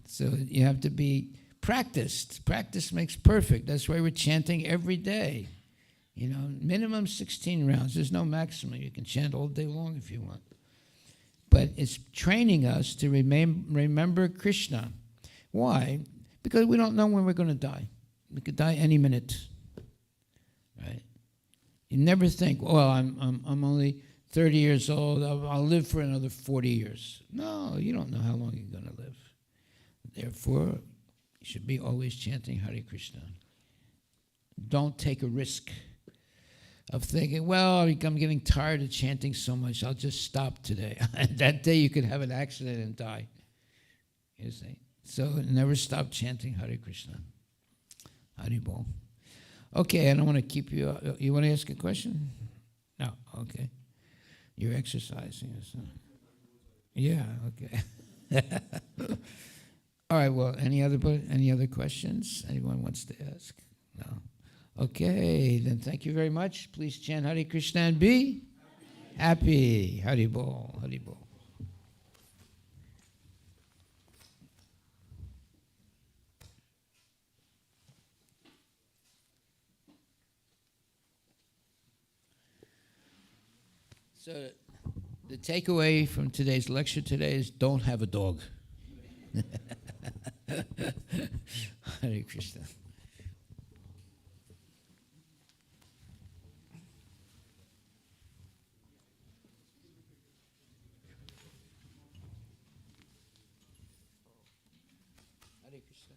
B: So you have to be practiced. Practice makes perfect. That's why we're chanting every day. Minimum 16 rounds. There's no maximum. You can chant all day long if you want. But it's training us to remember Krishna. Why? Because we don't know when we're going to die. We could die any minute. Right? You never think, well, I'm only 30 years old. I'll live for another 40 years. No, you don't know how long you're going to live. Therefore, you should be always chanting Hare Krishna. Don't take a risk of thinking, well, I'm getting tired of chanting so much, I'll just stop today. That day you could have an accident and die. You see? So never stop chanting Hare Krishna. Hare Bol. Okay, I don't want to keep you. You want to ask a question? No, okay. You're exercising. So. Yeah, okay. All right, well, any other questions anyone wants to ask? No. Okay, then thank you very much. Please chant Hare Krishna and be happy. Hare Bol, Hare Bol. So the takeaway from today's lecture today is don't have a dog. Hare Krishna. Hare Krishna.